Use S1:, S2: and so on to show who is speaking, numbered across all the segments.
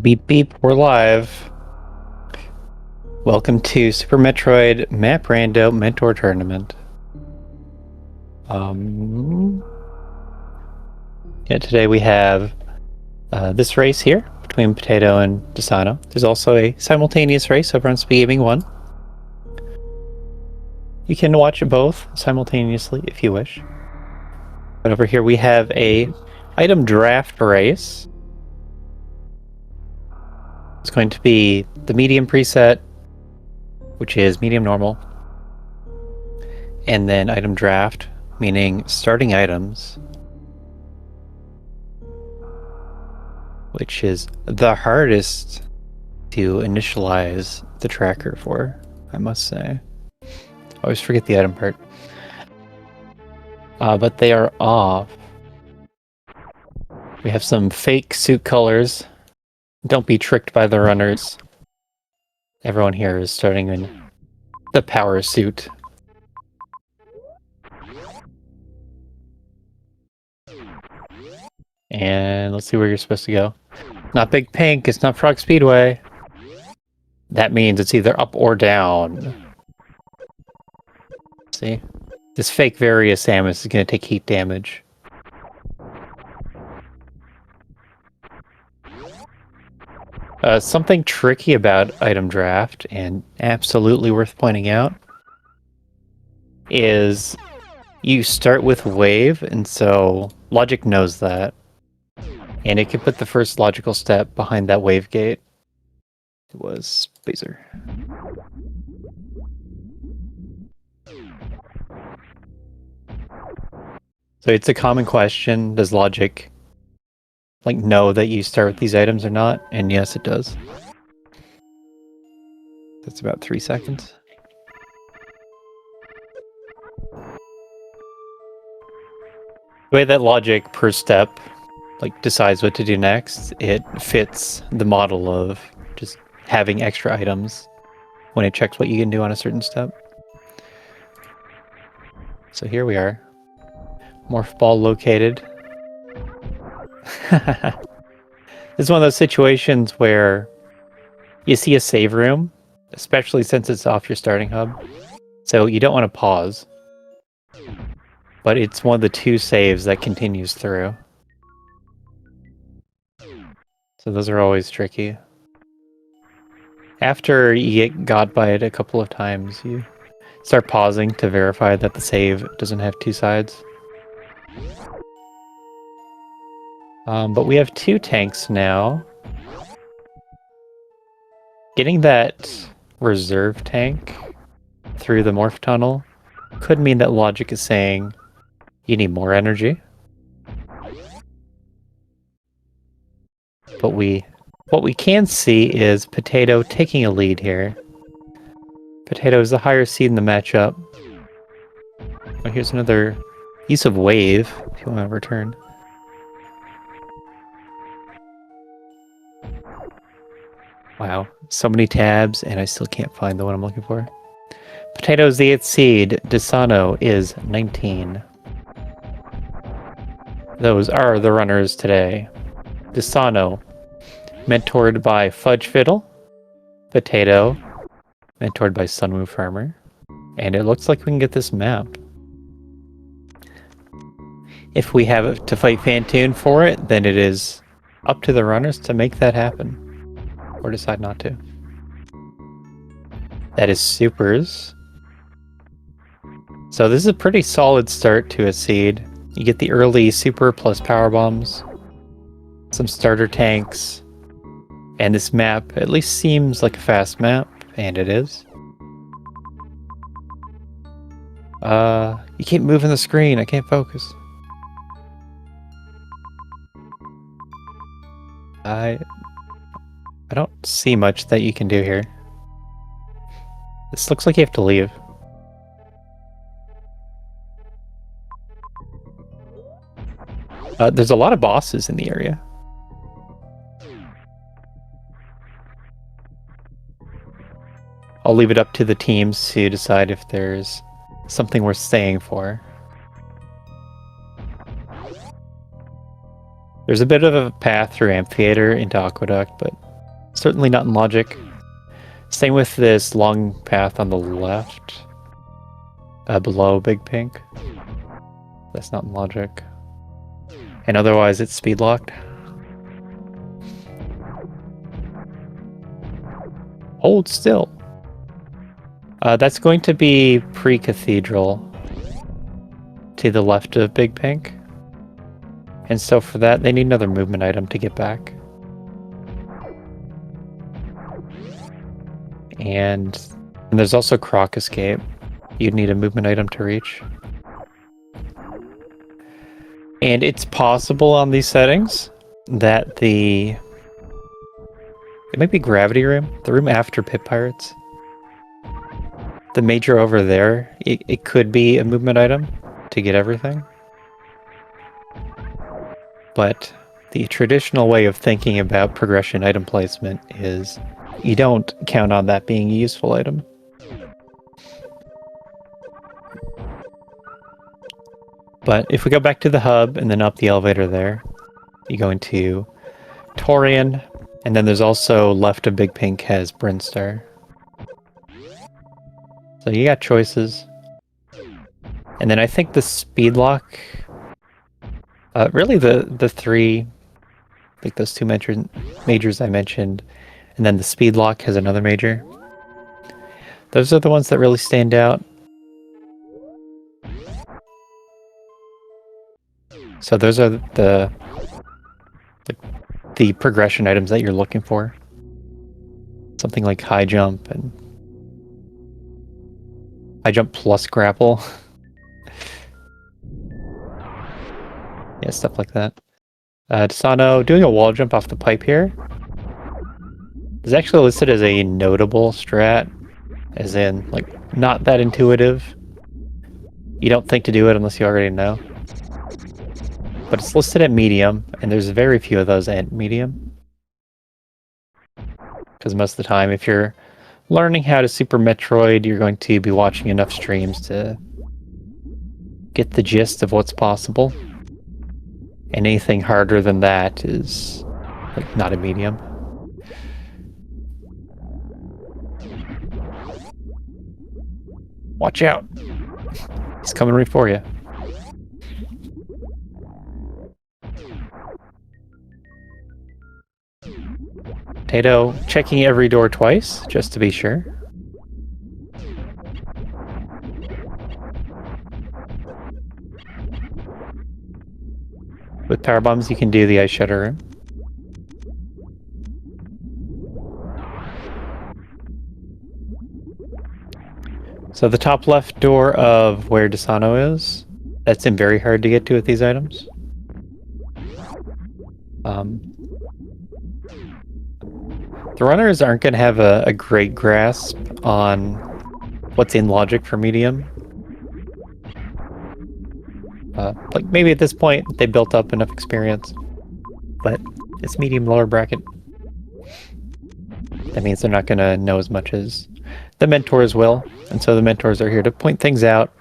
S1: Beep beep, we're live. Welcome to Super Metroid Map Rando Mentor Tournament. Today we have this race here between Potato and deysano. There's also a simultaneous race over on SpeedGaming 1. You can watch both simultaneously if you wish. But over here we have a item draft race. It's going to be the medium preset, which is medium normal, and then item draft, meaning starting items, which is the hardest to initialize the tracker for, I must say. I always forget the item part. But they are off. We have some fake suit colors. Don't be tricked by the runners. Everyone here is starting in the power suit. And let's see where you're supposed to go. Not Big Pink, it's not Frog Speedway. That means it's either up or down. See? This fake Various Samus is going to take heat damage. Something tricky about item draft, and absolutely worth pointing out, is you start with wave, and so logic knows that. And it can put the first logical step behind that wave gate. It was Baser. So it's a common question, does logic know that you start with these items or not? And yes, it does. That's about 3 seconds. The way that logic per step decides what to do next, it fits the model of just having extra items when it checks what you can do on a certain step. So here we are. Morph ball located. This is one of those situations where you see a save room, especially since it's off your starting hub. So you don't want to pause. But it's one of the 2 saves that continues through. So those are always tricky. After you get got by it a couple of times, you start pausing to verify that the save doesn't have 2 sides. But we have 2 tanks now. Getting that reserve tank through the morph tunnel could mean that logic is saying you need more energy. But what we can see is Potato taking a lead here. Potato is the higher seed in the matchup. Oh, here's another use of wave, if you want to return. Wow, so many tabs, and I still can't find the one I'm looking for. Potato is the 8th seed. deysano is 19. Those are the runners today. deysano, mentored by Fudge Fiddle. Potato, mentored by Sunwoo Farmer. And it looks like we can get this map. If we have to fight Fantoon for it, then it is up to the runners to make that happen. Or decide not to. That is supers. So this is a pretty solid start to a seed. You get the early super plus power bombs, some starter tanks, and this map at least seems like a fast map, and it is. You keep moving the screen, I can't focus. I don't see much that you can do here. This looks like you have to leave. There's a lot of bosses in the area. I'll leave it up to the teams to decide if there's something worth staying for. There's a bit of a path through Amphitheater into Aqueduct, but certainly not in logic. Same with this long path on the left, below Big Pink. That's not in logic. And otherwise it's speed locked. Hold still. That's going to be pre-cathedral to the left of Big Pink. And so for that, they need another movement item to get back. And there's also Croc Escape. You'd need a movement item to reach. And it's possible on these settings that it might be Gravity Room, the room after Pit Pirates. The major over there, it could be a movement item to get everything. But the traditional way of thinking about progression item placement is you don't count on that being a useful item. But if we go back to the hub and then up the elevator there, you go into Torian, and then there's also left of Big Pink has Brinstar. So you got choices. And then I think the speed lock, really the three, like those two majors I mentioned, and then the speed lock has another major. Those are the ones that really stand out. So those are the progression items that you're looking for. Something like high jump and high jump plus grapple. Yeah, stuff like that. deysano doing a wall jump off the pipe here is actually listed as a notable strat, as in, like, not that intuitive. You don't think to do it unless you already know. But it's listed at medium, and there's very few of those at medium. Because most of the time, if you're learning how to Super Metroid, you're going to be watching enough streams to get the gist of what's possible. And anything harder than that is, like, not a medium. Watch out! He's coming right for you. Potato checking every door twice, just to be sure. With power bombs, you can do the ice shutter room. So the top left door of where deysano is, that's very hard to get to with these items. The runners aren't going to have a great grasp on what's in logic for medium. Like, maybe at this point they built up enough experience, but it's medium lower bracket. That means they're not going to know as much as the mentors will, and so the mentors are here to point things out.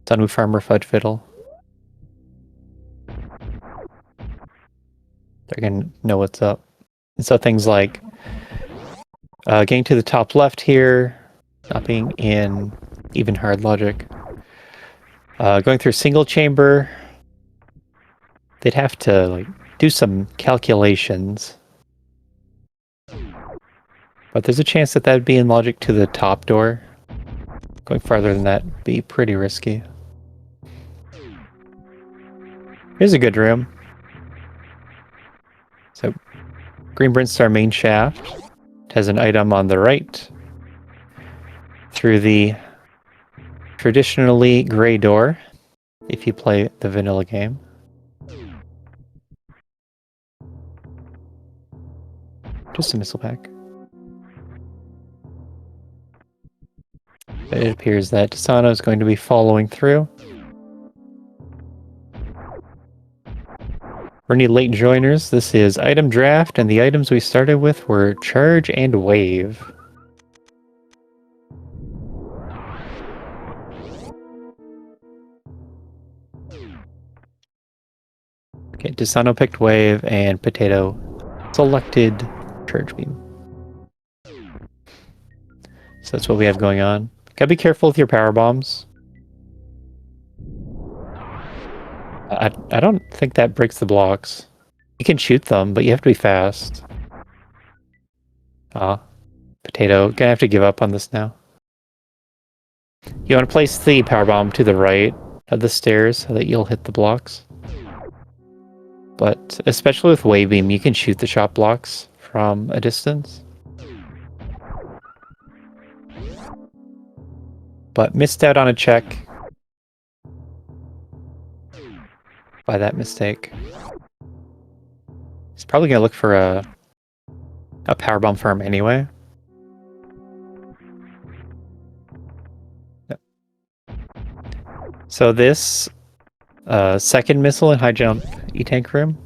S1: Sunwoo Farmer Fudge Fiddle. They're going to know what's up. And so things like getting to the top left here, not being in even hard logic. Going through single chamber, they'd have to, like, do some calculations. But there's a chance that that'd be in logic to the top door. Going farther than that would be pretty risky. Here's a good room. So, Green Brinstar main shaft. It has an item on the right. Through the traditionally gray door, if you play the vanilla game. Just a missile pack. But it appears that deysano is going to be following through. For any late joiners, this is item draft, and the items we started with were charge and wave. Okay, deysano picked wave and potato selected charge beam. So that's what we have going on. Gotta be careful with your power bombs. I don't think that breaks the blocks. You can shoot them, but you have to be fast. Potato, gonna have to give up on this now. You want to place the power bomb to the right of the stairs so that you'll hit the blocks. But especially with wave beam, you can shoot the shot blocks from a distance. But missed out on a check by that mistake. He's probably gonna look for a power bomb farm anyway. Yep. So this second missile in high jump E-tank room.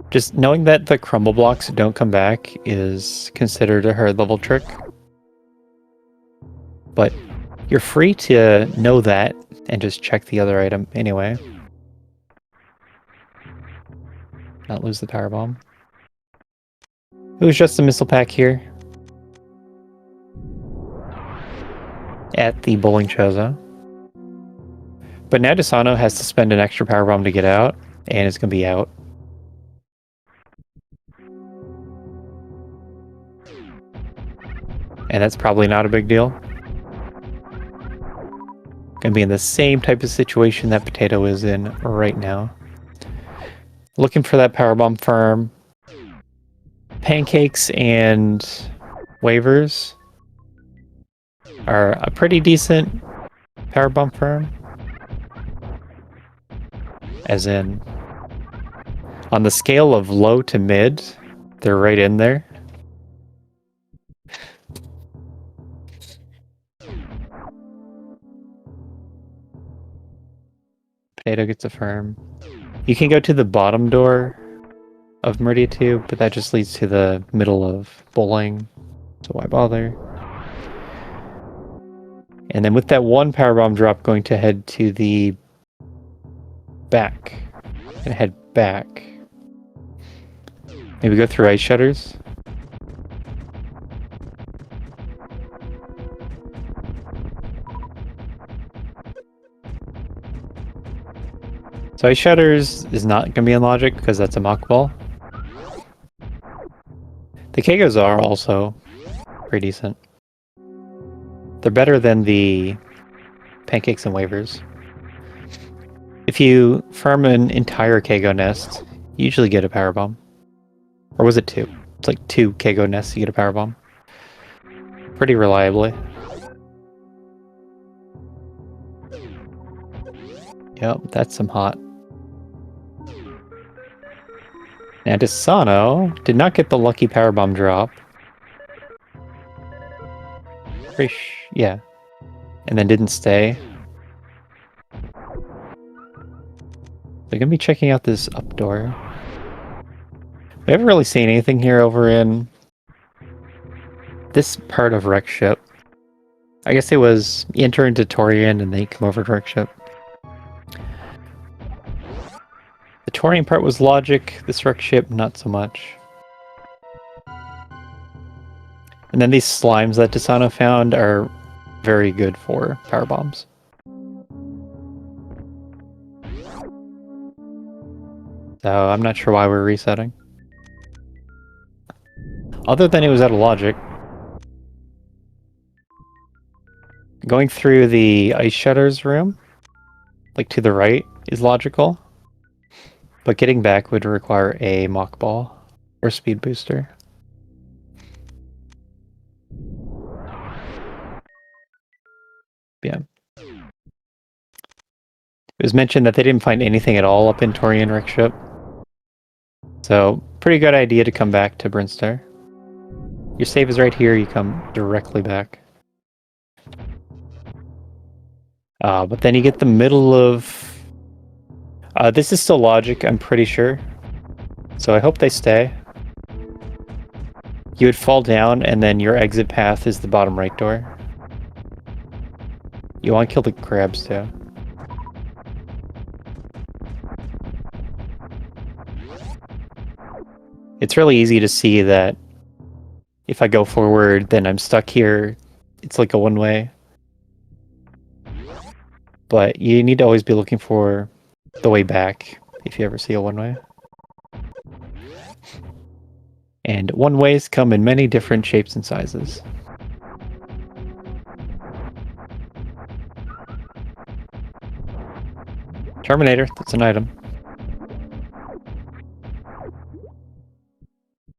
S1: Just knowing that the crumble blocks don't come back is considered a hard level trick. But you're free to know that and just check the other item anyway. Not lose the power bomb. It was just a missile pack here. At the bowling choza. But now deysano has to spend an extra power bomb to get out, and it's gonna be out. And that's probably not a big deal. Gonna be in the same type of situation that potato is in right now. Looking for that power bomb farm. Pancakes and waivers are a pretty decent power bomb farm. As in, on the scale of low to mid, they're right in there. Potato gets a farm. You can go to the bottom door of Meridia 2, but that just leads to the middle of bowling, so why bother? And then with that one power bomb drop, going to head to the back. Gonna head back. Maybe go through ice shutters. So ice shutters is not going to be in logic because that's a mock ball. The Kegos are also pretty decent. They're better than the pancakes and waivers. If you farm an entire Kego nest, you usually get a power bomb. Or was it 2? It's like 2 Kego nests, you get a power bomb. Pretty reliably. Yep, that's some hot. Now deysano did not get the lucky power bomb drop. Yeah. And then didn't stay. They're gonna be checking out this up door. We haven't really seen anything here over in this part of Wreck Ship. I guess it was enter into Torian and then come over to Wreck Ship. The Torian part was logic, this Wreck Ship not so much. And then these slimes that deysano found are very good for power bombs. So I'm not sure why we're resetting. Other than it was out of logic. Going through the ice shutters room, like to the right, is logical. But getting back would require a mock ball or speed booster. Yeah. It was mentioned that they didn't find anything at all up in Torian Wreck Ship. So, pretty good idea to come back to Brinstar. Your save is right here, you come directly back. But then you get the middle of... this is still logic, I'm pretty sure. So I hope they stay. You would fall down, and then your exit path is the bottom right door. You want to kill the crabs, too. It's really easy to see that if I go forward, then I'm stuck here. It's like a one-way. But you need to always be looking for the way back if you ever see a one-way. And one-ways come in many different shapes and sizes. Terminator, that's an item.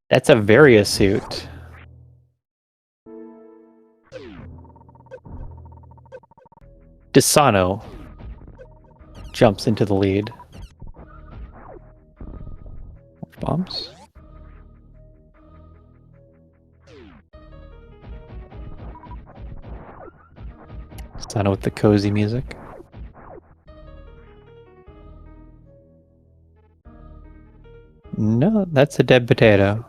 S1: That's a Varia suit. Deysano jumps into the lead. Bombs. Deysano with the cozy music. No, that's a dead potato.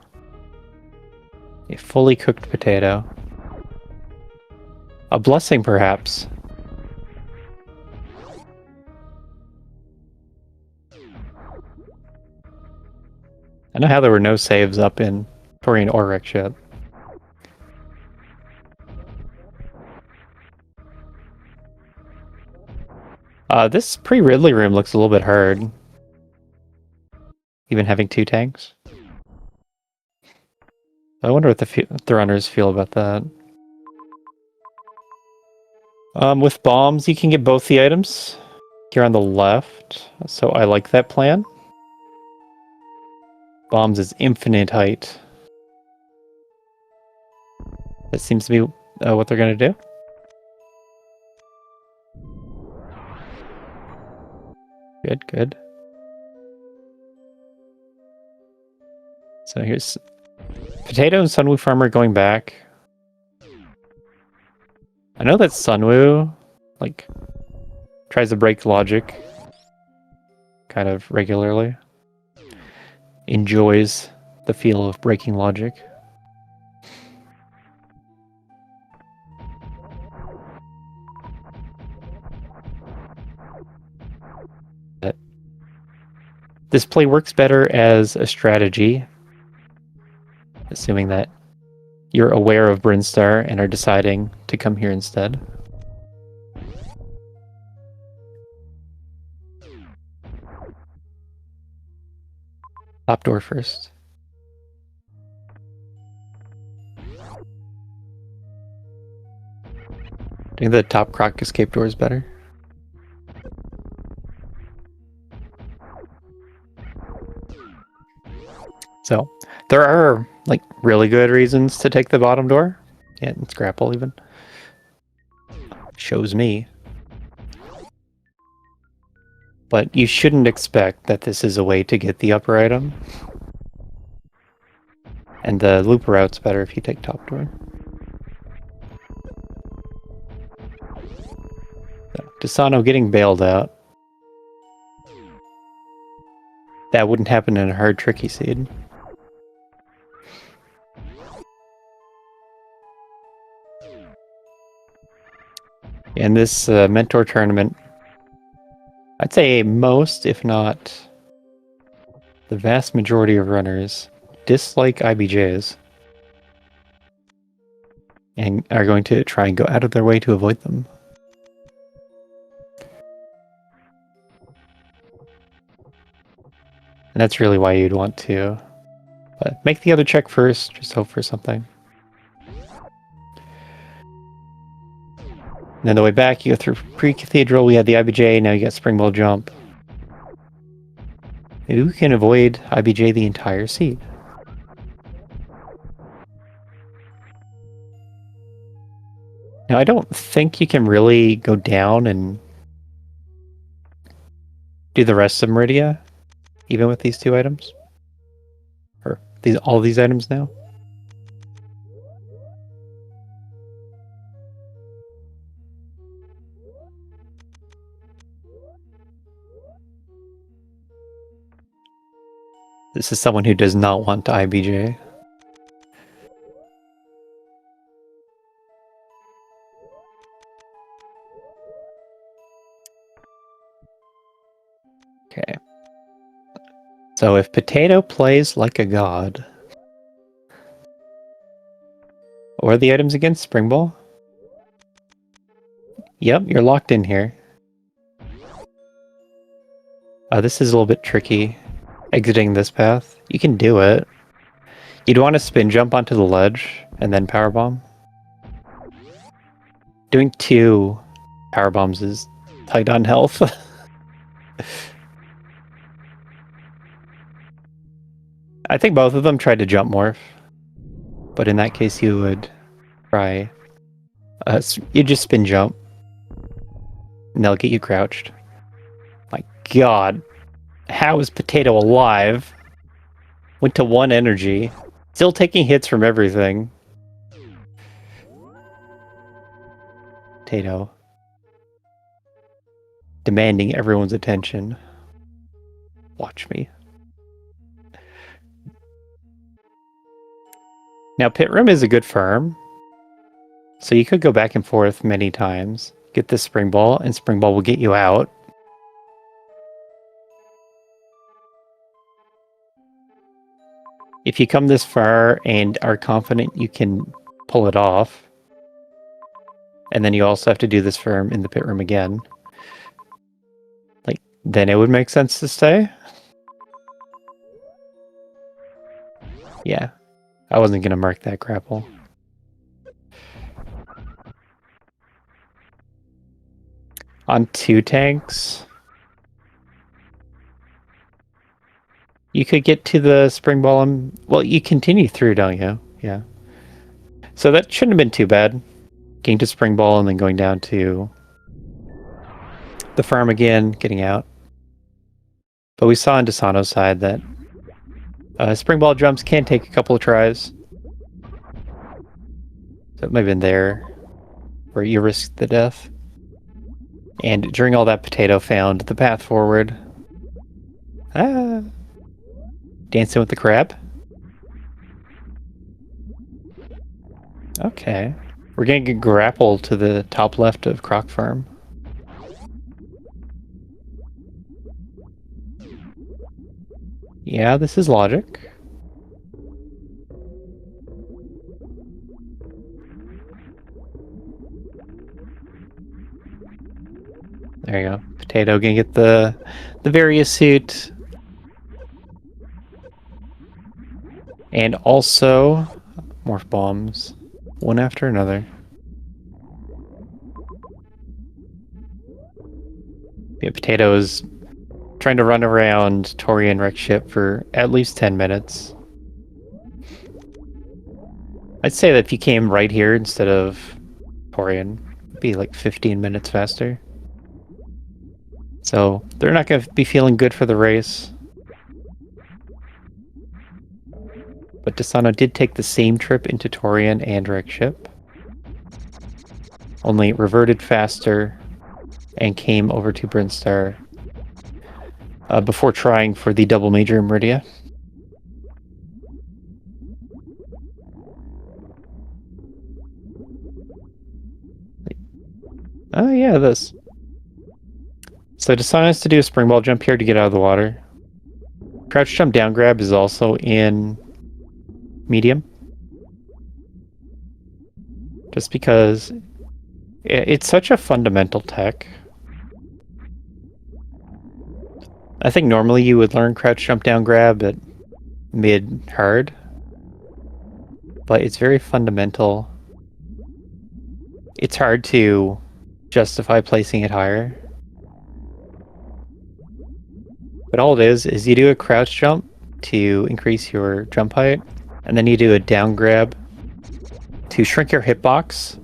S1: A fully cooked potato. A blessing, perhaps. I know how there were no saves up in Torian or Rex yet. This pre-Ridley room looks a little bit hard. Even having 2 tanks. I wonder what the runners feel about that. With bombs, you can get both the items here on the left, so I like that plan. Bombs is infinite height. That seems to be what they're going to do. Good, good. So here's Potato and Sunwoo Farmer going back. I know that Sunwoo, like, tries to break logic kind of regularly. Enjoys the feel of breaking logic. This play works better as a strategy, assuming that you're aware of Brinstar and are deciding to come here instead. Top door first. I think the top croc escape door is better. So there are like really good reasons to take the bottom door. Yeah, it's grapple even. Shows me. But you shouldn't expect that this is a way to get the upper item. And the loop route's better if you take top door. So, Deysano getting bailed out. That wouldn't happen in a hard tricky seed. In this mentor tournament, I'd say most, if not the vast majority of runners, dislike IBJs and are going to try and go out of their way to avoid them. And that's really why you'd want to make the other check first, just hope for something. And then the way back, you go through Pre-Cathedral, we had the IBJ, now you got Springbowl Jump. Maybe we can avoid IBJ the entire seed. Now, I don't think you can really go down and do the rest of Meridia, even with these 2 items. Or all these items now. This is someone who does not want to IBJ. Okay. So if Potato plays like a god, or the items against Spring Ball, yep, you're locked in here. This is a little bit tricky, exiting this path. You can do it. You'd want to spin jump onto the ledge, and then power bomb. Doing 2 power bombs is tight on health. I think both of them tried to jump morph, but in that case you would try... you just spin jump, and they'll get you crouched. My god. How is Potato alive? Went to 1 energy. Still taking hits from everything. Potato. Demanding everyone's attention. Watch me. Now, Pit Room is a good farm. So you could go back and forth many times. Get this Spring Ball, and Spring Ball will get you out. If you come this far and are confident you can pull it off, and then you also have to do this farm in the Pit Room again, like, then it would make sense to stay. Yeah, I wasn't going to mark that grapple. On 2 tanks, you could get to the Spring Ball and... Well, you continue through, don't you? Yeah. So that shouldn't have been too bad. Getting to Spring Ball and then going down to the farm again, getting out. But we saw on deysano's side that Spring Ball jumps can take a couple of tries. So it might have been there where you risked the death. And during all that, Potato found the path forward. Ah! Dancing with the crab. Okay. We're gonna get grapple to the top left of Croc Farm. Yeah, this is logic. There you go. Potato gonna get the various suit. And also morph bombs. One after another. Yeah, Potato is trying to run around Torian wreck ship for at least 10 minutes. I'd say that if you came right here instead of Torian, it'd be like 15 minutes faster. So they're not going to be feeling good for the race. But deysano did take the same trip into Torian and wreck ship. Only reverted faster and came over to Brinstar before trying for the double major in Meridia. Oh yeah, this. So deysano has to do a spring ball jump here to get out of the water. Crouch jump down grab is also in medium. Just because it's such a fundamental tech. I think normally you would learn crouch jump down grab at mid hard, but it's very fundamental. It's hard to justify placing it higher. But all it is you do a crouch jump to increase your jump height, and then you do a down grab to shrink your hitbox,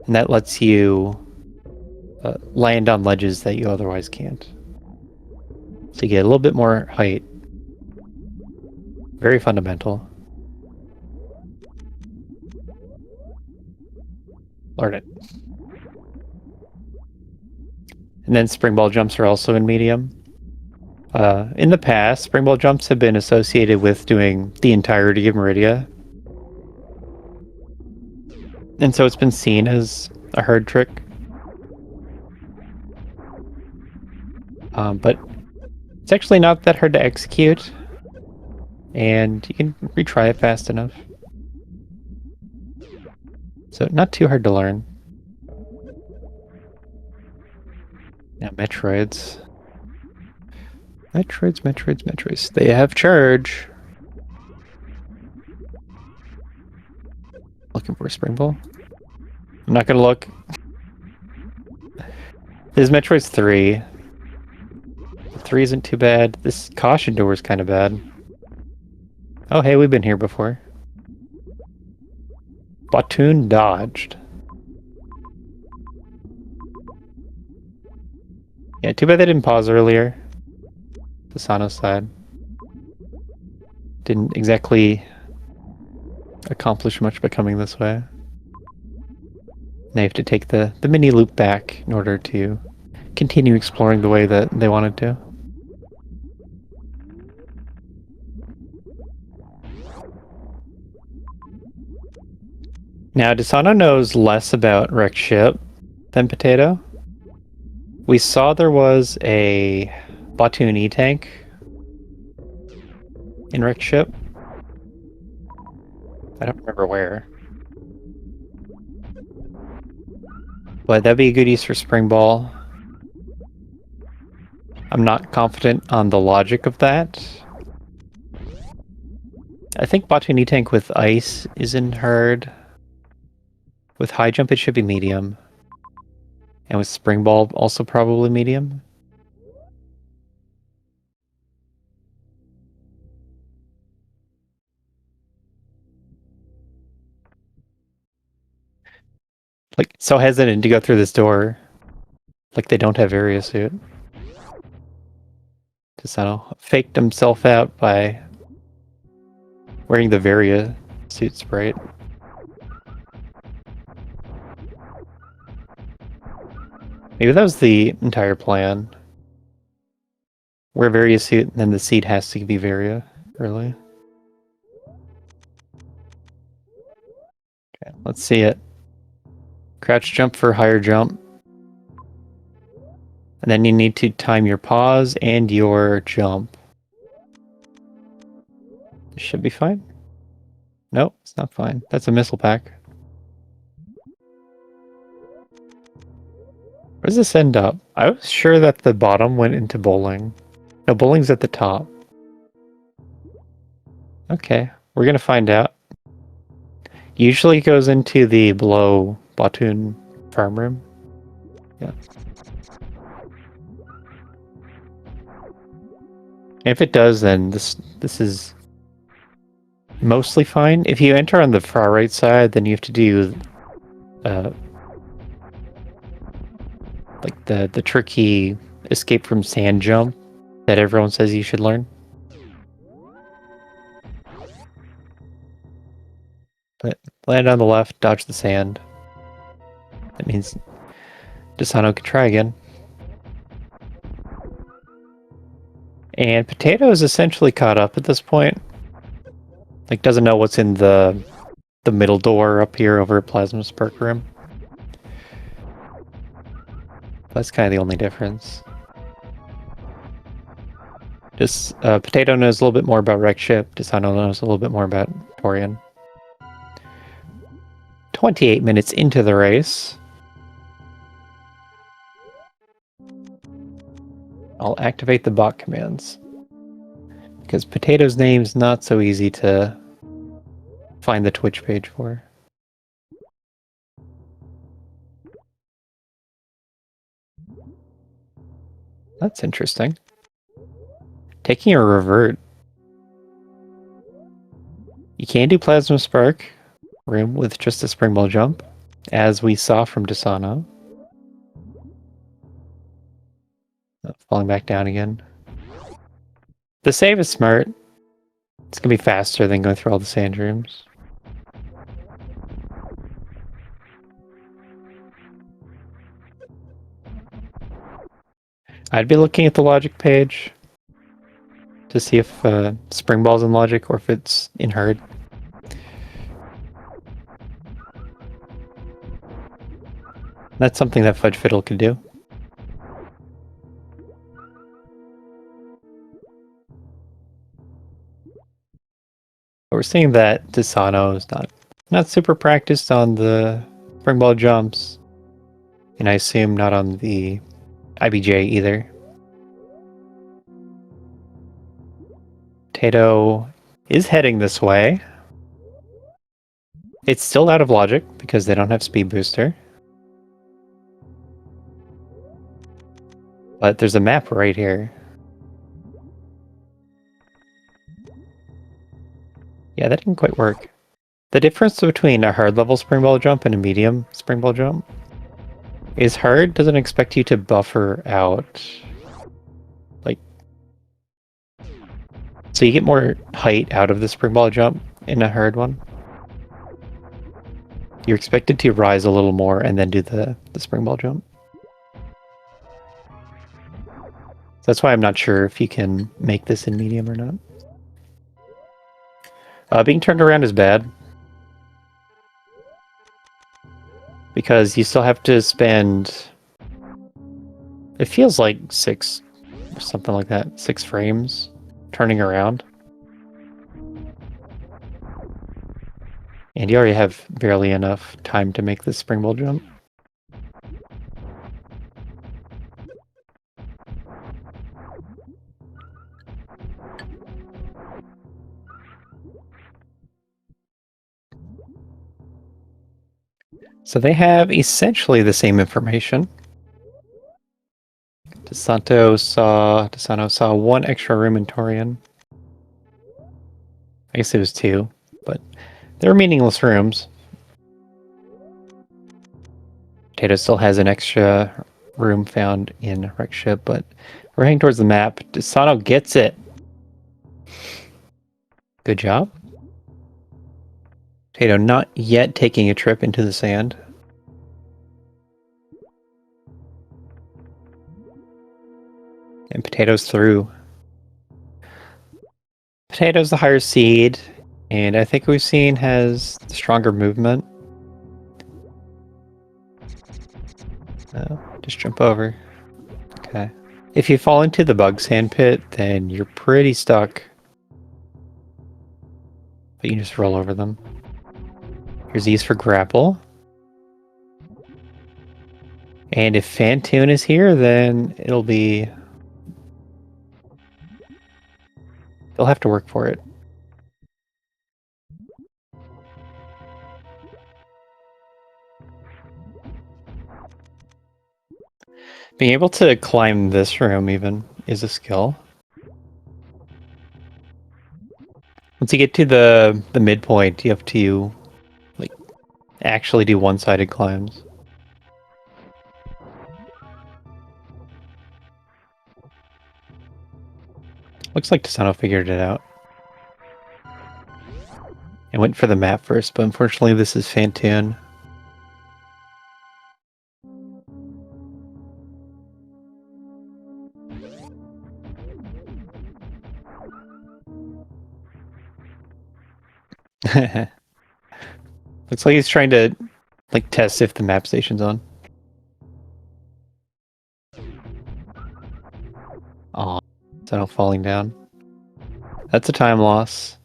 S1: and that lets you land on ledges that you otherwise can't. So you get a little bit more height. Very fundamental. Learn it. And then spring ball jumps are also in medium. In the past, spring ball jumps have been associated with doing the entirety of Meridia. And so it's been seen as a hard trick. But it's actually not that hard to execute. and you can retry it fast enough. So not too hard to learn. Now Metroids. Metroids. They have charge. Looking for a spring ball. I'm not gonna look. This is Metroid's 3. 3 isn't too bad. This caution door is kind of bad. Oh, hey, we've been here before. Batoon dodged. Yeah, too bad they didn't pause earlier. Deysano's side. Didn't exactly accomplish much by coming this way. They have to take the mini loop back in order to continue exploring the way that they wanted to. Now, Deysano knows less about Wrecked Ship than Potato. We saw there was a Batoon E-Tank in Wrecked Ship. I don't remember where. But that'd be a good use for Spring Ball. I'm not confident on the logic of that. I think Batoon E-Tank with Ice isn't hard. With High Jump it should be medium. And with Spring Ball also probably medium. Like, so hesitant to go through this door. Like they don't have Area Suit. Deysano faked himself out by wearing the Varia suit sprite. Maybe that was the entire plan. Wear Varia suit, and then the seed has to be Varia early. Okay, let's see it. Crouch jump for higher jump. And then you need to time your pause and your jump. This should be fine. Nope, it's not fine. That's a missile pack. Where does this end up? I was sure that the bottom went into bowling. No, bowling's at the top. Okay, we're gonna find out. Usually it goes into the below Batoon farm room. Yeah. If it does, then this is mostly fine. If you enter on the far right side, then you have to do like the tricky escape from sand jump that everyone says you should learn. But land on the left, dodge the sand. That means Deysano can try again. And Potato is essentially caught up at this point. Like, doesn't know what's in the middle door up here over at Plasma Spark Room. That's kind of the only difference. Just Potato knows a little bit more about Wrecked Ship. Deysano knows a little bit more about Torian. 28 minutes into the race. I'll activate the bot commands. Because Potato's name's not so easy to find the Twitch page for. That's interesting. Taking a revert. You can do Plasma Spark Room with just a Spring Ball jump, as we saw from Deysano. Falling back down again. The save is smart. It's gonna be faster than going through all the sand rooms. I'd be looking at the logic page to see if Spring Ball's in logic or if it's in hard. That's something that Fudge Fiddle could do. we're seeing that deysano is not super practiced on the spring ball jumps, and I assume not on the IBJ either. Potato is heading this way. It's still out of logic because they don't have speed booster. But there's a map right here. Yeah, that didn't quite work. The difference between a hard level spring ball jump and a medium spring ball jump is hard doesn't expect you to buffer out. Like, so you get more height out of the spring ball jump in a hard one. You're expected to rise a little more and then do the spring ball jump. That's why I'm not sure if you can make this in medium or not. Being turned around is bad. Because you still have to spend... It feels like 6 or something like that. 6 frames turning around. And you already have barely enough time to make this spring ball jump. So they have essentially the same information. deysano saw 1 extra room in Torian. I guess it was 2, but they're meaningless rooms. Potato still has an extra room found in Wreck Ship, but we're heading towards the map. deysano gets it. Good job. Potato not yet taking a trip into the sand. And Potato's through. Potato's the higher seed, and I think we've seen has stronger movement. Just jump over. Okay. If you fall into the bug sand pit, then you're pretty stuck. But you can just roll over them. Here's E's for grapple. And if Fantoon is here, then it'll be... They'll have to work for it. Being able to climb this room even is a skill. Once you get to the midpoint, you have to like actually do one-sided climbs. Looks like deysano figured it out. I went for the map first, but unfortunately this is Fantoon. Looks like he's trying to like test if the map station's on. Aw, deysano falling down. That's a time loss.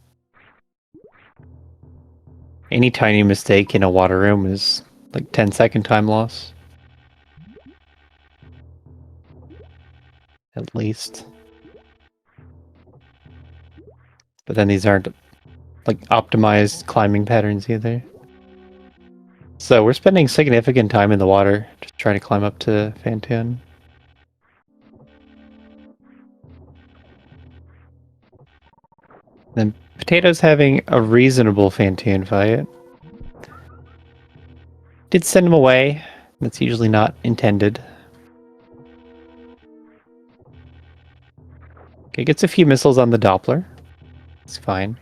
S1: Any tiny mistake in a water room is like 10-second time loss. At least. But then these aren't like optimized climbing patterns either. So we're spending significant time in the water just trying to climb up to Fantoon. Then Potato's having a reasonable Fantoon fight. Did send him away. That's usually not intended. Okay, gets a few missiles on the Doppler. It's fine.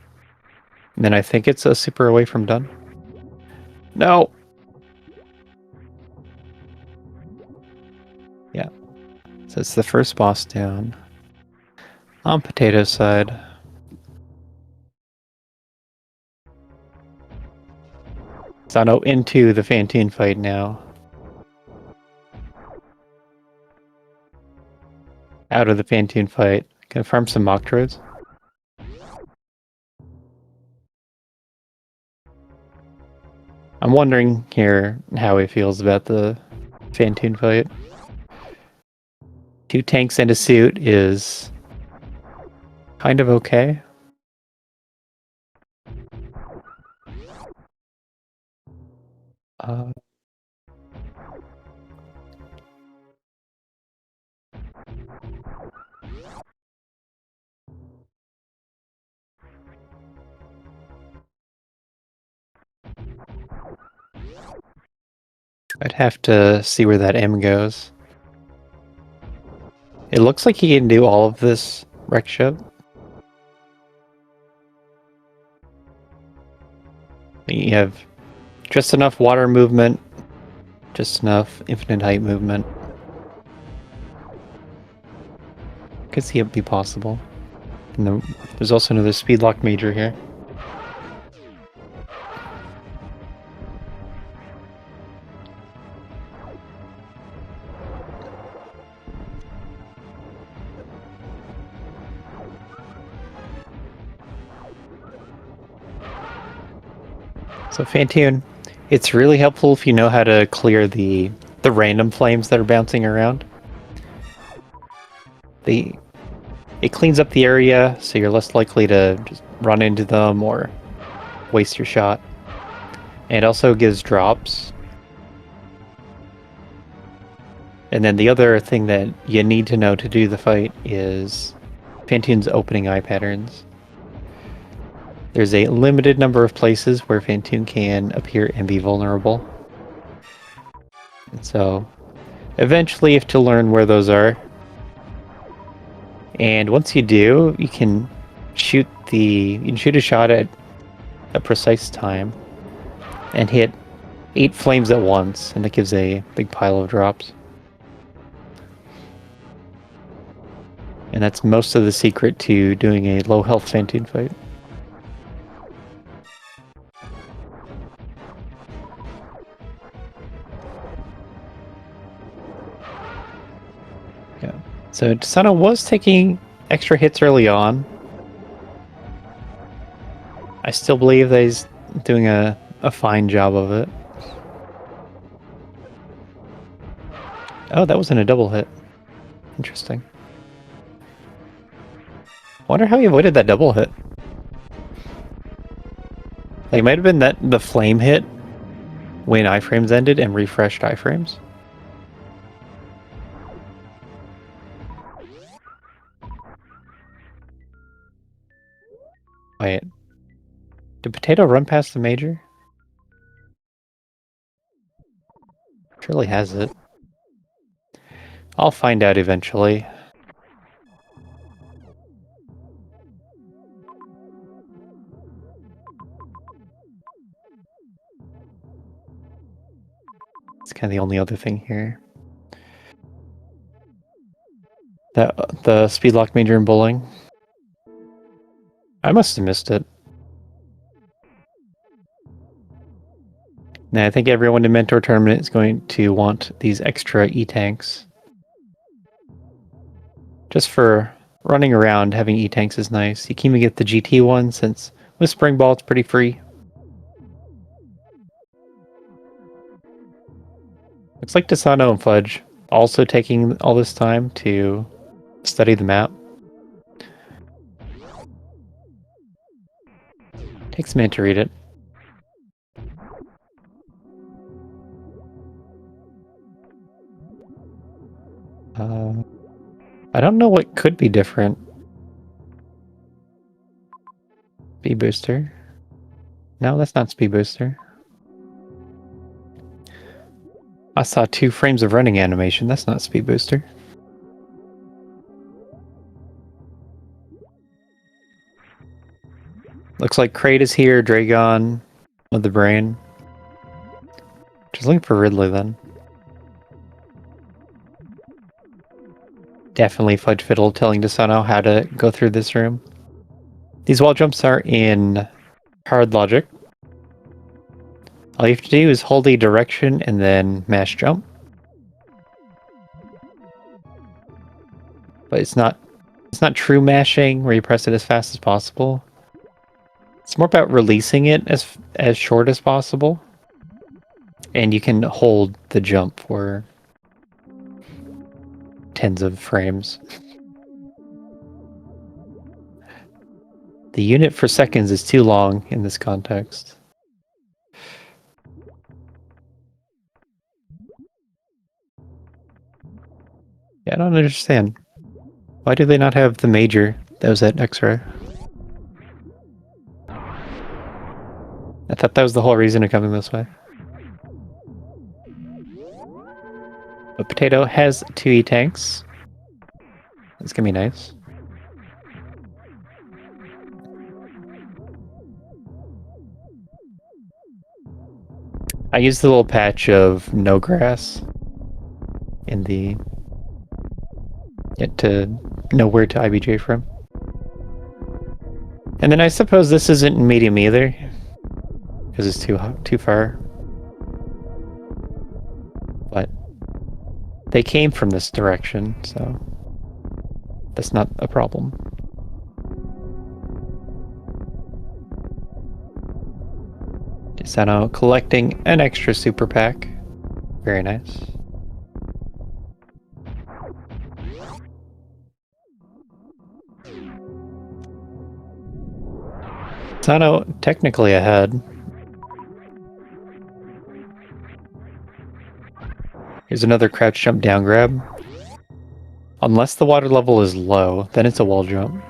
S1: And then I think it's a super away from done. No! Yeah. So it's the first boss down. On Potato's side. deysano into the Fantoon fight now. Out of the Fantoon fight. Gonna farm some Mock Droids. I'm wondering here how he feels about the Fantoon fight. 2 tanks and a suit is kind of okay. I'd have to see where that M goes. It looks like he can do all of this wreck ship. You have just enough water movement, just enough infinite height movement. Could see it be possible. And there's also another speed lock major here. So Fantoon, it's really helpful if you know how to clear the random flames that are bouncing around. It cleans up the area, so you're less likely to just run into them or waste your shot. And it also gives drops. And then the other thing that you need to know to do the fight is Fantoon's opening eye patterns. There's a limited number of places where Fantoon can appear and be vulnerable. And so, eventually you have to learn where those are. And once you do, you can shoot a shot at a precise time and hit 8 flames at once, and that gives a big pile of drops. And that's most of the secret to doing a low health Fantoon fight. Yeah. So deysano was taking extra hits early on. I still believe that he's doing a fine job of it. Oh, that wasn't a double hit. Interesting. Wonder how he avoided that double hit. Like, it might have been that the flame hit when iframes ended and refreshed iframes. Wait. Did Potato run past the major? Surely has it. I'll find out eventually. It's kind of the only other thing here. The speed lock major in bowling. I must have missed it. Now, I think everyone in Mentor Tournament is going to want these extra E-tanks. Just for running around, having E-tanks is nice. You can even get the GT one, since with Spring Ball it's pretty free. Looks like deysano and Fudge also taking all this time to study the map. Takes a minute to read it. I don't know what could be different. Speed booster. No, that's not speed booster. I saw 2 frames of running animation. That's not speed booster. Looks like Crate is here, Dragon with the brain. Just looking for Ridley then. Definitely Fudge Fiddle telling deysano how to go through this room. These wall jumps are in hard logic. All you have to do is hold a direction and then mash jump. But it's not true mashing where you press it as fast as possible. It's more about releasing it as short as possible. And you can hold the jump for tens of frames. The unit for seconds is too long in this context. Yeah, I don't understand. Why do they not have the major that was at X-ray? I thought that was the whole reason of coming this way. But Potato has 2 E-tanks. It's gonna be nice. I used the little patch of no grass in the to know where to IBJ from. And then I suppose this isn't medium either, because it's too far. But they came from this direction, so that's not a problem. deysano collecting an extra super pack. Very nice. deysano technically ahead. Here's another crouch jump down grab. Unless the water level is low, then it's a wall jump.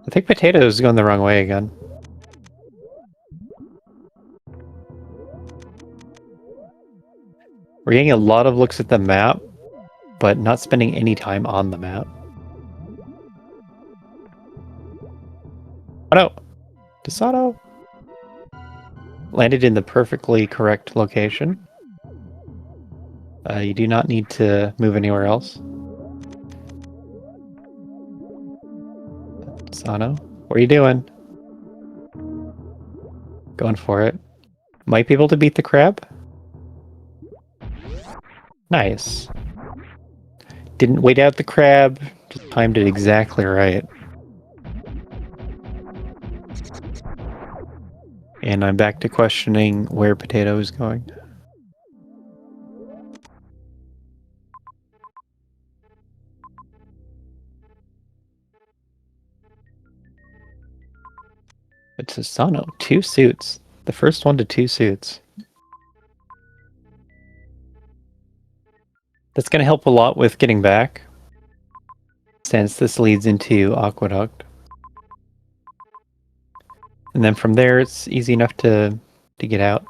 S1: I think Potato is going the wrong way again. We're getting a lot of looks at the map, but not spending any time on the map. Oh no! deysano landed in the perfectly correct location. You do not need to move anywhere else. deysano, what are you doing? Going for it. Might be able to beat the crab. Nice. Didn't wait out the crab, just timed it exactly right. And I'm back to questioning where Potato is going. But deysano, 2 suits. The first one to 2 suits. That's going to help a lot with getting back, since this leads into Aqueduct. And then from there, it's easy enough to get out.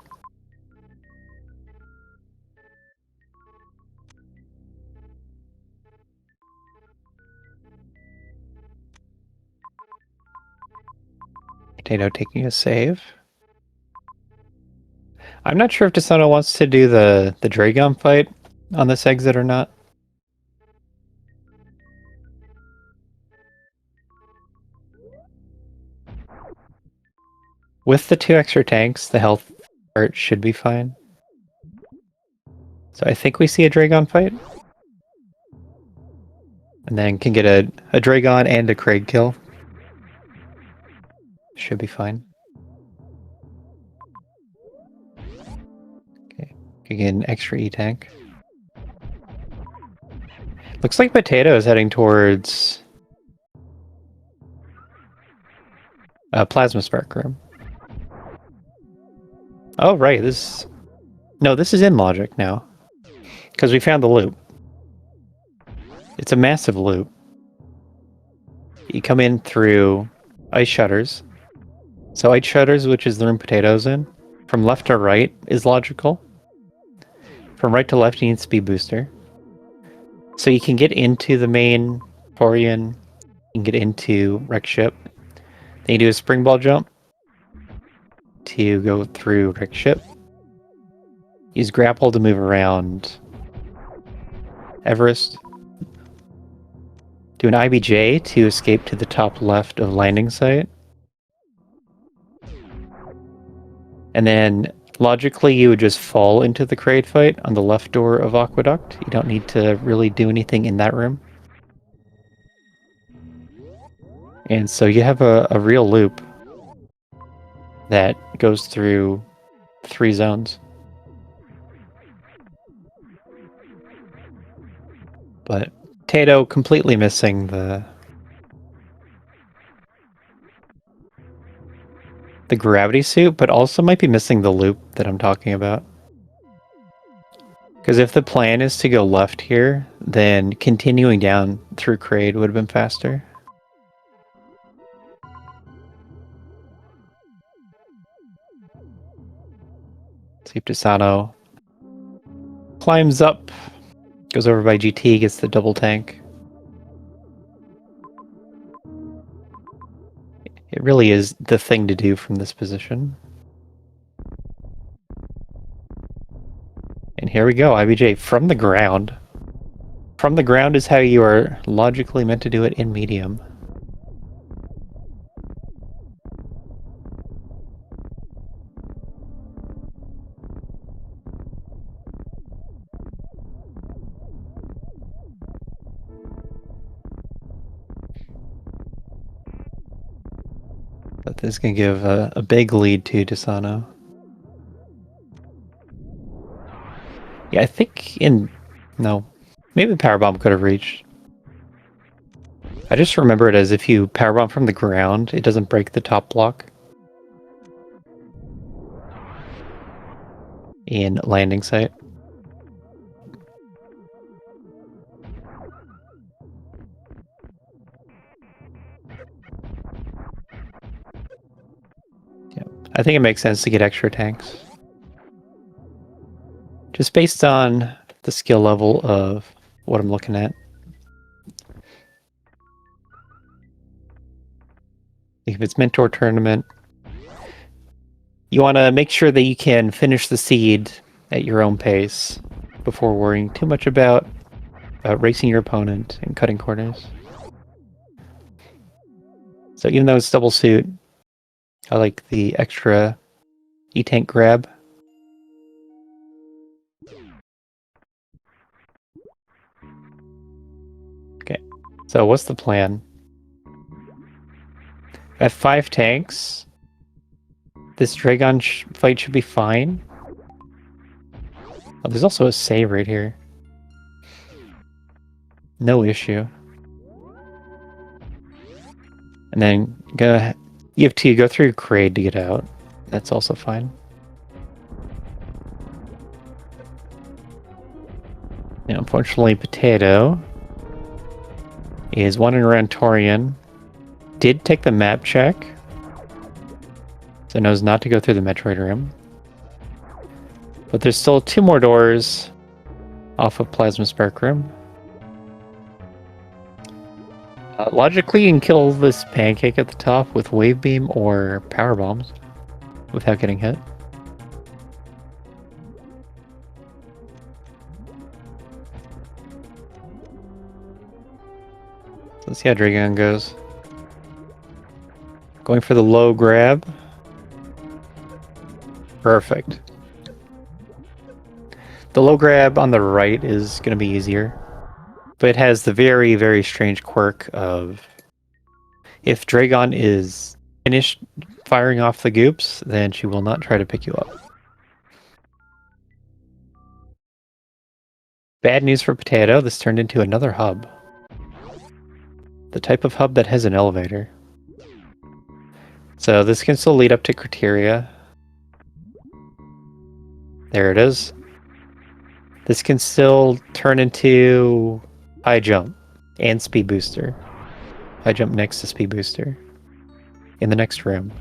S1: Potato taking a save. I'm not sure if deysano wants to do the Dragon fight on this exit or not. With the 2 extra tanks, the health part should be fine. So I think we see a Dragon fight. And then can get a Dragon and a Kraig kill. Should be fine. Okay, can get an extra E-tank. Looks like Potato is heading towards Plasma Spark Room. Oh, right, this... No, this is in logic now. Because we found the loop. It's a massive loop. You come in through Ice Shutters. So Ice Shutters, which is the room Potato's in, from left to right is logical. From right to left, you need Speed Booster. So you can get into the main Torian, you can get into Wreck Ship. Then you do a Spring Ball jump to go through Wreck Ship. Use Grapple to move around Everest. Do an IBJ to escape to the top left of Landing Site. And then, logically, you would just fall into the Kraid fight on the left door of Aqueduct. You don't need to really do anything in that room. And so you have a real loop that goes through 3 zones. But Potato completely missing the gravity suit, but also might be missing the loop that I'm talking about. Because if the plan is to go left here, then continuing down through Kraid would have been faster. See if deysano climbs up, goes over by GT, gets the double tank. It really is the thing to do from this position. And here we go, IBJ from the ground. From the ground is how you are logically meant to do it in medium. But this is going to give a big lead to deysano. Yeah, I think no, maybe the powerbomb could have reached. I just remember it as if you powerbomb from the ground, it doesn't break the top block in landing site. Yeah, I think it makes sense to get extra tanks. Just based on the skill level of what I'm looking at. If it's Mentor Tournament, you want to make sure that you can finish the seed at your own pace before worrying too much about racing your opponent and cutting corners. So even though it's double suit, I like the extra E-tank grab. Okay, so what's the plan? At 5 tanks, this Dragon fight should be fine. Oh, there's also a save right here. No issue. And then you have to go through Kraid to get out. That's also fine. Now, unfortunately, Potato is one in Rantorian. Did take the map check, so knows not to go through the Metroid room. But there's still 2 more doors off of Plasma Spark room. Logically, you can kill this pancake at the top with wave beam or power bombs without getting hit. Let's see how Dragon goes. Going for the low grab. Perfect. The low grab on the right is going to be easier. But it has the very, very strange quirk of if Dragon is finished firing off the goops, then she will not try to pick you up. Bad news for Potato, this turned into another hub. The type of hub that has an elevator. So this can still lead up to Criteria. There it is. This can still turn into high jump and speed booster. High jump next to speed booster in the next room.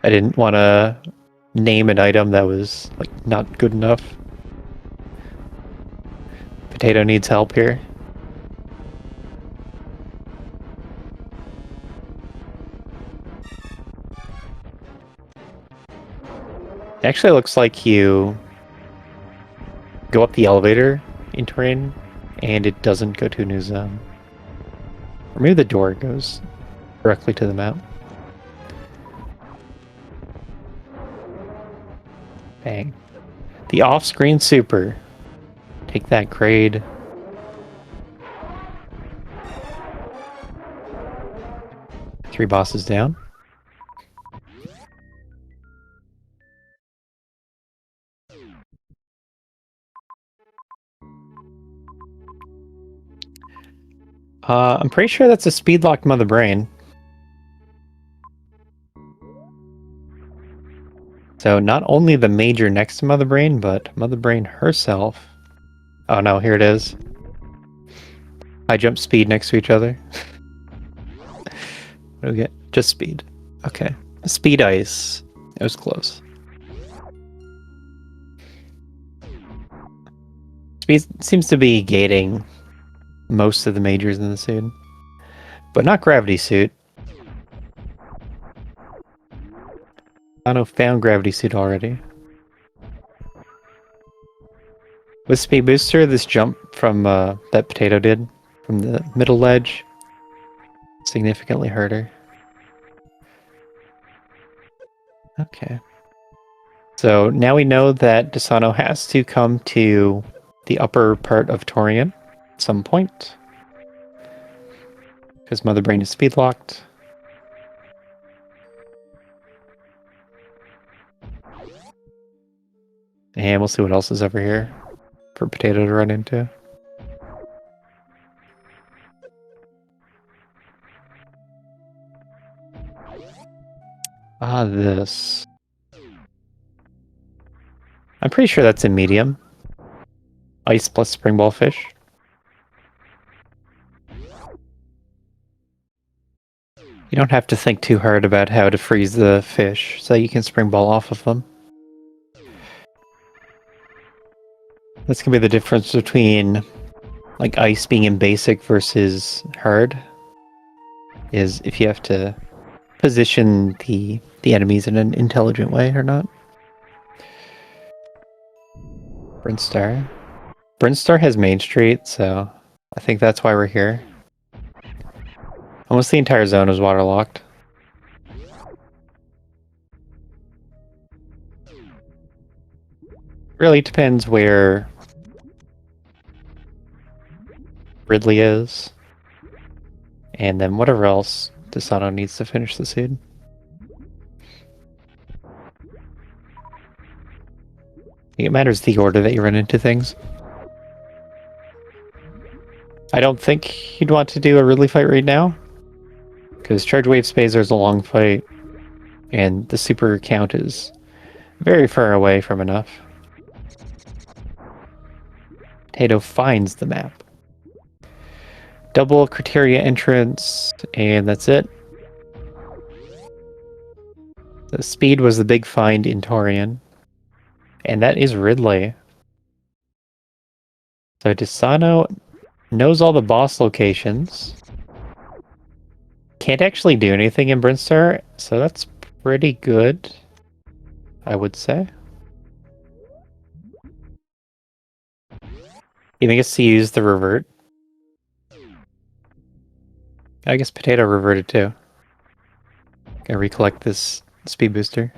S1: I didn't want to name an item that was like not good enough. Potato needs help here. It actually looks like you go up the elevator in terrain and it doesn't go to a new zone. Or maybe the door goes directly to the map. Bang. The off-screen super. Take that, Kraid. 3 bosses down. I'm pretty sure that's a speed-locked Mother Brain. So not only the major next to Mother Brain, but Mother Brain herself. Oh no, here it is. I jump speed next to each other. What do we get? Just speed. Okay. Speed ice. It was close. Speed seems to be gating most of the majors in the suit. But not Gravity Suit. Rando found Gravity Suit already. With Speed Booster, this jump from that Potato did from the middle ledge significantly hurt her. Okay. So now we know that deysano has to come to the upper part of Torian at some point. Because Mother Brain is speed locked. And we'll see what else is over here for Potato to run into. Ah, this. I'm pretty sure that's in medium. Ice plus spring ball fish. You don't have to think too hard about how to freeze the fish, so you can spring ball off of them. That's gonna be the difference between like ice being in basic versus hard. Is if you have to position the enemies in an intelligent way or not. Brinstar. Brinstar has Main Street, so I think that's why we're here. Almost the entire zone is waterlocked. Really depends where Ridley is. And then whatever else deysano needs to finish the seed. I think it matters the order that you run into things. I don't think you'd want to do a Ridley fight right now. Because Charge Wave Spazer is a long fight. And the super count is very far away from enough. Potato finds the map. Double criteria entrance, and that's it. The speed was the big find in Torian. And that is Ridley. So deysano knows all the boss locations. Can't actually do anything in Brinstar, so that's pretty good, I would say. Even gets to use the revert. I guess Potato reverted too. Gonna recollect this speed booster.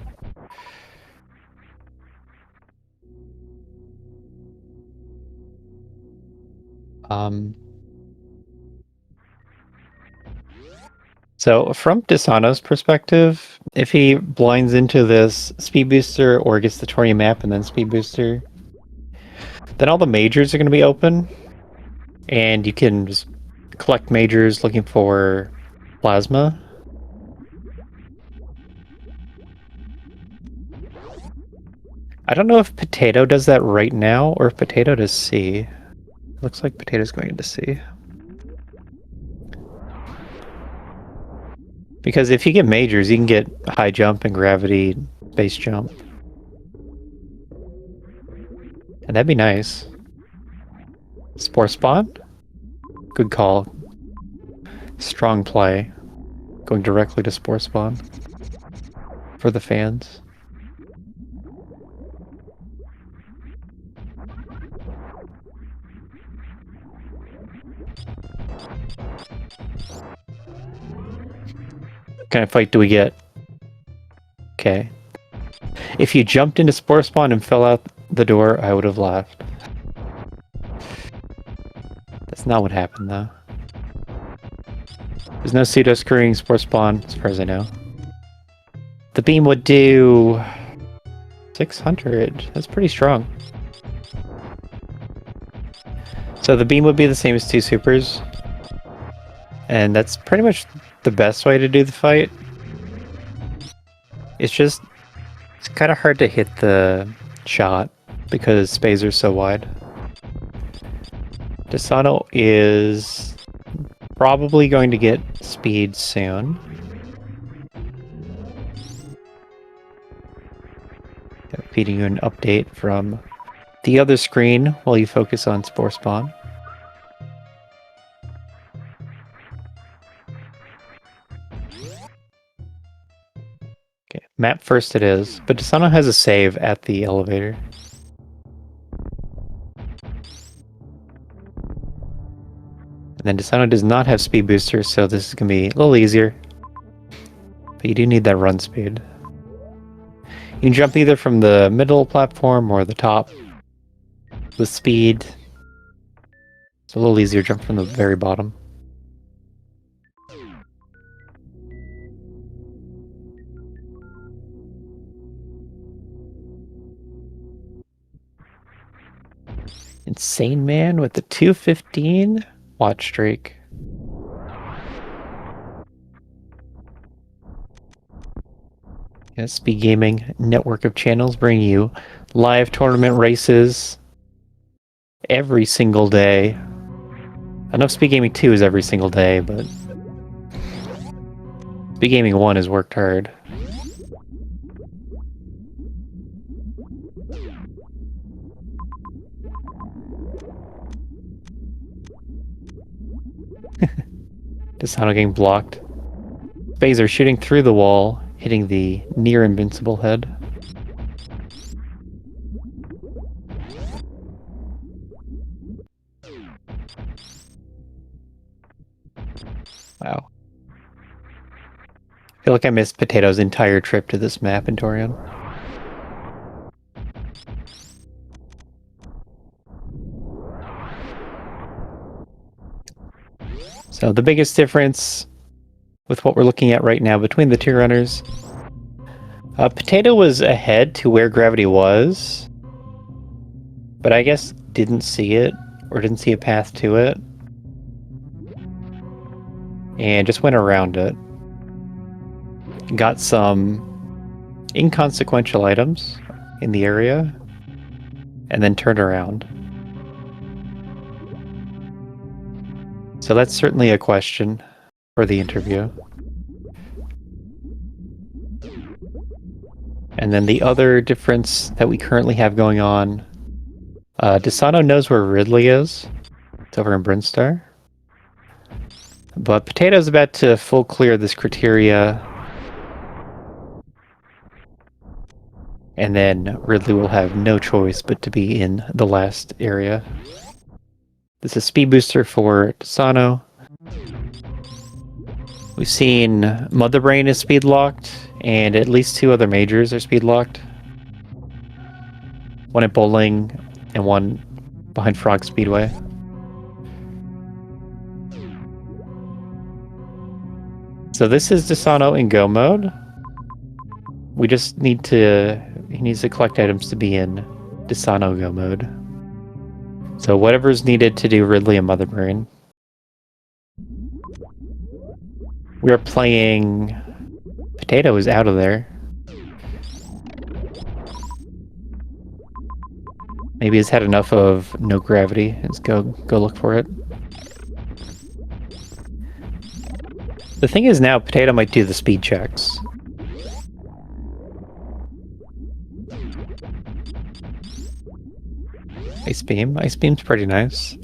S1: So from deysano's perspective, if he blinds into this speed booster or gets the Torian map and then speed booster, then all the majors are going to be open, and you can just collect majors looking for plasma. I don't know if Potato does that right now or if Potato does C. Looks like Potato's going into C. Because if you get majors, you can get high jump and gravity base jump. And that'd be nice. Spore spawn? Good call. Strong play. Going directly to spore spawn. For the fans. What kind of fight do we get? Okay. If you jumped into spore spawn and fell out the door, I would have laughed. That's not what happened, though. There's no pseudo-screwing Spore Spawn, as far as I know. The beam would do 600. That's pretty strong. So the beam would be the same as 2 supers. And that's pretty much the best way to do the fight. It's kind of hard to hit the shot because spaces are so wide. deysano is probably going to get speed soon. Feeding you an update from the other screen while you focus on Spore Spawn. Okay, map first it is, but deysano has a save at the elevator. And then deysano does not have speed booster, so this is going to be a little easier. But you do need that run speed. You can jump either from the middle platform or the top with speed. It's a little easier to jump from the very bottom. Insane Man with the 215 watch streak. Yes, SpeedGaming network of channels bring you live tournament races every single day. I know SpeedGaming 2 is every single day, but SpeedGaming 1 has worked hard. deysano getting blocked. Phaser shooting through the wall, hitting the near invincible head. Wow. I feel like I missed Potato's entire trip to this map in Torian. So the biggest difference with what we're looking at right now between the two runners, Potato was ahead to where gravity was, but I guess didn't see it, or didn't see a path to it, and just went around it. Got some inconsequential items in the area, and then turned around. So that's certainly a question for the interview. And then the other difference that we currently have going on, deysano knows where Ridley is. It's over in Brinstar. But Potato's about to full clear this criteria. And then Ridley will have no choice but to be in the last area. This is speed booster for deysano. We've seen Mother Brain is speed locked, and at least 2 other majors are speed locked. One at Bowling and one behind Frog Speedway. So this is deysano in go mode. We just need to... he needs to collect items to be in deysano go mode. So whatever's needed to do Ridley and Mother Brain. We are playing... Potato is out of there. Maybe he's had enough of no gravity. Let's go look for it. The thing is now, Potato might do the speed checks. Ice Beam. Ice Beam's pretty nice.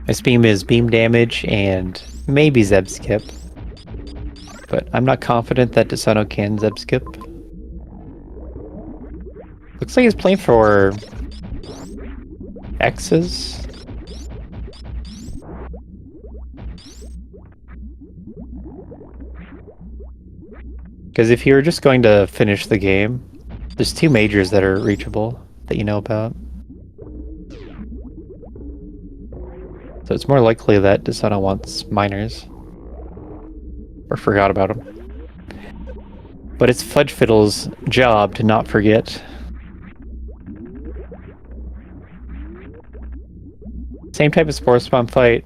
S1: Ice Beam is beam damage and maybe Zeb Skip. But I'm not confident that deysano can Zeb Skip. Looks like he's playing for X's. Because if you're just going to finish the game, there's 2 majors that are reachable that you know about. So it's more likely that deysano wants minors. or forgot about him. But it's Fudge Fiddle's job to not forget. Same type of Spore Spawn fight.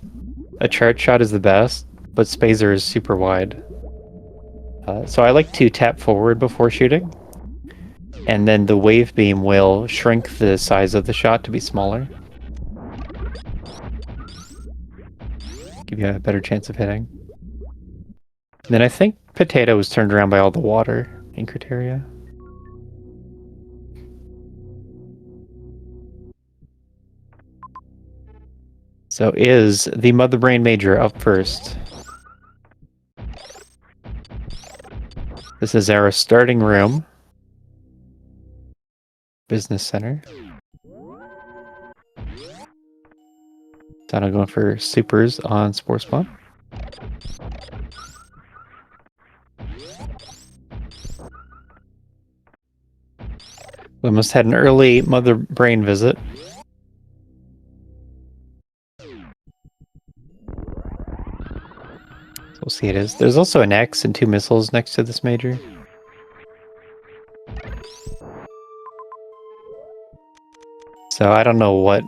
S1: A charge shot is the best, but Spazer is super wide. So I like to tap forward before shooting. And then the wave beam will shrink the size of the shot to be smaller. Give you a better chance of hitting. And then I think Potato was turned around by all the water in Criteria. So is the Mother Brain Major up first? This is our starting room. Business Center. Dino going for supers on Spore Spawn. We almost had an early Mother Brain visit. We'll see it is. There's also an X and 2 missiles next to this major. So I don't know what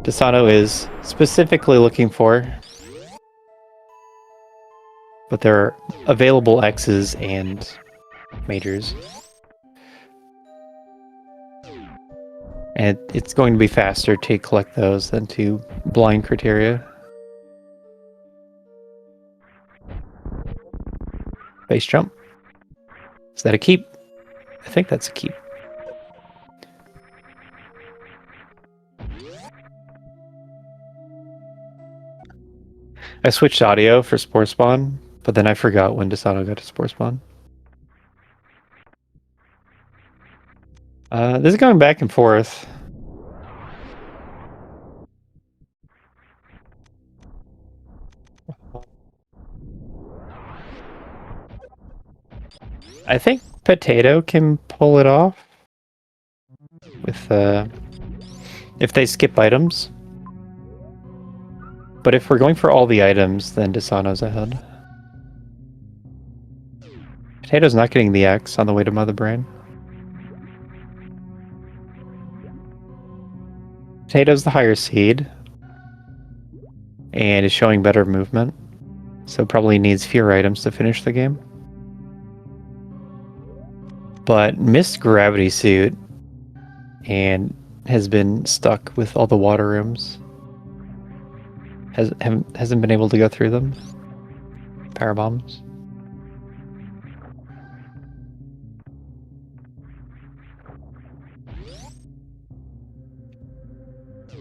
S1: deysano is specifically looking for. But there are available X's and majors. And it's going to be faster to collect those than to blind Criteria. Base jump. Is that a keep? I think that's a keep. I switched audio for Spore Spawn, but then I forgot when deysano got to Spore Spawn. This is going back and forth. I think Potato can pull it off with if they skip items. But if we're going for all the items, then deysano's ahead. Potato's not getting the X on the way to Mother Brain. Potato's the higher seed and is showing better movement, so probably needs fewer items to finish the game. But missed gravity suit and has been stuck with all the water rooms. Hasn't been able to go through them. Power bombs.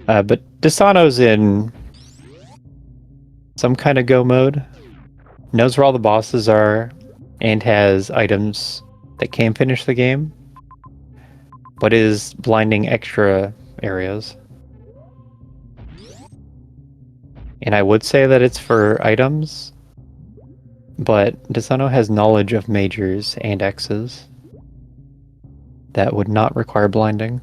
S1: But deysano's in some kind of go mode. Knows where all the bosses are and has items that can finish the game, but is blinding extra areas. And I would say that it's for items, but deysano has knowledge of majors and X's that would not require blinding.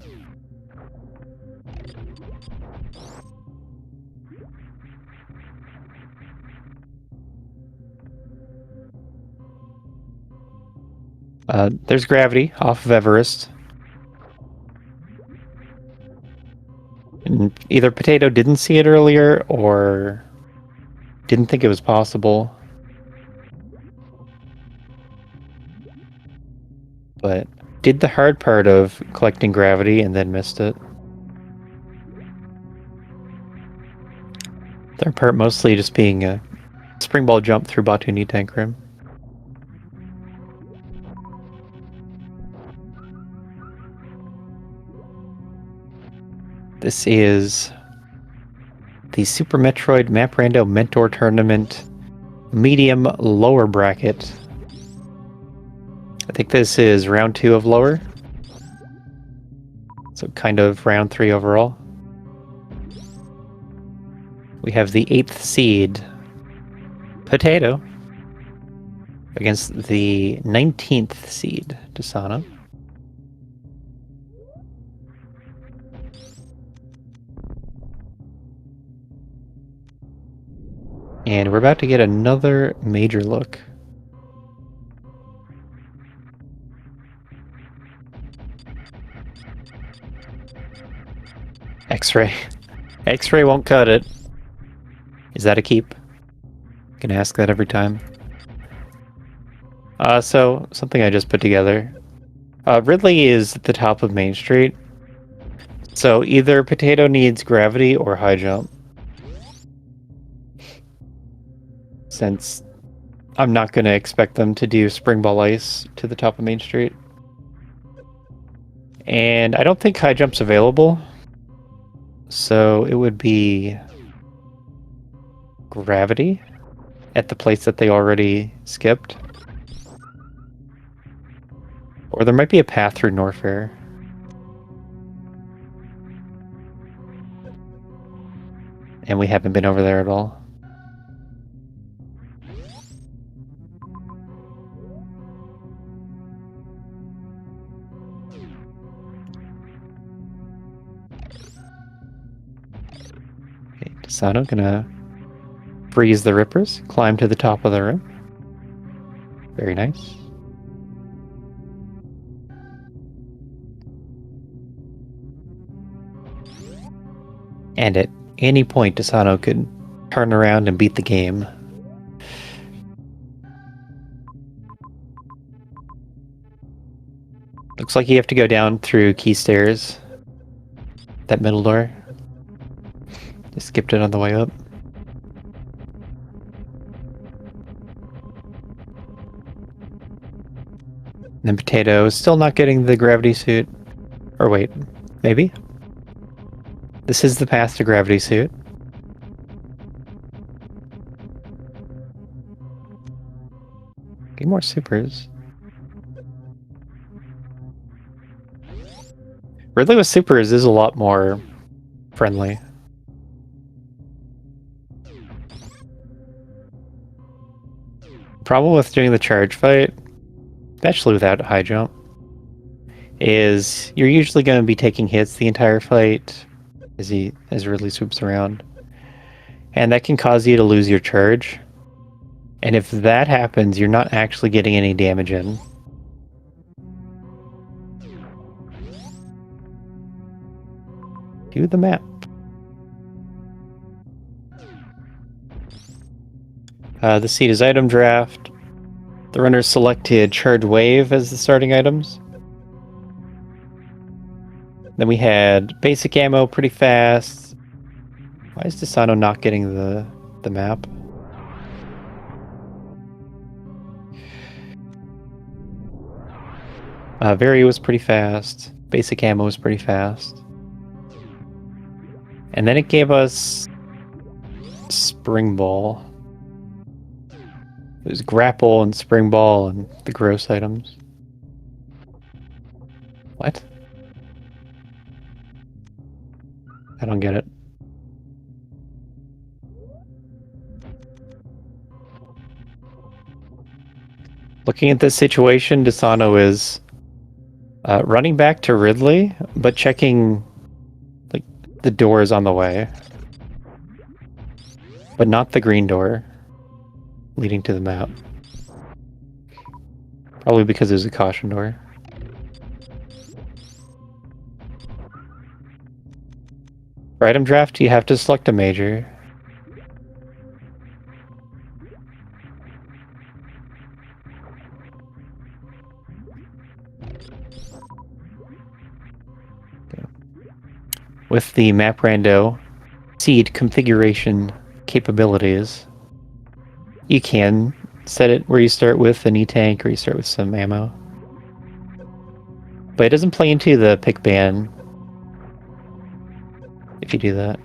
S1: There's gravity off of Everest. And either Potato didn't see it earlier or didn't think it was possible. But did the hard part of collecting gravity and then missed it. Third part mostly just being a spring ball jump through Batuni tank rim. This is the Super Metroid Map Rando Mentor Tournament medium lower bracket. I think this is round 2 of lower. So kind of round 3 overall. We have the 8th seed, Potato, against the 19th seed, deysano. And we're about to get another major look. X-ray. X-ray won't cut it. Is that a keep? Gonna ask that every time. So, something I just put together. Ridley is at the top of Main Street. So either Potato needs gravity or high jump. Since I'm not going to expect them to do Spring Ball Ice to the top of Main Street. And I don't think high jump's available. So it would be gravity at the place that they already skipped. Or there might be a path through Norfair. And we haven't been over there at all. Okay, deysano gonna freeze the rippers, climb to the top of the room. Very nice. And at any point, deysano could turn around and beat the game. Looks like you have to go down through key stairs. That middle door. Just skipped it on the way up. And then Potato is still not getting the gravity suit. Or wait, maybe? This is the path to gravity suit. Get more supers. Ridley with supers is a lot more friendly. Problem with doing the charge fight, especially without high jump, is you're usually going to be taking hits the entire fight as Ridley swoops around. And that can cause you to lose your charge. And if that happens, you're not actually getting any damage in. Do the map. The seat is item draft. The runners selected Charge Wave as the starting items. Then we had basic ammo pretty fast. Why is deysano not getting the map? Very was pretty fast. Basic ammo was pretty fast. And then it gave us Spring Ball. It was Grapple and Spring Ball and the gross items. What? I don't get it. Looking at this situation, deysano is running back to Ridley, but checking like the doors on the way. But not the green door leading to the map. Probably because there's a caution door. For item draft, you have to select a major. With the map rando seed configuration capabilities, you can set it where you start with an E-tank or you start with some ammo. But it doesn't play into the pick ban if you do that.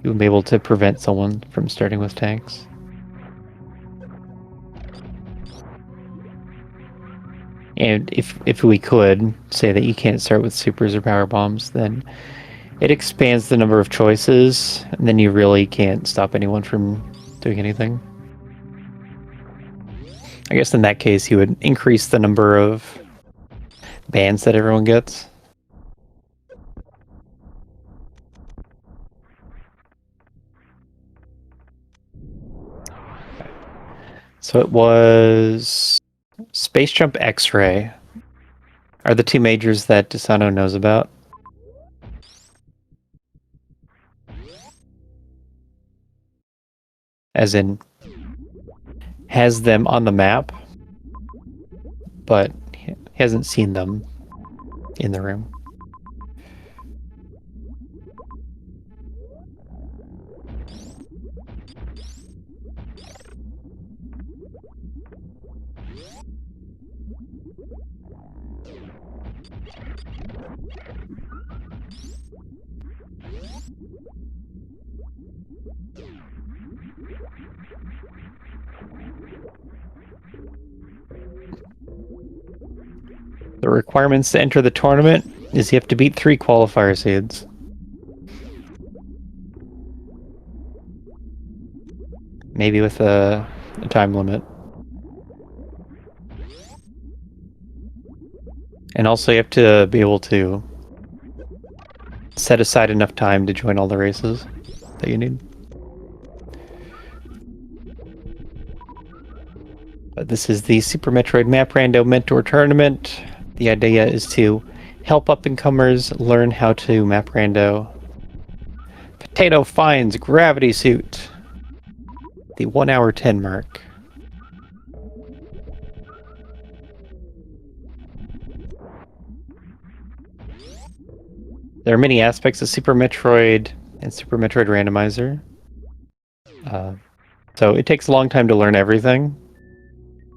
S1: You will be able to prevent someone from starting with tanks. And if we could say that you can't start with supers or power bombs, then it expands the number of choices, and then you really can't stop anyone from doing anything. I guess in that case, you would increase the number of bans that everyone gets. So it was Space Jump X-Ray are the two majors that deysano knows about. As in, has them on the map, but he hasn't seen them in the room. The requirements to enter the tournament is you have to beat 3 qualifier seeds. Maybe with a time limit. And also you have to be able to set aside enough time to join all the races that you need. But this is the Super Metroid Map Rando Mentor Tournament. The idea is to help up-and-comers learn how to map rando. Potato finds gravity suit. The 1 hour 10 mark. There are many aspects of Super Metroid and Super Metroid Randomizer. So it takes a long time to learn everything.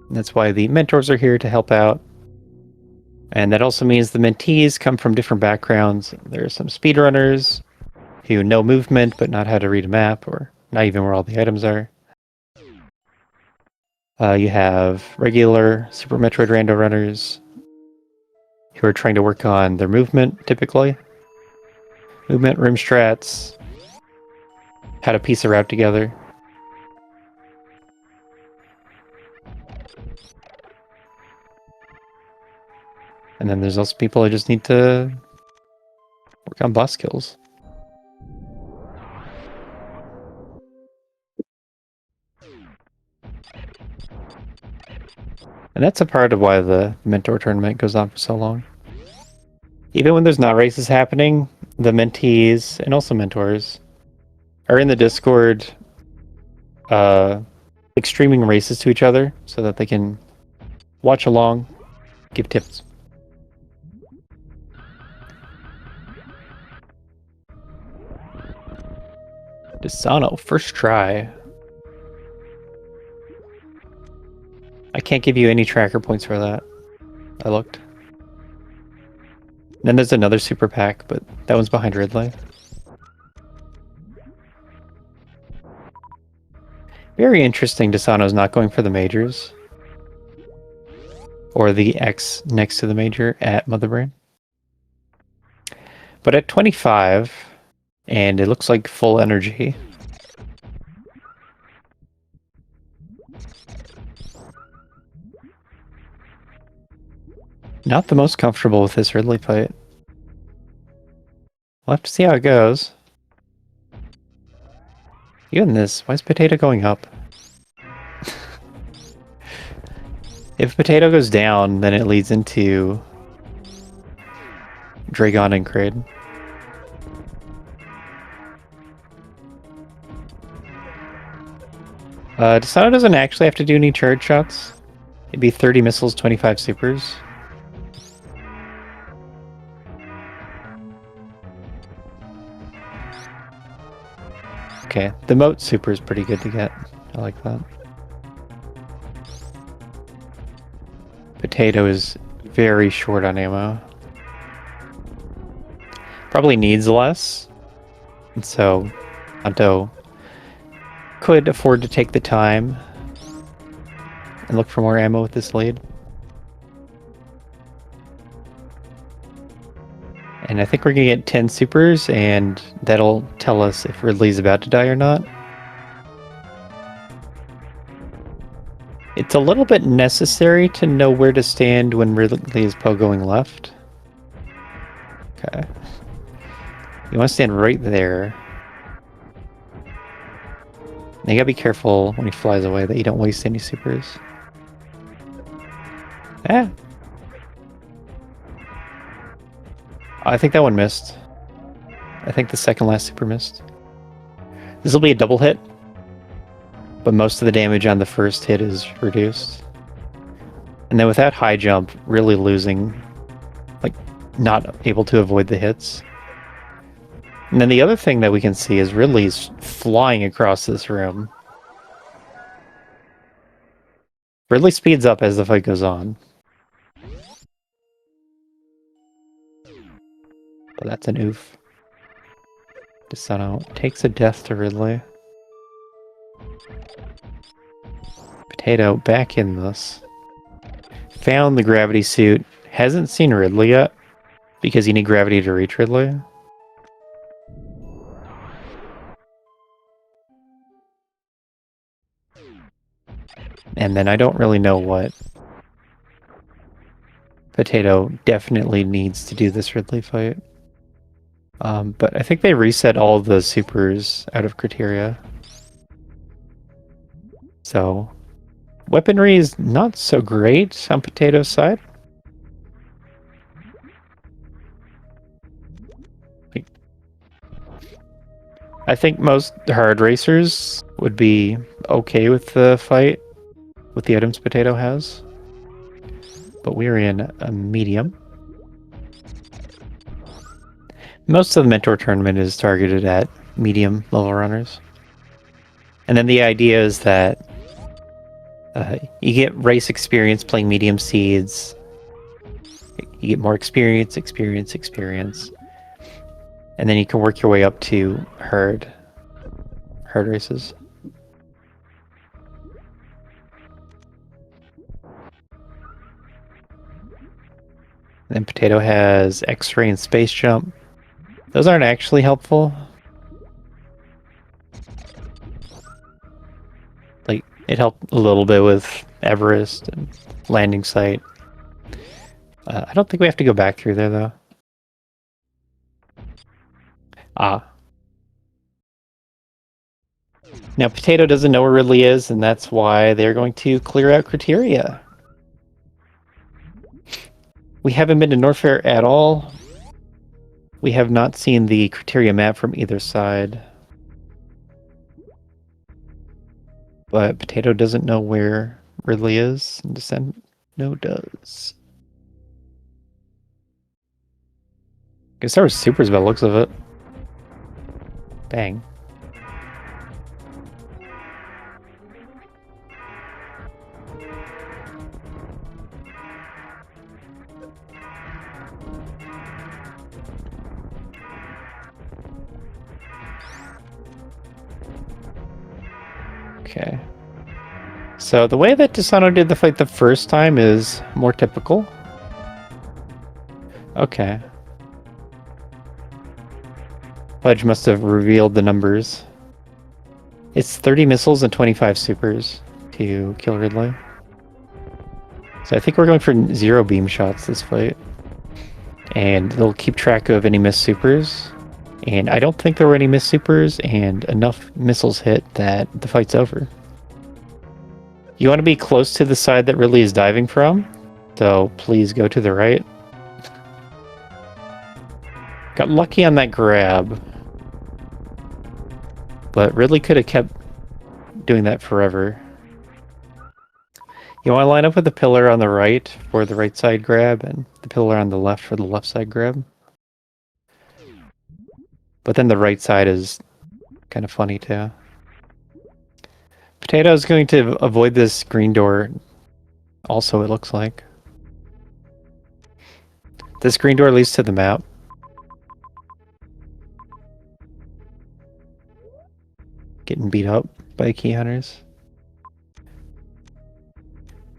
S1: And that's why the mentors are here to help out. And that also means the mentees come from different backgrounds. There are some speedrunners who know movement but not how to read a map or not even where all the items are. You have regular Super Metroid Rando runners who are trying to work on their movement, typically. Movement, room strats, how to piece a route together. And then there's also people who just need to work on boss kills. And that's a part of why the mentor tournament goes on for so long. Even when there's not races happening, the mentees and also mentors are in the Discord streaming races to each other so that they can watch along, give tips. deysano, first try. I can't give you any tracker points for that. I looked. Then there's another super pack, but that one's behind Ridley. Very interesting, deysano's not going for the majors. Or the X next to the major at Motherbrain. But at 25, and it looks like full energy. Not the most comfortable with this Ridley fight. We'll have to see how it goes. Even this, why is Potato going up? If Potato goes down, then it leads into Dragon and Kraid. deysano doesn't actually have to do any charge shots. It'd be 30 missiles, 25 supers. Okay, the moat super is pretty good to get. I like that. Potato is very short on ammo. Probably needs less. And so, Rando could afford to take the time and look for more ammo with this lead. And I think we're going to get 10 supers, and that'll tell us if Ridley's about to die or not. It's a little bit necessary to know where to stand when Ridley is pogoing left. Okay. You want to stand right there. You gotta be careful when he flies away that you don't waste any supers. Yeah. I think that one missed. I think the second last super missed. This will be a double hit, but most of the damage on the first hit is reduced. And then with that high jump, really losing, like, not able to avoid the hits. And then the other thing that we can see is Ridley's flying across this room. Ridley speeds up as the fight goes on. But that's an oof. deysano takes a death to Ridley. Potato back in this. Found the gravity suit. Hasn't seen Ridley yet, because you need gravity to reach Ridley. And then I don't really know what Potato definitely needs to do this Ridley fight. But I think they reset all the supers out of criteria. So, weaponry is not so great on Potato's side. I think most hard racers would be okay with the fight with the items Potato has. But we're in a medium. Most of the Mentor tournament is targeted at medium level runners. And then the idea is that you get race experience playing medium seeds. You get more experience. And then you can work your way up to hard races. Then Potato has X-ray and space jump. Those aren't actually helpful. Like, it helped a little bit with Everest and landing site. I don't think we have to go back through there, though. Now, Potato doesn't know where Ridley is, and that's why they're going to clear out criteria. We haven't been to Norfair at all. We have not seen the criteria map from either side. But Potato doesn't know where Ridley is, and deysano does. Guess there was supers by the looks of it. Bang. Okay. So the way that deysano did the fight the first time is more typical. Okay. Fudge must have revealed the numbers. It's 30 missiles and 25 supers to kill Ridley. So I think we're going for 0 beam shots this fight. And they'll keep track of any missed supers. And I don't think there were any missed supers and enough missiles hit that the fight's over. You want to be close to the side that Ridley is diving from, so please go to the right. Got lucky on that grab, but Ridley could have kept doing that forever. You want to line up with the pillar on the right for the right side grab and the pillar on the left for the left side grab. But then the right side is kind of funny too. Potato is going to avoid this green door also, it looks like. This green door leads to the map. Getting beat up by key hunters.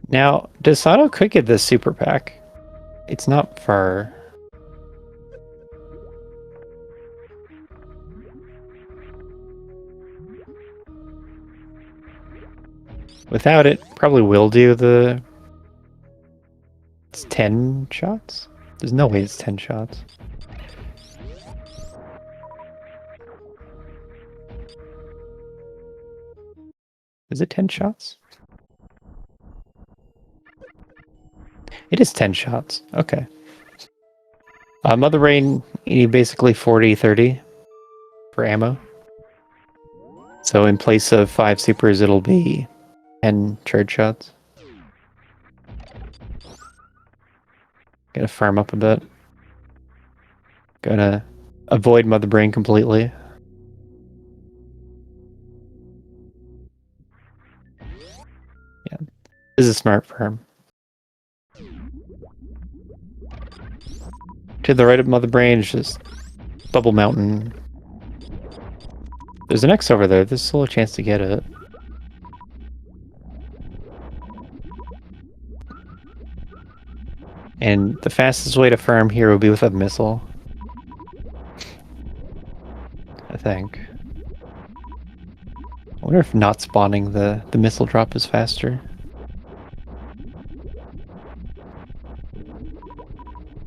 S1: Now, deysano could get this super pack. It's not far. Without it, probably will do the... It's 10 shots? There's no way it's 10 shots. Is it 10 shots? It is 10 shots. Okay. Mother Brain, you need basically 40, 30 for ammo. So in place of 5 supers, it'll be 10 charge shots. Gonna farm up a bit. Gonna avoid Mother Brain completely. Yeah, this is a smart farm. To the right of Mother Brain is just Bubble Mountain. There's an X over there. There's still a chance to get it. And the fastest way to farm here would be with a missile. I think. I wonder if not spawning the missile drop is faster.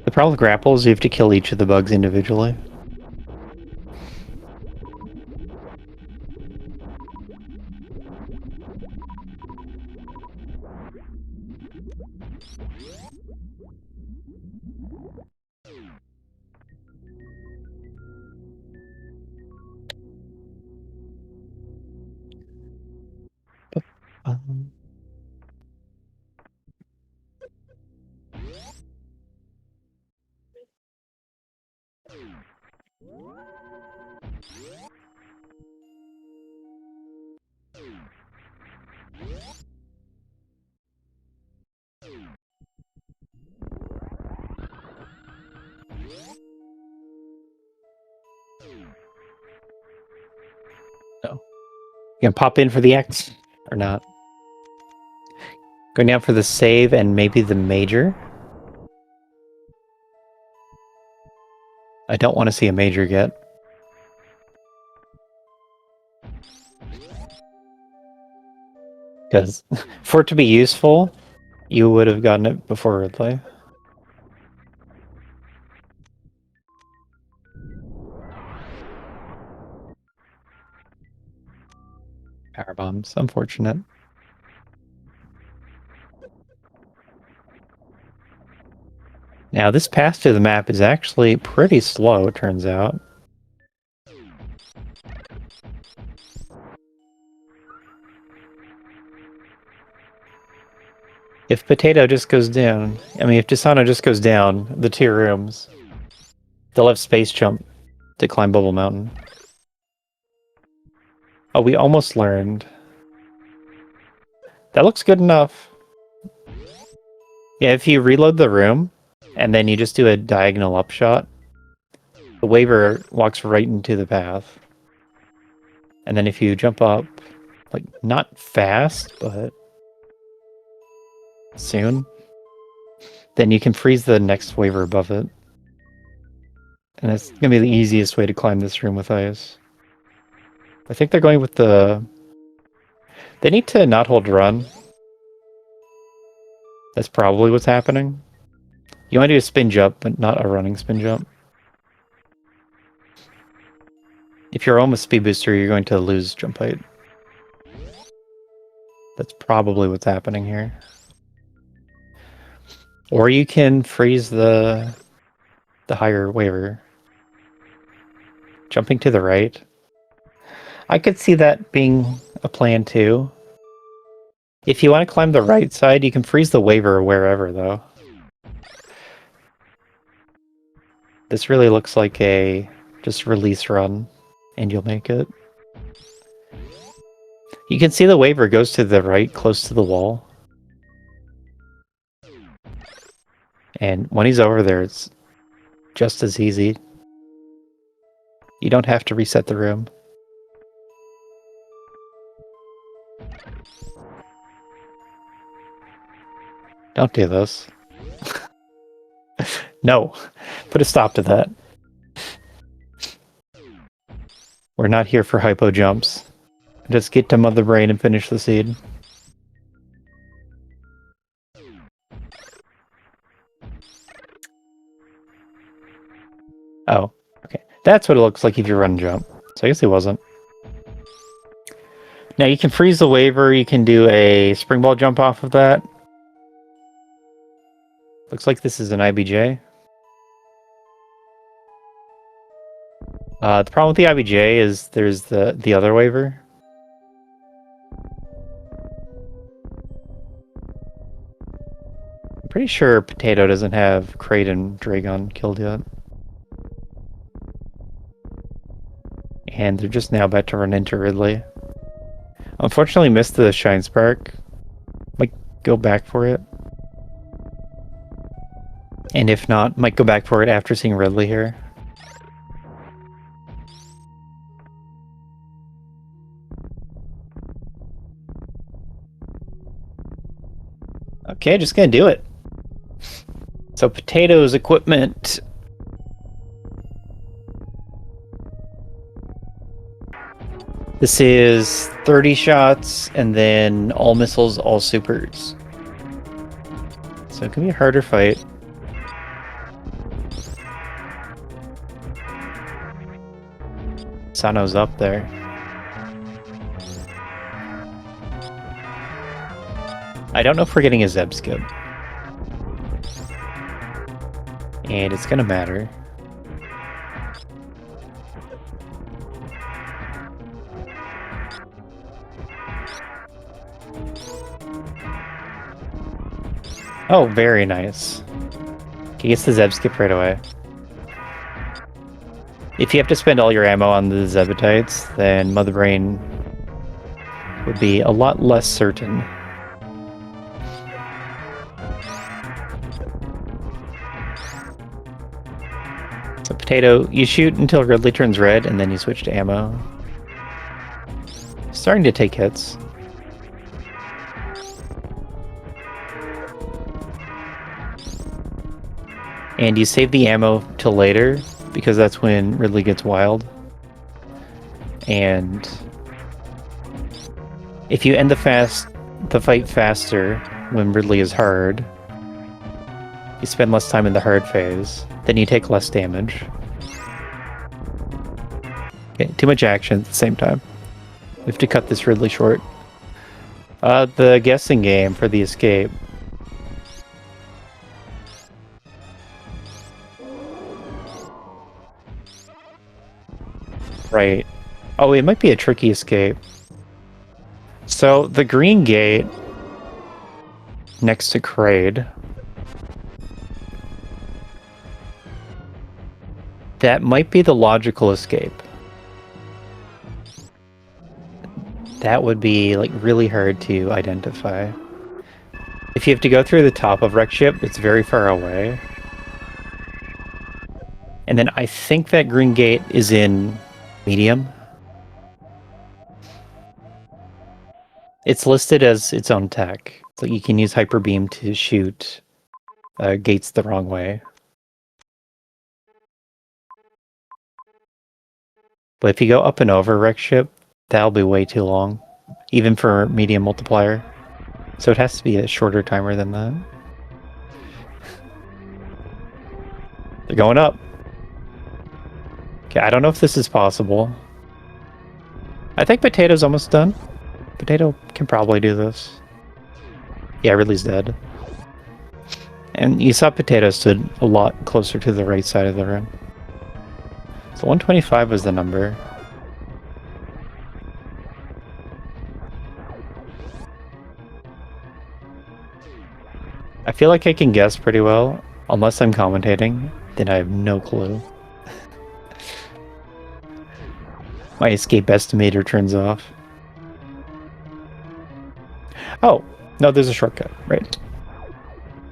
S1: The problem with grapple is you have to kill each of the bugs individually. Um, no. You gonna pop in for the X or not? Going down for the save and maybe the major. I don't want to see a major get. Because for it to be useful, you would have gotten it before replay. Power bombs, unfortunate. Now this path to the map is actually pretty slow, it turns out. If Potato just goes down, if deysano just goes down the 2 rooms, they'll have space jump to climb Bubble Mountain. Oh, we almost learned. That looks good enough. Yeah, if you reload the room, and then you just do a diagonal upshot, the waver walks right into the path. And then if you jump up, like, not fast, but soon, then you can freeze the next waver above it. And that's gonna be the easiest way to climb this room with ice. I think they're going with the... They need to not hold run. That's probably what's happening. You want to do a spin jump, but not a running spin jump. If you're almost speed booster, you're going to lose jump height. That's probably what's happening here. Or you can freeze the higher waver. Jumping to the right. I could see that being a plan too. If you want to climb the right side, you can freeze the waver wherever though. This really looks like a just release run and you'll make it. You can see the waver goes to the right, close to the wall. And when he's over there, it's just as easy. You don't have to reset the room. Don't do this. No, put a stop to that. We're not here for hypo jumps. Just get to Mother Brain and finish the seed. Oh, okay. That's what it looks like if you run jump. So I guess it wasn't. Now you can freeze the waiver, you can do a spring ball jump off of that. Looks like this is an IBJ. The problem with the IBJ is there's the other waiver. I'm pretty sure Potato doesn't have Kraid and Dragon killed yet. And they're just now about to run into Ridley. Unfortunately missed the Shine Spark. Might go back for it. And if not, might go back for it after seeing Ridley here. Okay, just gonna do it. So Potato's equipment. This is 30 shots and then all missiles, all supers. So it can be a harder fight. Sano's up there. I don't know if we're getting a Zeb skip. And it's gonna matter. Oh, very nice. He gets the Zeb skip right away. If you have to spend all your ammo on the Zebatites, then Mother Brain would be a lot less certain. So Potato, you shoot until Ridley turns red, and then you switch to ammo. Starting to take hits. And you save the ammo till later, because that's when Ridley gets wild. And if you end the fight faster when Ridley is hard, you spend less time in the hard phase, then you take less damage. Okay, too much action at the same time. We have to cut this Ridley short. The guessing game for the escape. Right. Oh, it might be a tricky escape. So, the green gate next to Kraid, that might be the logical escape. That would be like really hard to identify. If you have to go through the top of Wreck Ship, it's very far away. And then I think that green gate is in medium. It's listed as its own tech. So you can use Hyper Beam to shoot gates the wrong way. But if you go up and over Wreck Ship, that'll be way too long. Even for medium multiplier. So it has to be a shorter timer than that. They're going up. Okay, I don't know if this is possible. I think Potato's almost done. Potato can probably do this. Yeah, Ridley's dead. And you saw Potato stood a lot closer to the right side of the room. So 125 was the number. I feel like I can guess pretty well. Unless I'm commentating, then I have no clue. My escape estimator turns off. Oh, no, there's a shortcut, right?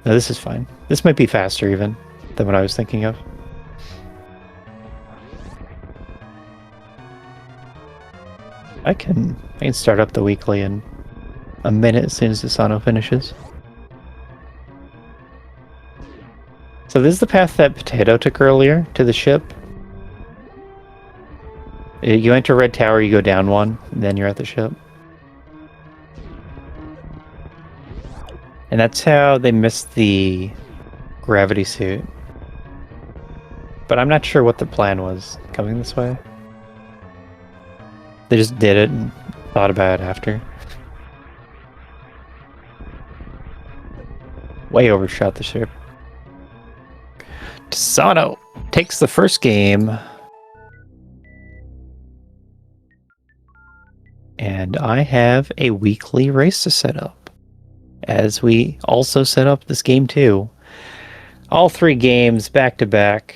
S1: No, this is fine. This might be faster even than what I was thinking of. I can start up the weekly in a minute as soon as deysano finishes. So this is the path that Potato took earlier to the ship. You enter Red Tower, you go down one, and then you're at the ship. And that's how they missed the gravity suit. But I'm not sure what the plan was coming this way. They just did it and Thought about it after. Way overshot the ship. Deysano takes the first game. And I have a weekly race to set up, as we also set up this game too. All 3 games back to back.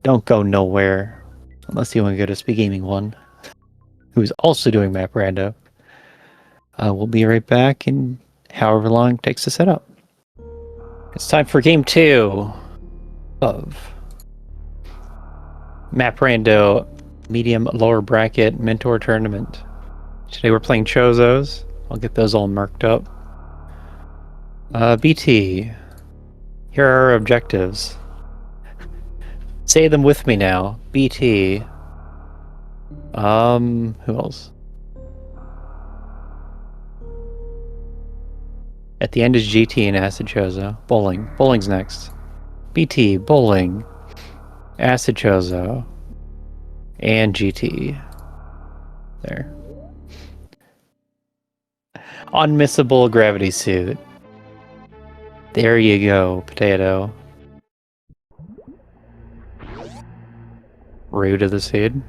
S1: Don't go nowhere unless you want to go to SpeedGaming 1, who's also doing map Rando. We'll be right back in however long it takes to set up. It's time for game 2 of map Rando medium lower bracket mentor tournament. Today we're playing Chozos. I'll get those all marked up. BT, here are our objectives. Say them with me now. BT. Who else? At the end is GT and Acid Chozo. Bowling. Bowling's next. BT, Bowling, Acid Chozo, and GT. There. Unmissable gravity suit. There you go, Potato. Rude of the seed.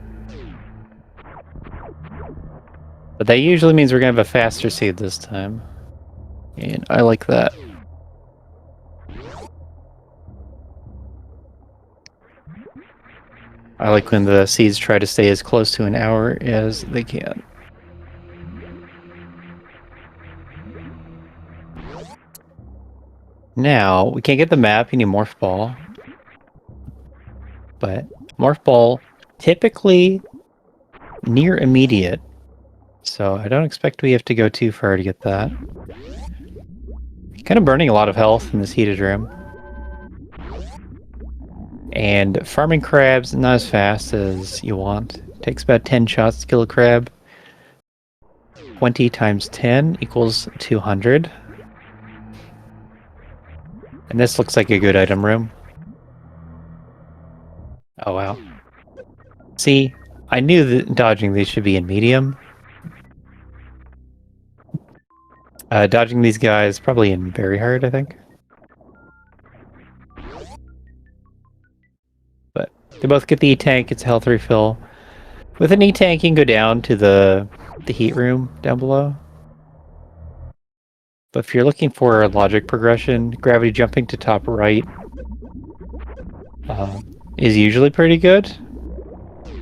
S1: But that usually means we're gonna have a faster seed this time. And I like that. I like when the seeds try to stay as close to an hour as they can. Now, we can't get the map, you need Morph Ball. But Morph Ball, typically near immediate. So I don't expect we have to go too far to get that. Kind of burning a lot of health in this heated room. And farming crabs not as fast as you want. It takes about 10 shots to kill a crab. 20 times 10 equals 200. And this looks like a good item room. Oh wow. See, I knew that dodging these should be in medium. Dodging these guys probably in very hard, I think. But they both get the E-Tank, it's a health refill. With an E-Tank, you can go down to the heat room down below. But if you're looking for a logic progression, gravity jumping to top right is usually pretty good.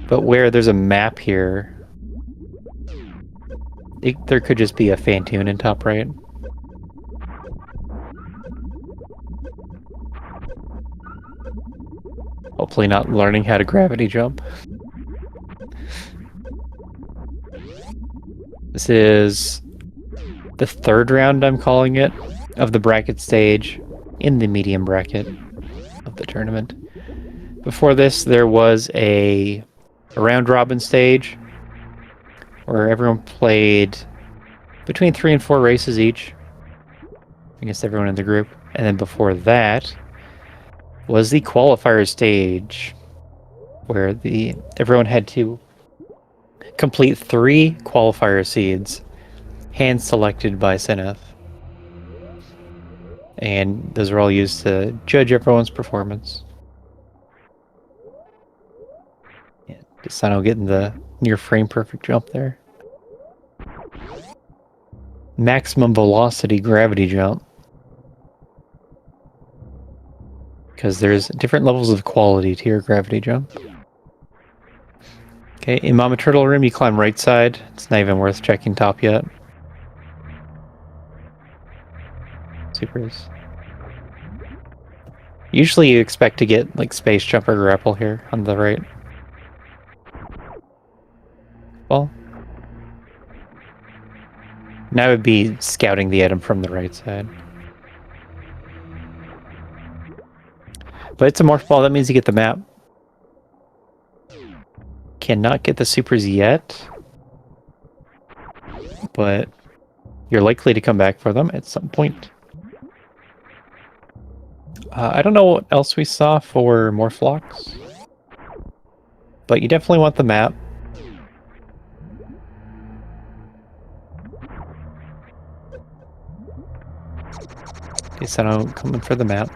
S1: But where there's a map here, there could just be a Fantoon in top right. Hopefully not learning how to gravity jump. This is the 3rd round, I'm calling it, of the bracket stage in the medium bracket of the tournament. Before this, there was a round robin stage where everyone played between 3 and 4 races each against everyone in the group. And then before that was the qualifier stage where everyone had to complete 3 qualifier seeds hand selected by Seneth. And those are all used to judge everyone's performance. Yeah, deysano getting the near frame perfect jump there. Maximum velocity gravity jump. Because there's different levels of quality to your gravity jump. Okay, in Mama Turtle Room, you climb right side. It's not even worth checking top yet. Supers. Usually you expect to get like space jump or grapple here on the right. Well, now I would be scouting the item from the right side. But it's a morph ball, that means you get the map. Cannot get the supers yet, but you're likely to come back for them at some point. I don't know what else we saw for morph locks, but you definitely want the map. Deysano coming for the map.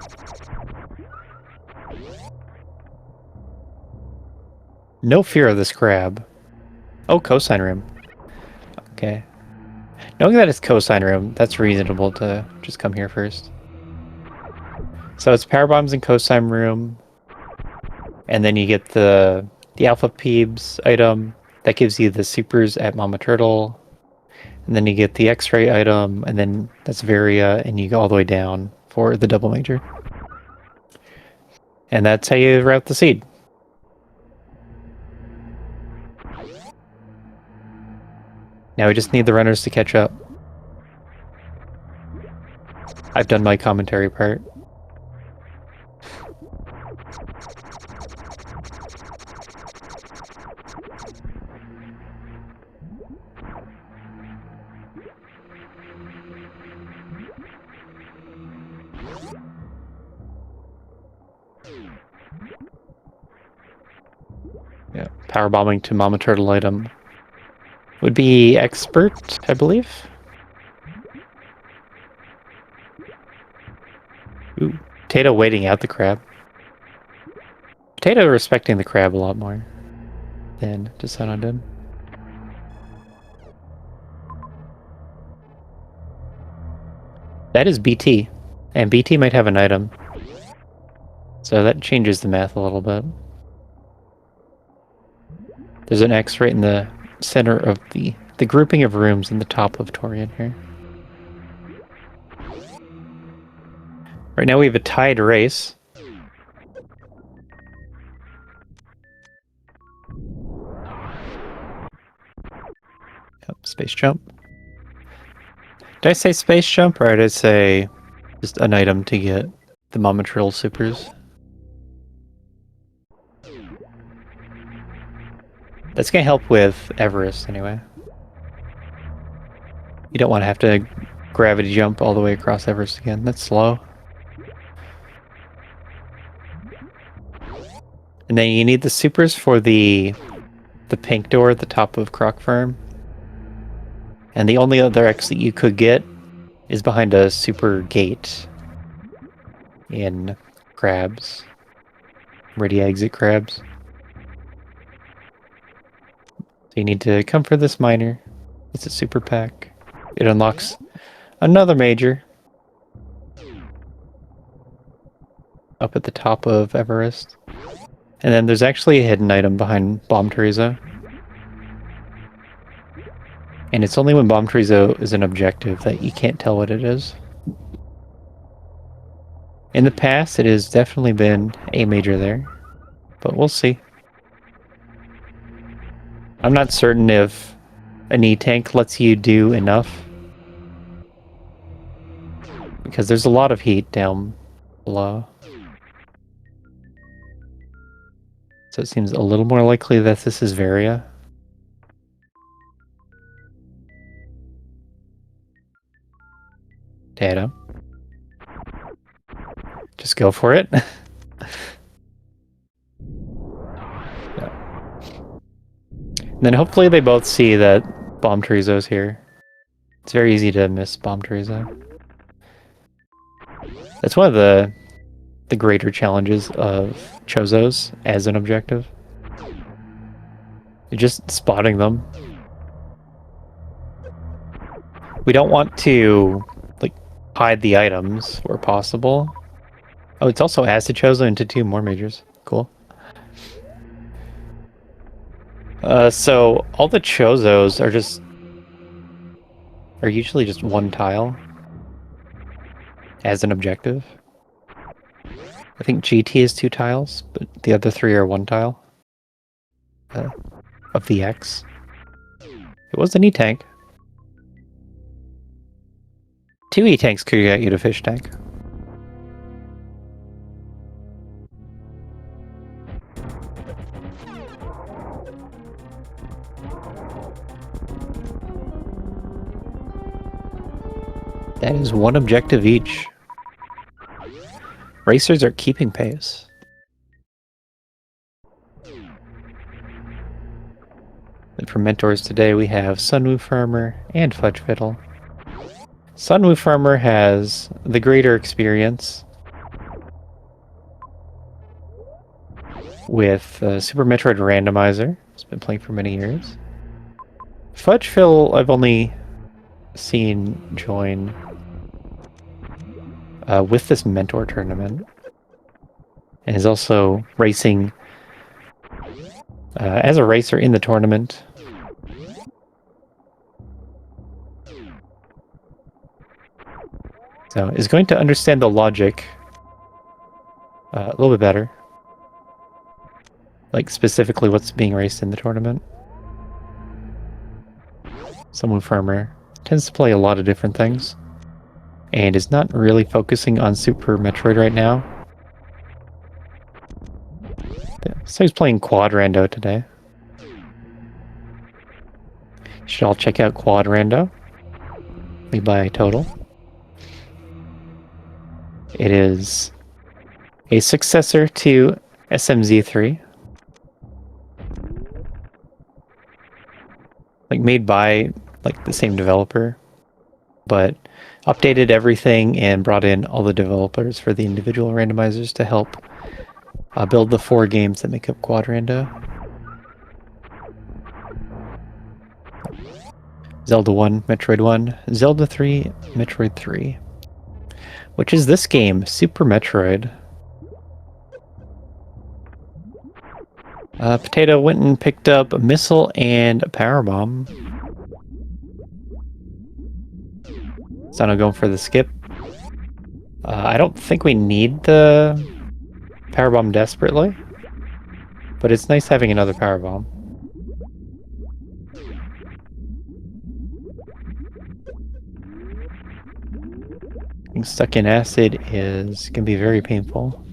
S1: No fear of this crab. Oh, cosine room. Okay. Knowing that it's cosine room, that's reasonable to just come here first. So it's power bombs in cosine room, and then you get the alpha peebs item that gives you the supers at Mama Turtle, and then you get the X-ray item, and then that's Varia, and you go all the way down for the double major. And that's how you route the seed. Now we just need the runners to catch up. I've done my commentary part. Yeah, power bombing to Mama Turtle item would be expert, I believe. Ooh, Potato waiting out the crab. Potato respecting the crab a lot more than deysano did. That is BT, and BT might have an item. So that changes the math a little bit. There's an X right in the center of the grouping of rooms in the top of Torian here. Right now we have a tied race. Yep, space jump. Did I say space jump, or did I say just an item to get the Mama Turtle supers? That's gonna help with Everest anyway. You don't want to have to gravity jump all the way across Everest again. That's slow. And then you need the supers for the pink door at the top of Croc Farm. And the only other exit you could get is behind a super gate in Crabs. Ready exit Crabs. So you need to come for this miner. It's a super pack. It unlocks another major up at the top of Everest. And then there's actually a hidden item behind Bomb Chorizo. And it's only when Bomb Chorizo is an objective that you can't tell what it is. In the past, it has definitely been a major there, but we'll see. I'm not certain if an E-tank lets you do enough, because there's a lot of heat down below. So it seems a little more likely that this is Varia. Data. Just go for it. Yeah. And then hopefully they both see that Bomb Chorizo's here. It's very easy to miss Bomb Chorizo. That's one of the greater challenges of Chozos as an objective. You're just spotting them. We don't want to hide the items where possible. Oh, it's also acid Chozo into 2 more majors. Cool. So all the Chozos are usually just 1 tile as an objective. I think GT is 2 tiles, but the other 3 are 1 tile of the X. It was an E-tank. 2 E-tanks could get you to fish tank. That is 1 objective each. Racers are keeping pace. And for mentors today, we have Sunwoo Farmer and Fudge Fiddle. Sunwoo Farmer has the greater experience with Super Metroid Randomizer. It's been playing for many years. Fudgeville, I've only seen join with this mentor tournament, and is also racing as a racer in the tournament. So is going to understand the logic a little bit better. Like specifically what's being raced in the tournament. Sunwoo Farmer tends to play a lot of different things, and is not really focusing on Super Metroid right now. So he's playing Quad Rando today. You should all check out Quad Rando. We buy total. It is a successor to SMZ3. Like made by like the same developer, but updated everything and brought in all the developers for the individual randomizers to help build the 4 games that make up Quad Rando. Zelda 1, Metroid 1, Zelda 3, Metroid 3. Which is this game, Super Metroid. Potato went and picked up a missile and a power bomb. Sano going for the skip. I don't think we need the power bomb desperately, but it's nice having another power bomb. Being stuck in acid can be very painful.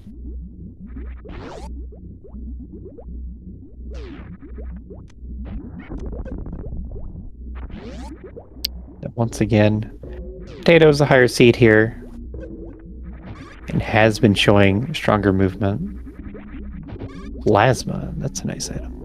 S1: Once again, Potato's a higher seed here, and has been showing stronger movement. Plasma, that's a nice item.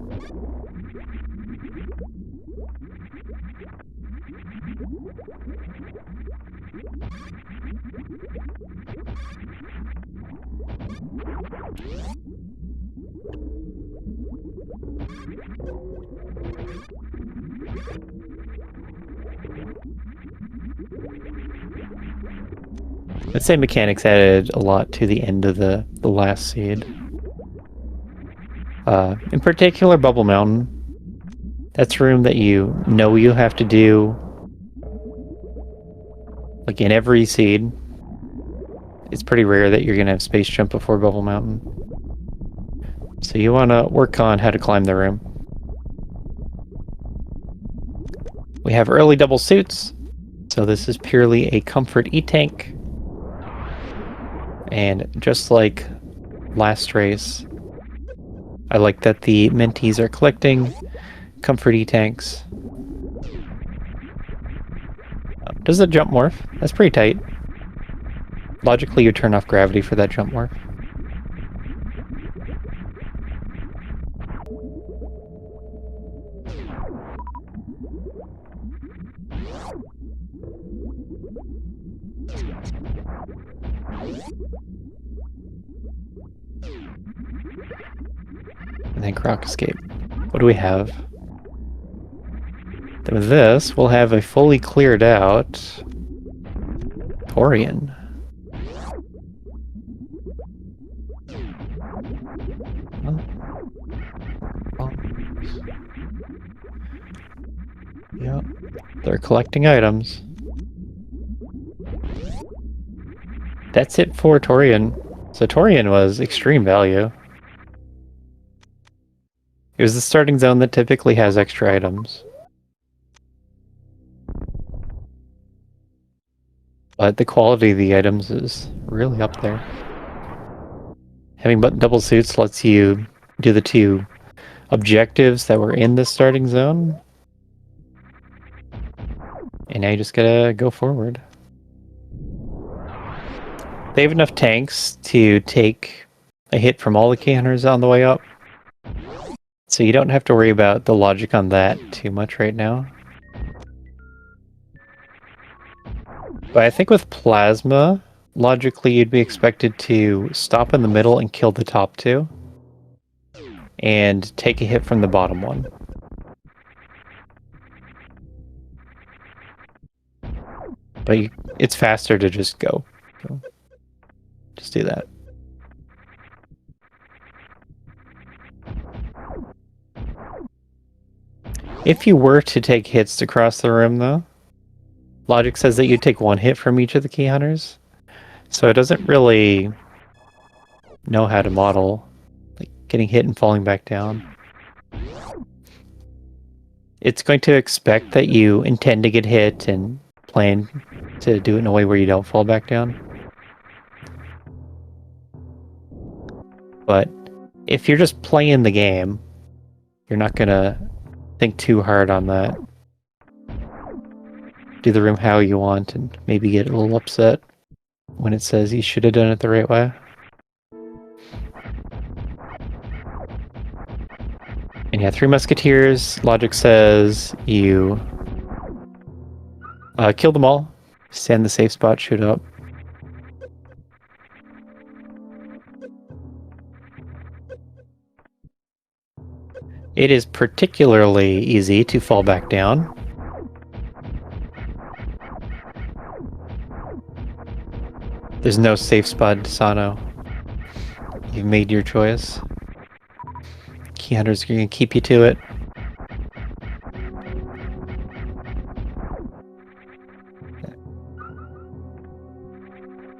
S1: I'd say mechanics added a lot to the end of the last seed. In particular, Bubble Mountain. That's a room that you have to do like in every seed. It's pretty rare that you're going to have space jump before Bubble Mountain. So you want to work on how to climb the room. We have early double suits. So this is purely a comfort E-tank. And just like last race, I like that the mentees are collecting comfort E-tanks. Does the jump morph? That's pretty tight. Logically, you turn off gravity for that jump morph. And then Croc Escape. What do we have? Then with this, we'll have a fully cleared out Torian. Yep, they're collecting items. That's it for Torian. So Torian was extreme value. It was the starting zone that typically has extra items. But the quality of the items is really up there. Having double suits lets you do the 2 objectives that were in the starting zone. And now you just gotta go forward. They have enough tanks to take a hit from all the key hunters on the way up. So you don't have to worry about the logic on that too much right now. But I think with plasma, logically you'd be expected to stop in the middle and kill the top two, and take a hit from the bottom one. But it's faster to just go. So just do that. If you were to take hits to cross the room, though, logic says that you take one hit from each of the key hunters. So it doesn't really know how to model like getting hit and falling back down. It's going to expect that you intend to get hit and plan to do it in a way where you don't fall back down. But if you're just playing the game, you're not gonna think too hard on that. Do the room how you want and maybe get a little upset when it says you should have done it the right way. And yeah, Three Musketeers, logic says you kill them all, stand the safe spot, shoot up. It is particularly easy to fall back down. There's no safe spot, deysano. You've made your choice. Key hunters are going to keep you to it.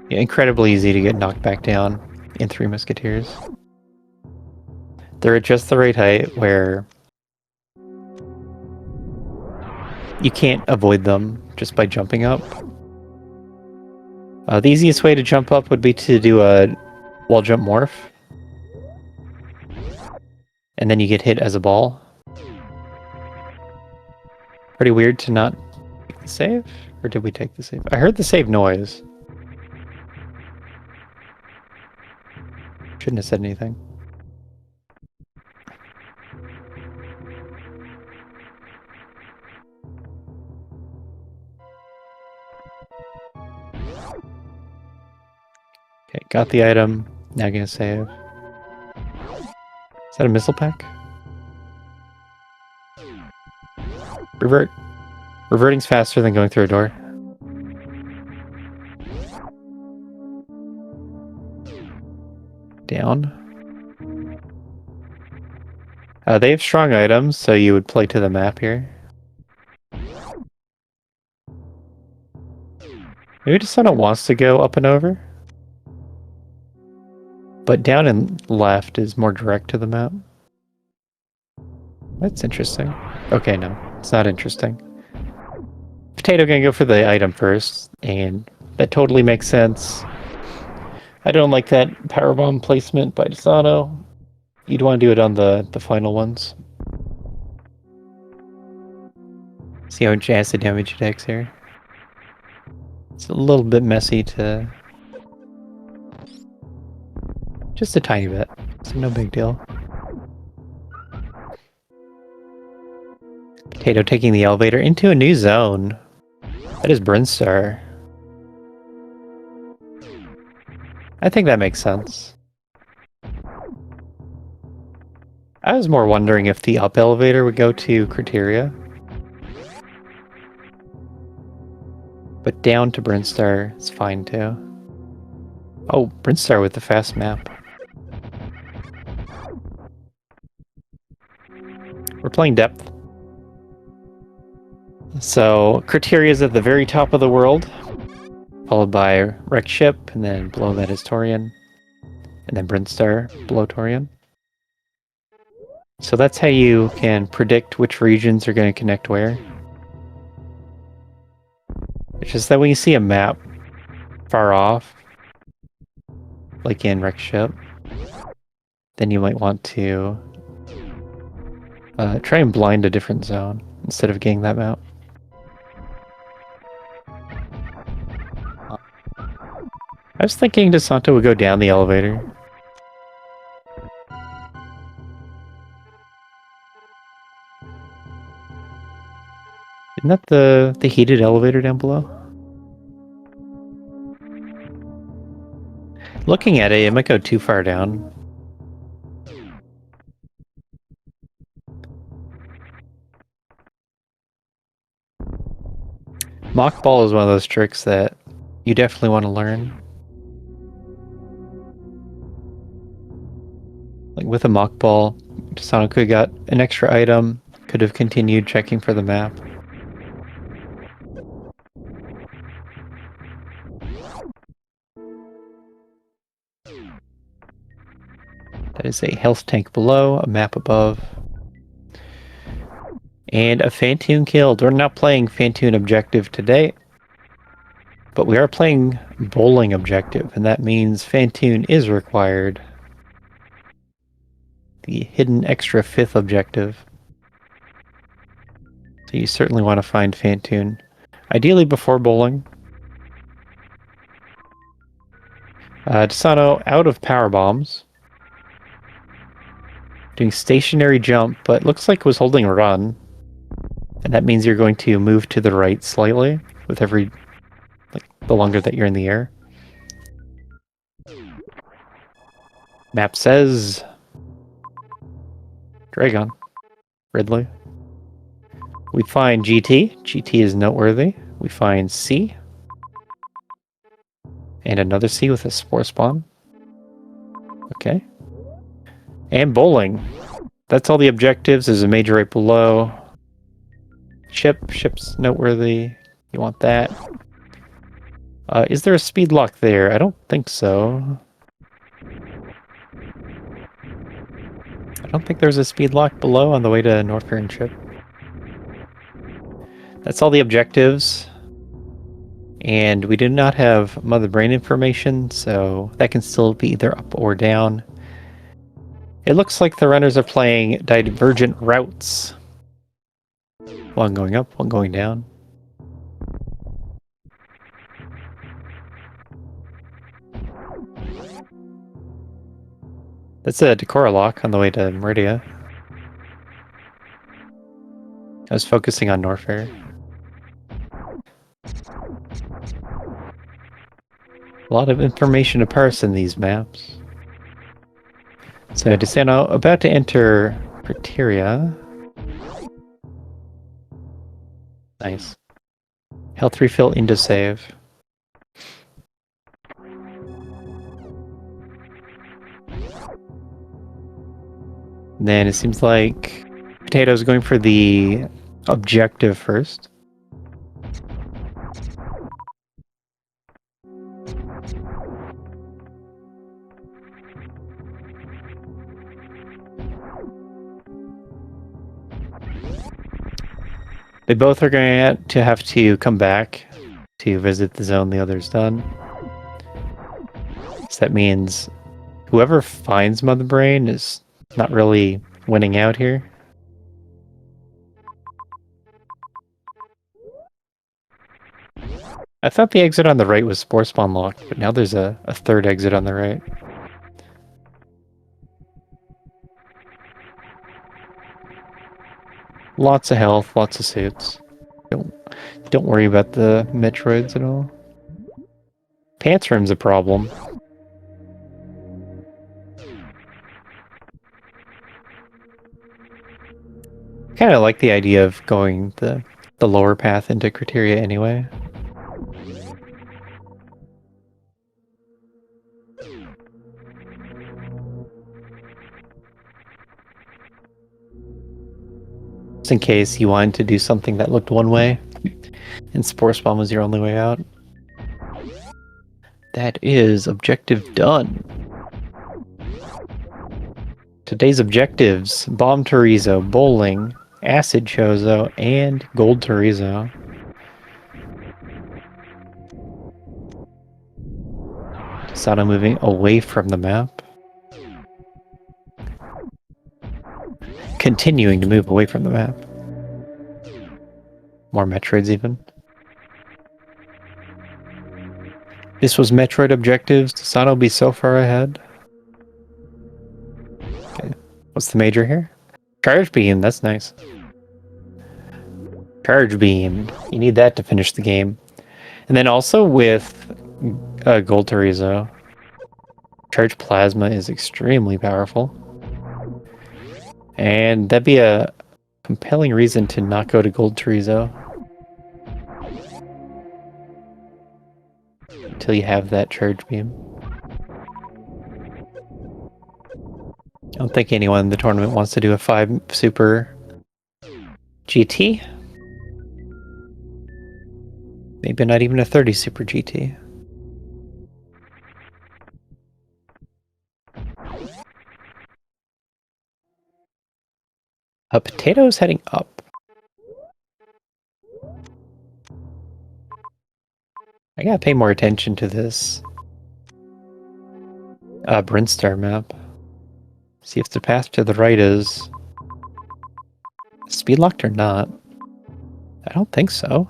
S1: Yeah, incredibly easy to get knocked back down in Three Musketeers. They're at just the right height where you can't avoid them just by jumping up. The easiest way to jump up would be to do a wall jump morph. And then you get hit as a ball. Pretty weird to not take the save? Or did we take the save? I heard the save noise. Shouldn't have said anything. Okay, got the item. Now gonna save. Is that a missile pack? Revert. Reverting's faster than going through a door. Down. They have strong items, so you would play to the map here. Maybe deysano wants to go up and over. But down and left is more direct to the map. That's interesting. Okay, no, it's not interesting. Potato gonna go for the item first, and that totally makes sense. I don't like that powerbomb placement by deysano. You'd want to do it on the final ones. See how much acid damage it takes here. It's a little bit messy to... Just a tiny bit, so no big deal. Potato taking the elevator into a new zone. That is Brinstar. I think that makes sense. I was more wondering if the up elevator would go to Criteria. But down to Brinstar is fine too. Oh, Brinstar with the fast map. We're playing depth. So, Criteria is at the very top of the world, followed by Wreck Ship, and then below that is Torian, and then Brinstar below Torian. So that's how you can predict which regions are going to connect where. It's just that when you see a map far off, like in Wreck Ship, then you might want to try and blind a different zone instead of getting that map. I was thinking deysano would go down the elevator. Isn't that the heated elevator down below? Looking at it, it might go too far down. Mock ball is one of those tricks that you definitely want to learn. Like with a mock ball, deysano could have got an extra item, could have continued checking for the map. That is a health tank below, a map above. And a Fantoon killed. We're not playing Fantoon objective today, but we are playing bowling objective, and that means Fantoon is required. The hidden extra 5th objective. So you certainly want to find Fantoon. Ideally before bowling. deysano out of power bombs. Doing stationary jump, but looks like was holding run. And that means you're going to move to the right slightly with every, the longer that you're in the air. Map says Dragon. Ridley. We find GT. GT is noteworthy. We find C. And another C with a spore spawn. Okay. And bowling. That's all the objectives. There's a major right below. Ship's noteworthy. You want that. Is there a speed lock there? I don't think so. I don't think there's a speed lock below on the way to Northern Ship. That's all the objectives. And we do not have Mother Brain information, so that can still be either up or down. It looks like the runners are playing divergent routes. One going up, one going down. That's a Decora lock on the way to Meridia. I was focusing on Norfair. A lot of information to parse in these maps. So deysano about to enter Criteria. Nice. Health refill into save. Then it seems like Potato's going for the objective first. They both are going to have to come back to visit the zone the other's done. So that means whoever finds Mother Brain is not really winning out here. I thought the exit on the right was spore spawn locked, but now there's a third exit on the right. Lots of health, lots of suits. Don't worry about the Metroids at all. Pants room's a problem. Kind of like the idea of going the lower path into Criteria anyway. Just in case you wanted to do something that looked one way, and Spore Spawn was your only way out. That is objective done. Today's objectives: Bomb Chorizo, Bowling, Acid Chozo, and Gold Chorizo. deysano moving away from the map. Continuing to move away from the map. More Metroids even. This was Metroid objectives. deysano will be so far ahead. Okay, what's the major here? Charge Beam, that's nice. Charge Beam, you need that to finish the game. And then also with Gold Chorizo. Charged plasma is extremely powerful. And that'd be a compelling reason to not go to Gold Chorizo until you have that charge beam. I don't think anyone in the tournament wants to do a 5 super GT. Maybe not even a 30 super GT. A potato's heading up. I gotta pay more attention to this Brinstar map. See if the path to the right is speed locked or not. I don't think so.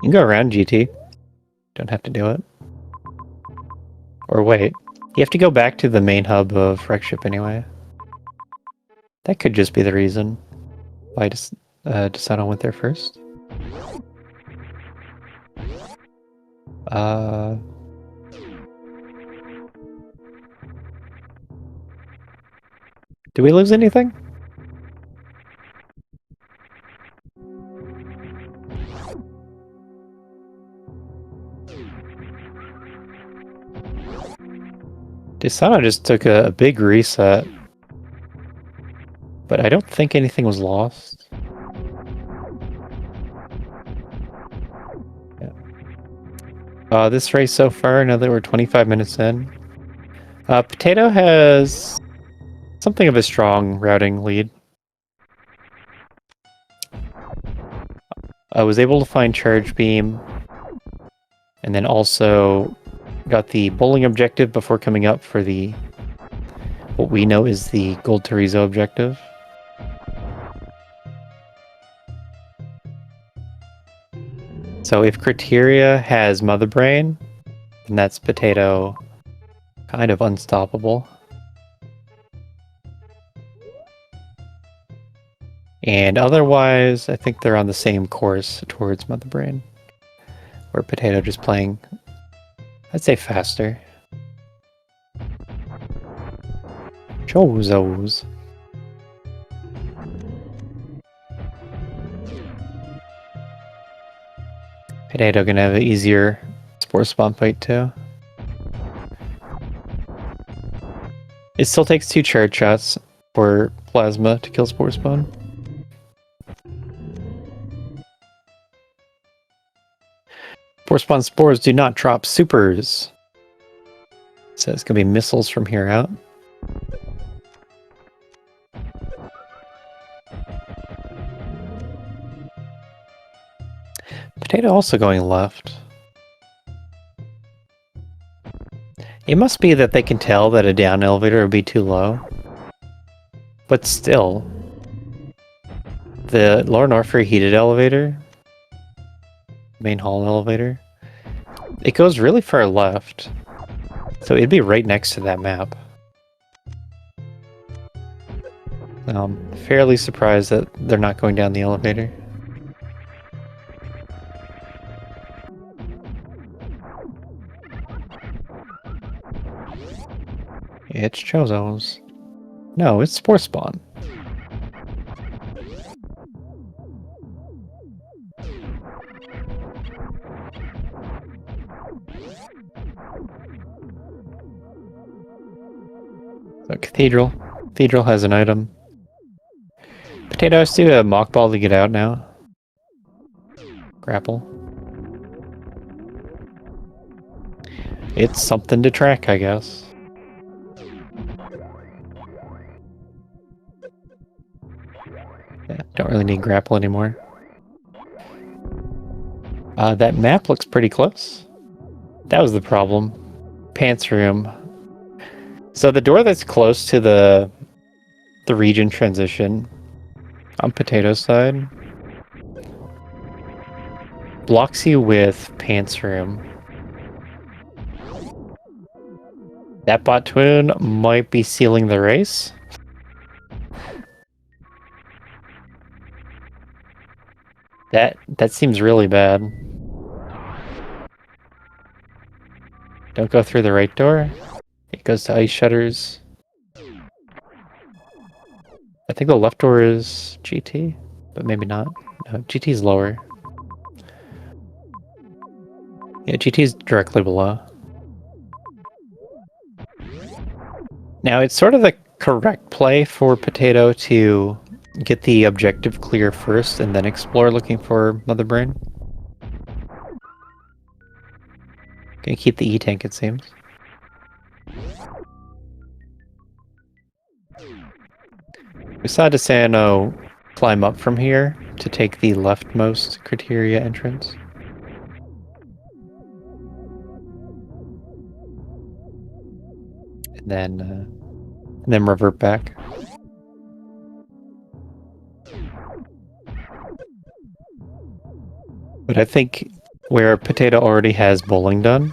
S1: You can go around GT. Don't have to do it. Or wait. You have to go back to the main hub of Wreckship anyway. That could just be the reason why deysano went there first. Did we lose anything? deysano just took a big reset. But I don't think anything was lost. Yeah. This race so far, now that we're 25 minutes in, Potato has something of a strong routing lead. I was able to find Charge Beam, and then also got the bowling objective before coming up for the what we know is the Gold Chorizo objective. So if Criteria has Mother Brain, then that's Potato kind of unstoppable. And otherwise, I think they're on the same course towards Mother Brain, where Potato just playing, I'd say, faster. Chozos. Potato gonna have an easier Spore Spawn fight too. It still takes 2 charge shots for Plasma to kill Spore Spawn. Spore Spawn spores do not drop supers. So it's gonna be missiles from here out. Potato also going left. It must be that they can tell that a down elevator would be too low. But still, the Lower Northbury heated elevator, main hall elevator, it goes really far left. So it'd be right next to that map. I'm fairly surprised that they're not going down the elevator. It's Chozos. No, it's Spore Spawn. So Cathedral. Cathedral has an item. Potato has to do a mock ball to get out now. Grapple. It's something to track, I guess. Yeah, don't really need grapple anymore. That map looks pretty close. That was the problem. Pants room. So the door that's close to the region transition on Potato's side blocks you with Pants room. That bot twin might be sealing the race. That seems really bad. Don't go through the right door. It goes to ice shutters. I think the left door is GT, but maybe not. No, GT is lower. Yeah, GT is directly below. Now, it's sort of the correct play for Potato to get the objective clear first and then explore looking for Mother Brain. Gonna keep the E-tank, it seems. We saw deysano climb up from here to take the leftmost criteria entrance. And then revert back. But I think where Potato already has bowling done,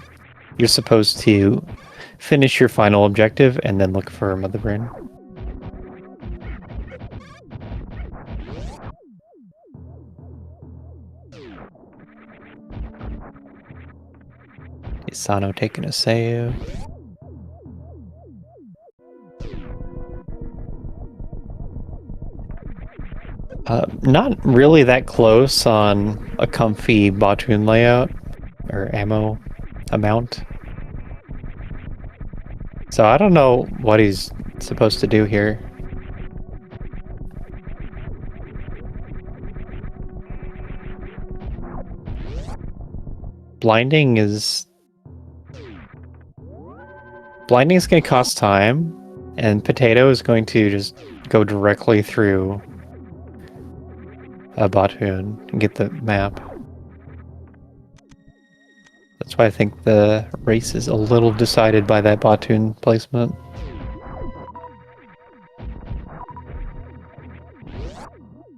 S1: you're supposed to finish your final objective and then look for Mother Brain. deysano taking a save. Not really that close on a comfy Batoon layout or ammo amount. So I don't know what he's supposed to do here. Blinding is going to cost time, and Potato is going to just go directly through a Batoon and get the map. That's why I think the race is a little decided by that Batoon placement.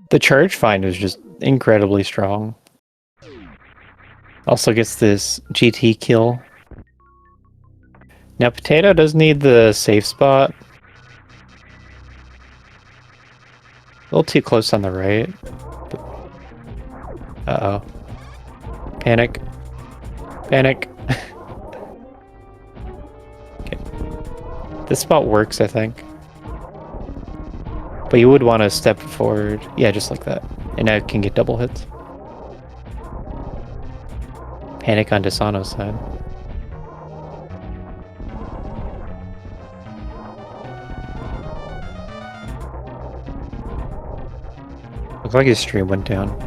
S1: The charge find is just incredibly strong. Also gets this GT kill. Now Potato does need the safe spot. A little too close on the right. Uh-oh. Panic. Panic. Okay. This spot works, I think. But you would want to step forward. Yeah, just like that. And now it can get double hits. Panic on deysano's side. Looks like his stream went down.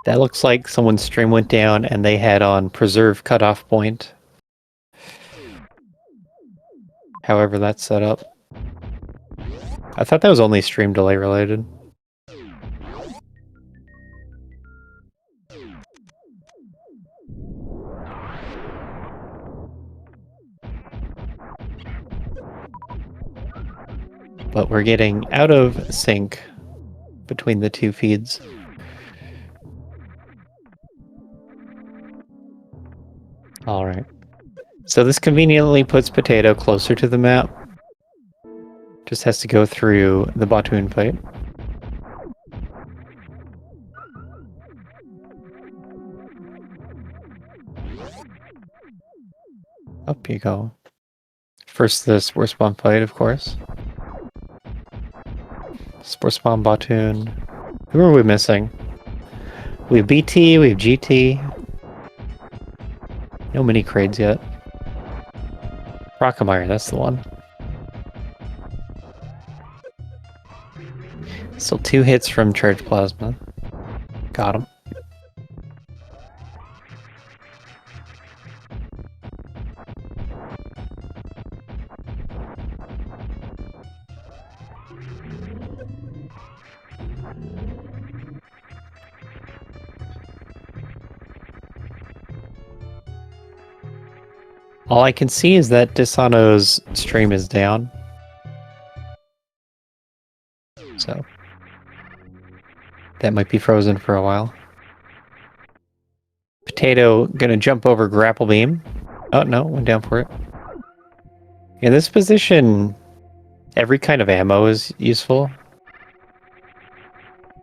S1: That looks like someone's stream went down and they had on preserve cutoff point. However that's set up. I thought that was only stream delay related. But we're getting out of sync between the two feeds. Alright. So this conveniently puts Potato closer to the map. Just has to go through the Batoon fight. Up you go. First the Sports Bomb fight, of course. Sports Bomb, Batoon. Who are we missing? We have BT, we have GT. No mini crades yet. Rockemeyer, that's the one. Still 2 hits from Charge Plasma. Got him. All I can see is that deysano's stream is down. So that might be frozen for a while. Potato gonna jump over Grapple Beam. Oh, no, went down for it. In this position, every kind of ammo is useful.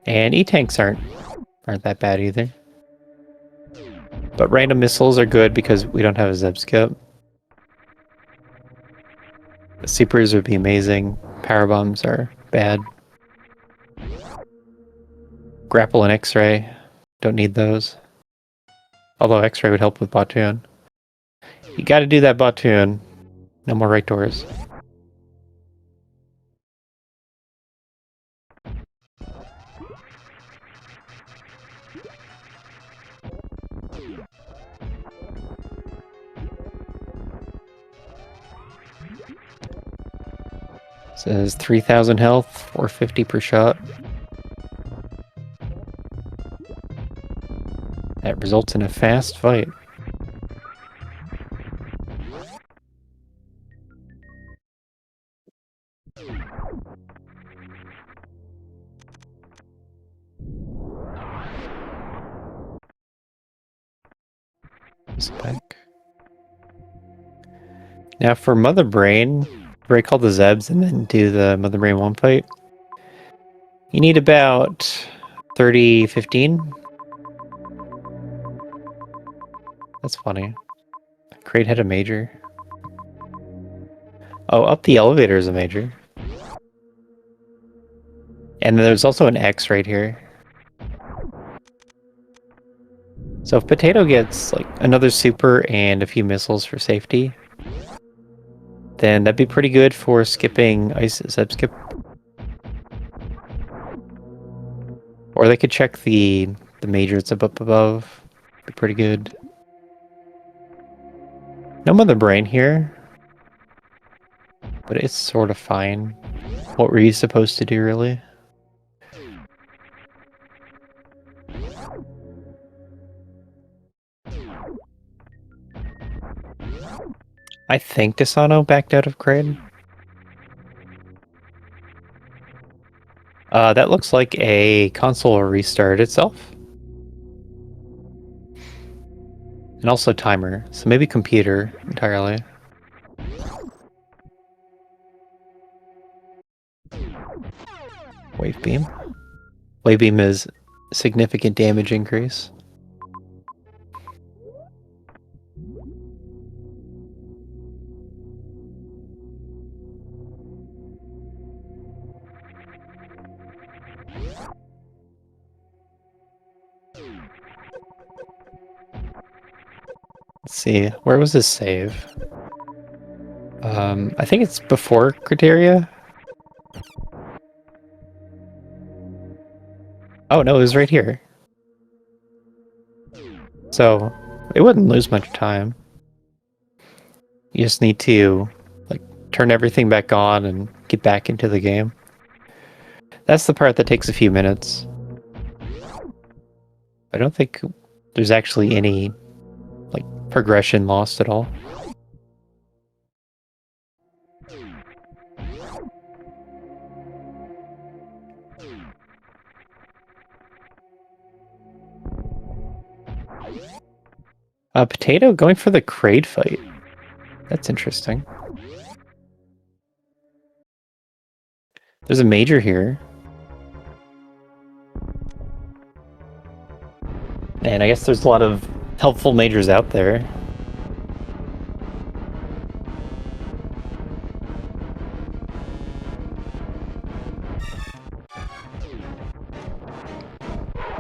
S1: And E-tanks aren't that bad either. But random missiles are good because we don't have a Zeb skip. Supers would be amazing. Power bombs are bad. Grapple and X-ray. Don't need those. Although X-ray would help with Batoon. You gotta do that Batoon. No more right doors. Says 3,000 health, 450 per shot. That results in a fast fight. Back. Now for Mother Brain, break all the Zebs and then do the Mother Brain 1 fight. You need about 30-15. That's funny. Crate had a major. Oh, up the elevator is a major. And then there's also an X right here. So if Potato gets like another super and a few missiles for safety, then that'd be pretty good for skipping Ice Zeb skip. Or they could check the majors up above. Be pretty good. No Mother Brain here. But it's sort of fine. What were you supposed to do, really? I think deysano backed out of Crane. That looks like a console restart itself. And also timer, so maybe computer entirely. Wave beam. Wave beam is significant damage increase. Let's see, where was his save? I think it's before criteria. Oh no, it was right here. So it wouldn't lose much time. You just need to like turn everything back on and get back into the game. That's the part that takes a few minutes. I don't think there's actually any like progression lost at all. Potato going for the Kraid fight. That's interesting. There's a major here. And I guess there's a lot of helpful majors out there.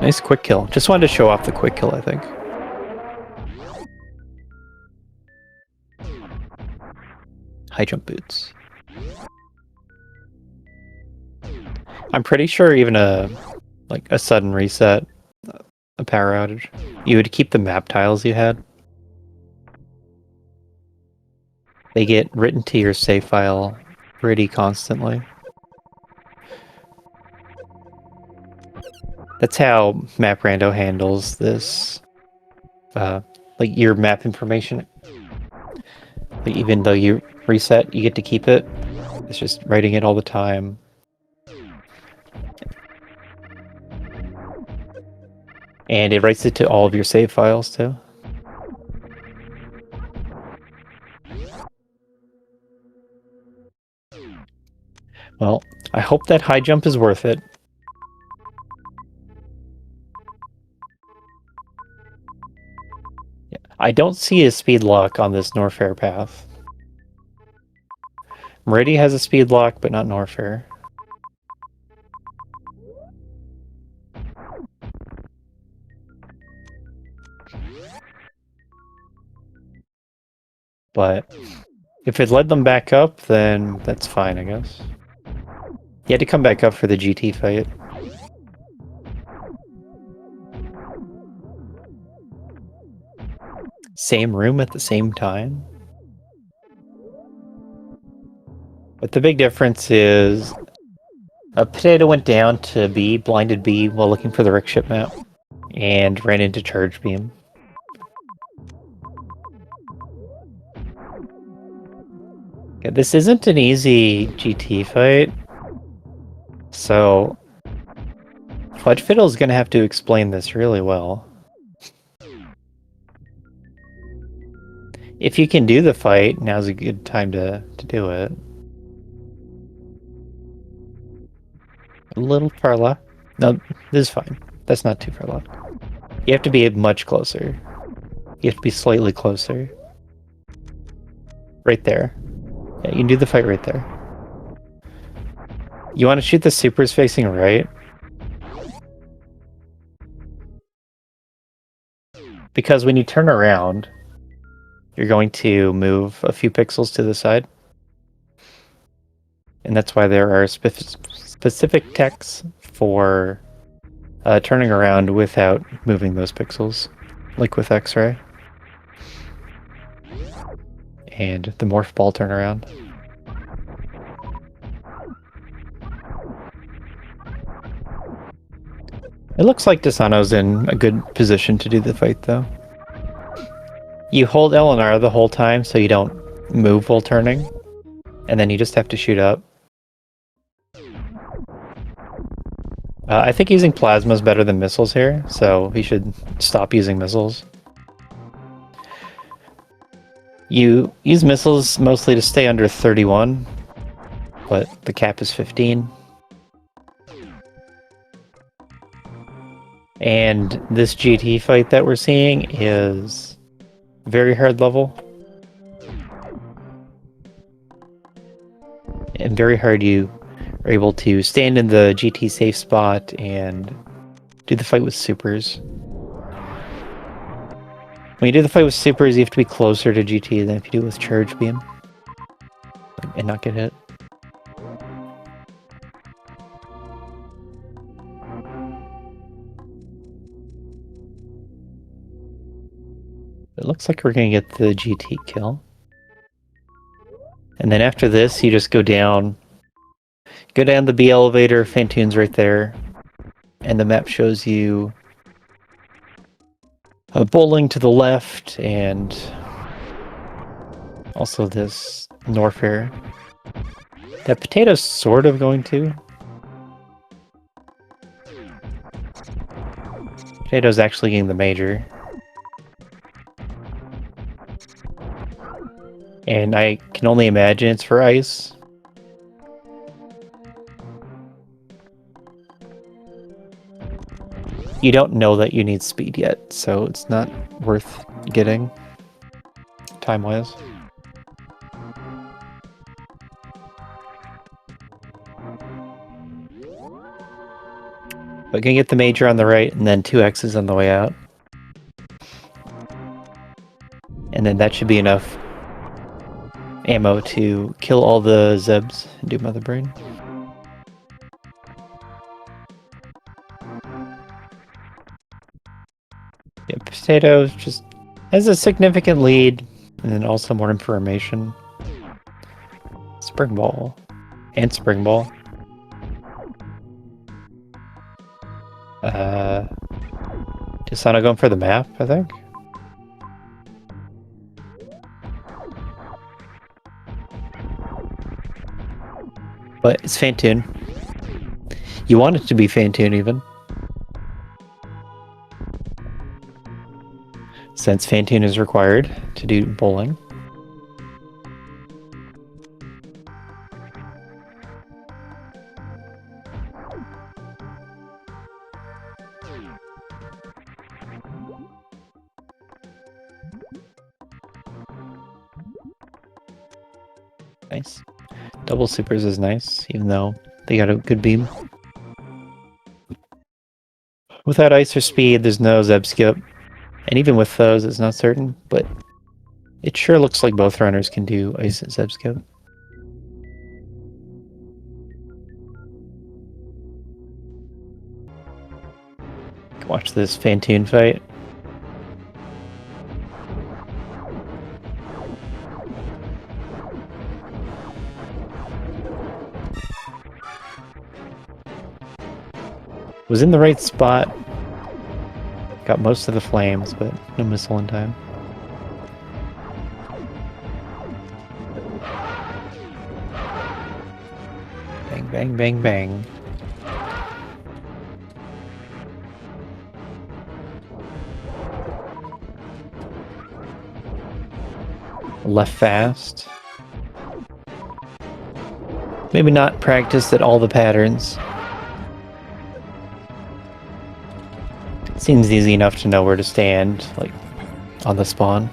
S1: Nice quick kill. Just wanted to show off the quick kill, I think. High jump boots. I'm pretty sure even a sudden reset, a power outage, you would keep the map tiles you had. They get written to your save file pretty constantly. That's how Map Rando handles this, like your map information. But even though you reset, you get to keep it. It's just writing it all the time. And it writes it to all of your save files too. Well, I hope that high jump is worth it. I don't see a speed lock on this Norfair path. Meridia has a speed lock, but not Norfair. But if it led them back up, then that's fine, I guess. You had to come back up for the GT fight. Same room at the same time. But the big difference is a Potato went down to B, blinded B while looking for the Rickship map, and ran into Charge Beam. Okay, this isn't an easy GT fight, so Fudge Fiddle is going to have to explain this really well. If you can do the fight, now's a good time to do it. A little far left. No, this is fine. That's not too far left. You have to be much closer. You have to be slightly closer. Right there. Yeah, you can do the fight right there. You want to shoot the supers facing right. Because when you turn around, you're going to move a few pixels to the side. And that's why there are specific techs for turning around without moving those pixels, like with X-ray. And the morph ball turnaround. It looks like deysano's in a good position to do the fight, though. You hold L and R the whole time so you don't move while turning, and then you just have to shoot up. I think using plasma is better than missiles here, so he should stop using missiles. You use missiles mostly to stay under 31, but the cap is 15. And this GT fight that we're seeing is very hard level. And very hard you are able to stand in the GT safe spot and do the fight with supers. When you do the fight with supers, you have to be closer to GT than if you do it with Charge Beam. And not get hit. It looks like we're going to get the GT kill. And then after this, you just go down the B elevator, Fantoon's right there. And the map shows you a bowling to the left, and also this Norfair. That Potato's sort of going to. Potato's actually getting the major. And I can only imagine it's for ice. You don't know that you need speed yet, so it's not worth getting time-wise. But gonna get the major on the right, and then 2 X's on the way out. And then that should be enough ammo to kill all the Zebs and do Mother Brain. Yeah, Potato just has a significant lead, and then also more information. Spring Ball. And Spring Ball. deysano going for the map, I think. But it's Fantoon. You want it to be Fantoon, even. Since Fantoon is required to do bowling. Nice. Double supers is nice, even though they got a good beam. Without ice or speed, there's no Zeb skip. And even with those, it's not certain, but it sure looks like both runners can do ice and Zeb skip. Watch this Fantoon fight. Was in the right spot. Got most of the flames, but no missile in time. Bang, bang, bang, bang. Left fast. Maybe not practiced at all the patterns. Seems easy enough to know where to stand, like, on the spawn.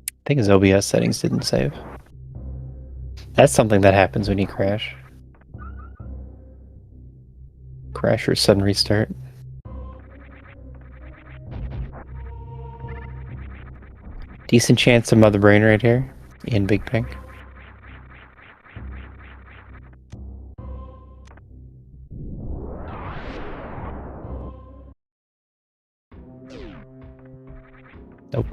S1: I think his OBS settings didn't save. That's something that happens when you crash. Crash or sudden restart. Decent chance of Mother Brain right here. In Big Pink. Nope.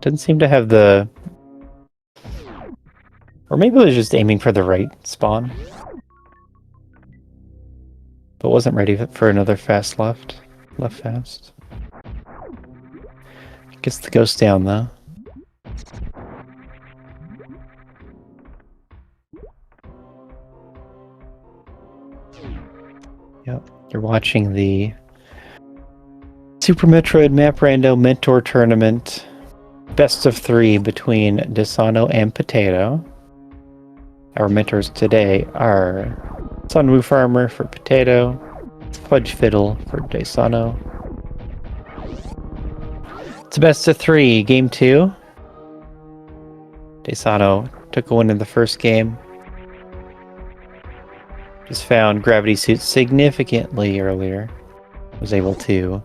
S1: Doesn't seem to have the... Or maybe it was just aiming for the right spawn. But wasn't ready for another fast left. Left fast. Gets the ghost down though. Yep, you're watching the Super Metroid Map Rando Mentor Tournament. Best of 3 between deysano and Potato. Our mentors today are Sunwoo Farmer for Potato, Fudge Fiddle for deysano. It's a best of 3, game 2. deysano took a win in the first game. Just found gravity suit significantly earlier. Was able to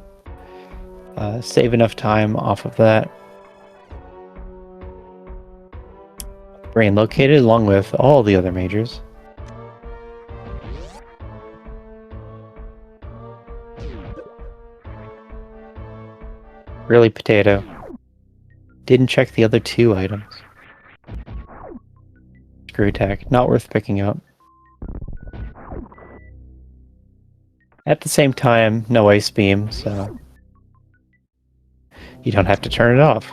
S1: save enough time off of that. Brain located along with all the other majors. Really, Potato. Didn't check the other 2 items. Screw attack, not worth picking up. At the same time, no ice beam, so you don't have to turn it off.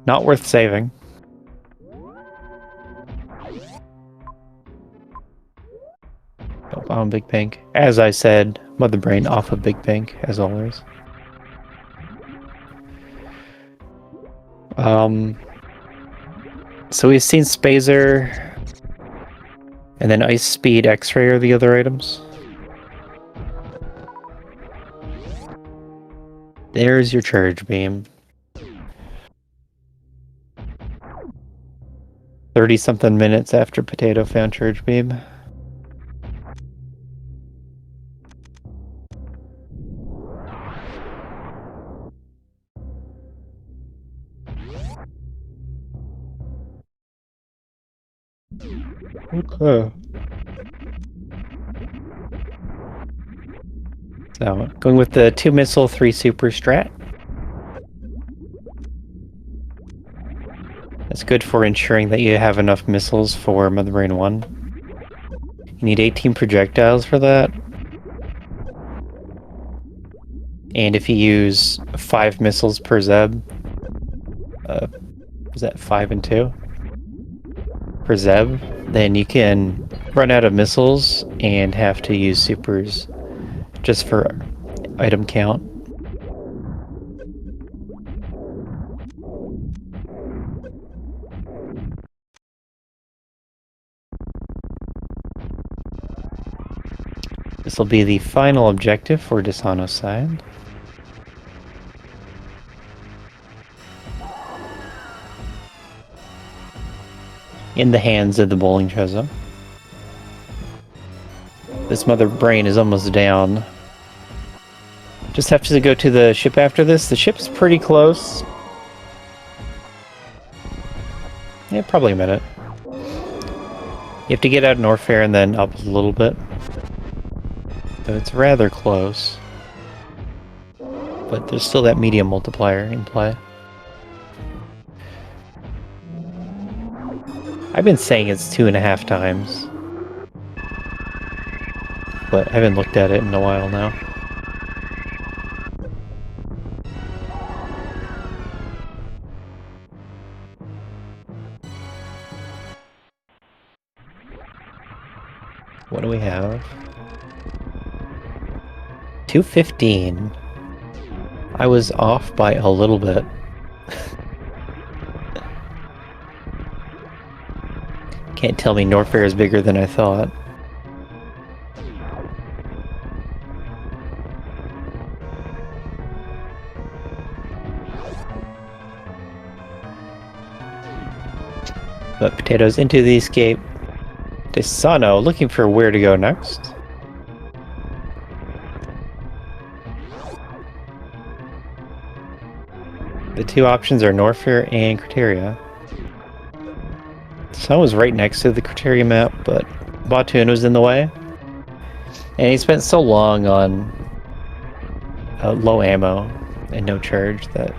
S1: Not worth saving. Don't bomb Big Pink. As I said, Mother Brain off of Big Pink, as always. So we've seen Spazer, and then Ice Speed X-Ray are the other items. There's your charge beam. 30-something minutes after Potato found charge beam. Okay. So, going with the 2 missile, 3 super strat. That's good for ensuring that you have enough missiles for Mother Brain 1. You need 18 projectiles for that. And if you use 5 missiles per Zeb, is that 5 and 2? For Zeb, then you can run out of missiles and have to use supers just for item count. This will be the final objective for Deysano's side. In the hands of the bowling Chozo. This mother brain is almost down. Just have to go to the ship after this. The ship's pretty close. Yeah, probably a minute. You have to get out of Norfair and then up a little bit. So it's rather close. But there's still that medium multiplier in play. I've been saying it's 2.5 times. But I haven't looked at it in a while now. What do we have? 215. I was off by a little bit. Can't tell me Norfair is bigger than I thought. But Potatoes into the escape. Deysano looking for where to go next. The two options are Norfair and Criteria. Sun was right next to the Criteria map, but Batoon was in the way. And he spent so long on low ammo and no charge that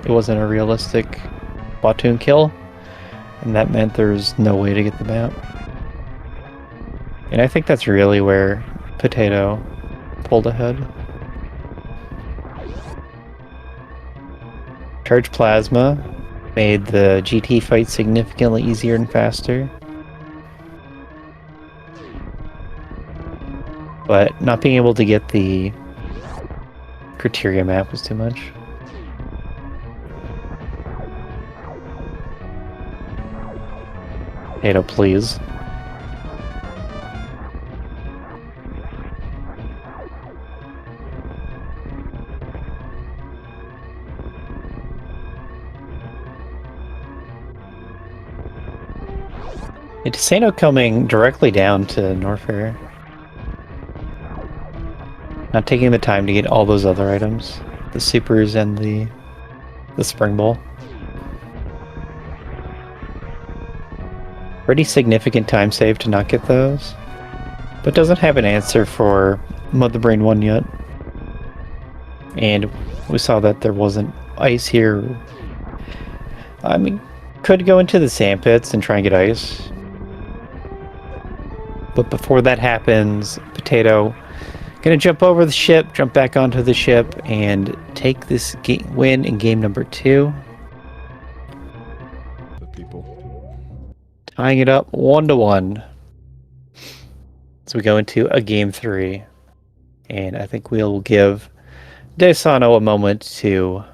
S1: it wasn't a realistic Batoon kill. And that meant there was no way to get the map. And I think that's really where Potato pulled ahead. Charge Plasma made the GT fight significantly easier and faster. But not being able to get the Criteria map was too much. Potato, please. Deysano coming directly down to Norfair. Not taking the time to get all those other items. The supers and the spring bowl. Pretty significant time save to not get those. But doesn't have an answer for Mother Brain 1 yet. And we saw that there wasn't ice here. I mean, could go into the sand pits and try and get ice. But before that happens, Potato gonna jump over the ship, jump back onto the ship, and take this win in game number 2.
S2: The people.
S1: Tying it up 1-1. So we go into a game 3. And I think we'll give Deysano a moment to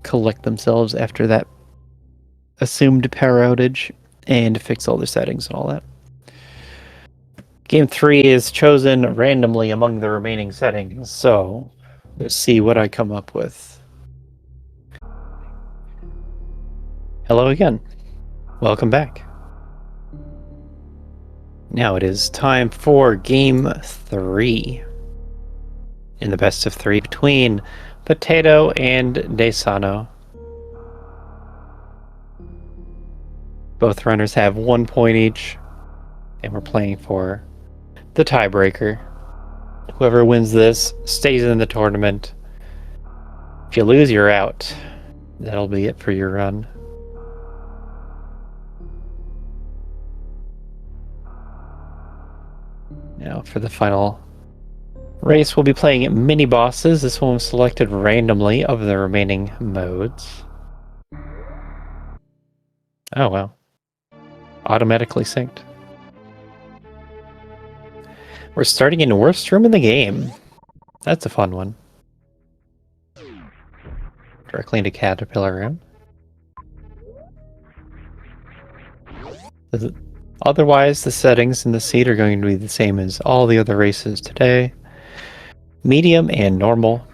S1: collect themselves after that assumed power outage and fix all their settings and all that. Game 3 is chosen randomly among the remaining settings, so let's see what I come up with. Hello again. Welcome back. Now it is time for Game 3 in the best of 3 between Potato and Deysano. Both runners have 1 point each, and we're playing for the tiebreaker. Whoever wins this stays in the tournament. If you lose, you're out. That'll be it for your run. Now for the final race, we'll be playing mini bosses. This one was selected randomly of the remaining modes. Oh, wow. Automatically synced. We're starting in the worst room in the game. That's a fun one. Directly into Caterpillar Room. Otherwise, the settings in the seat are going to be the same as all the other races today. Medium and normal.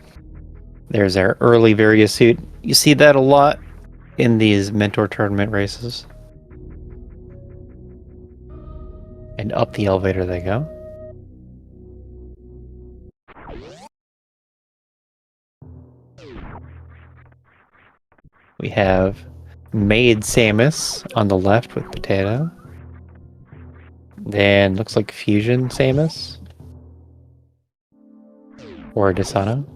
S1: There's our early various suit. You see that a lot in these Mentor Tournament races. And up the elevator they go. We have Made Samus on the left with Potato. Then looks like Fusion Samus. Or deysano.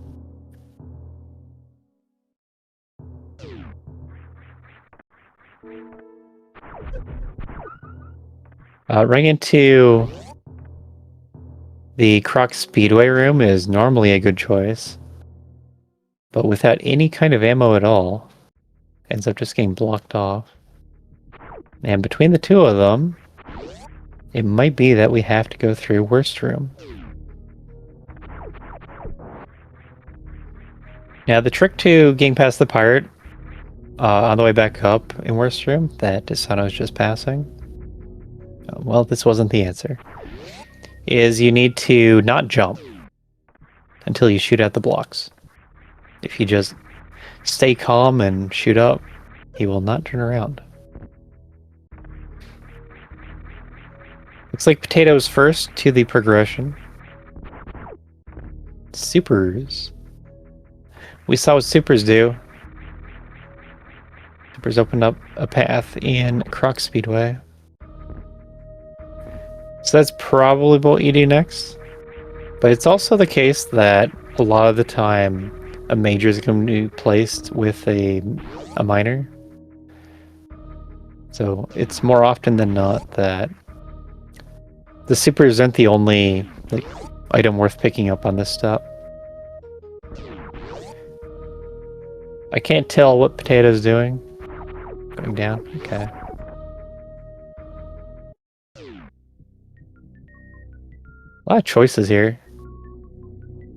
S1: Running into the Croc Speedway room is normally a good choice. But without any kind of ammo at all, ends up just getting blocked off. And between the two of them, it might be that we have to go through Worst Room. Now, the trick to getting past the pirate on the way back up in Worst Room that deysano is just passing, well, this wasn't the answer, is you need to not jump until you shoot at the blocks. If you just stay calm and shoot up, he will not turn around. Looks like Potato's first to the progression. Supers. We saw what supers do. Supers opened up a path in Croc Speedway. So that's probably what you do next. But it's also the case that a lot of the time a major is going to be placed with a minor. So it's more often than not that the supers aren't the only item worth picking up on this stop. I can't tell what Potato's doing. Going down? Okay. A lot of choices here.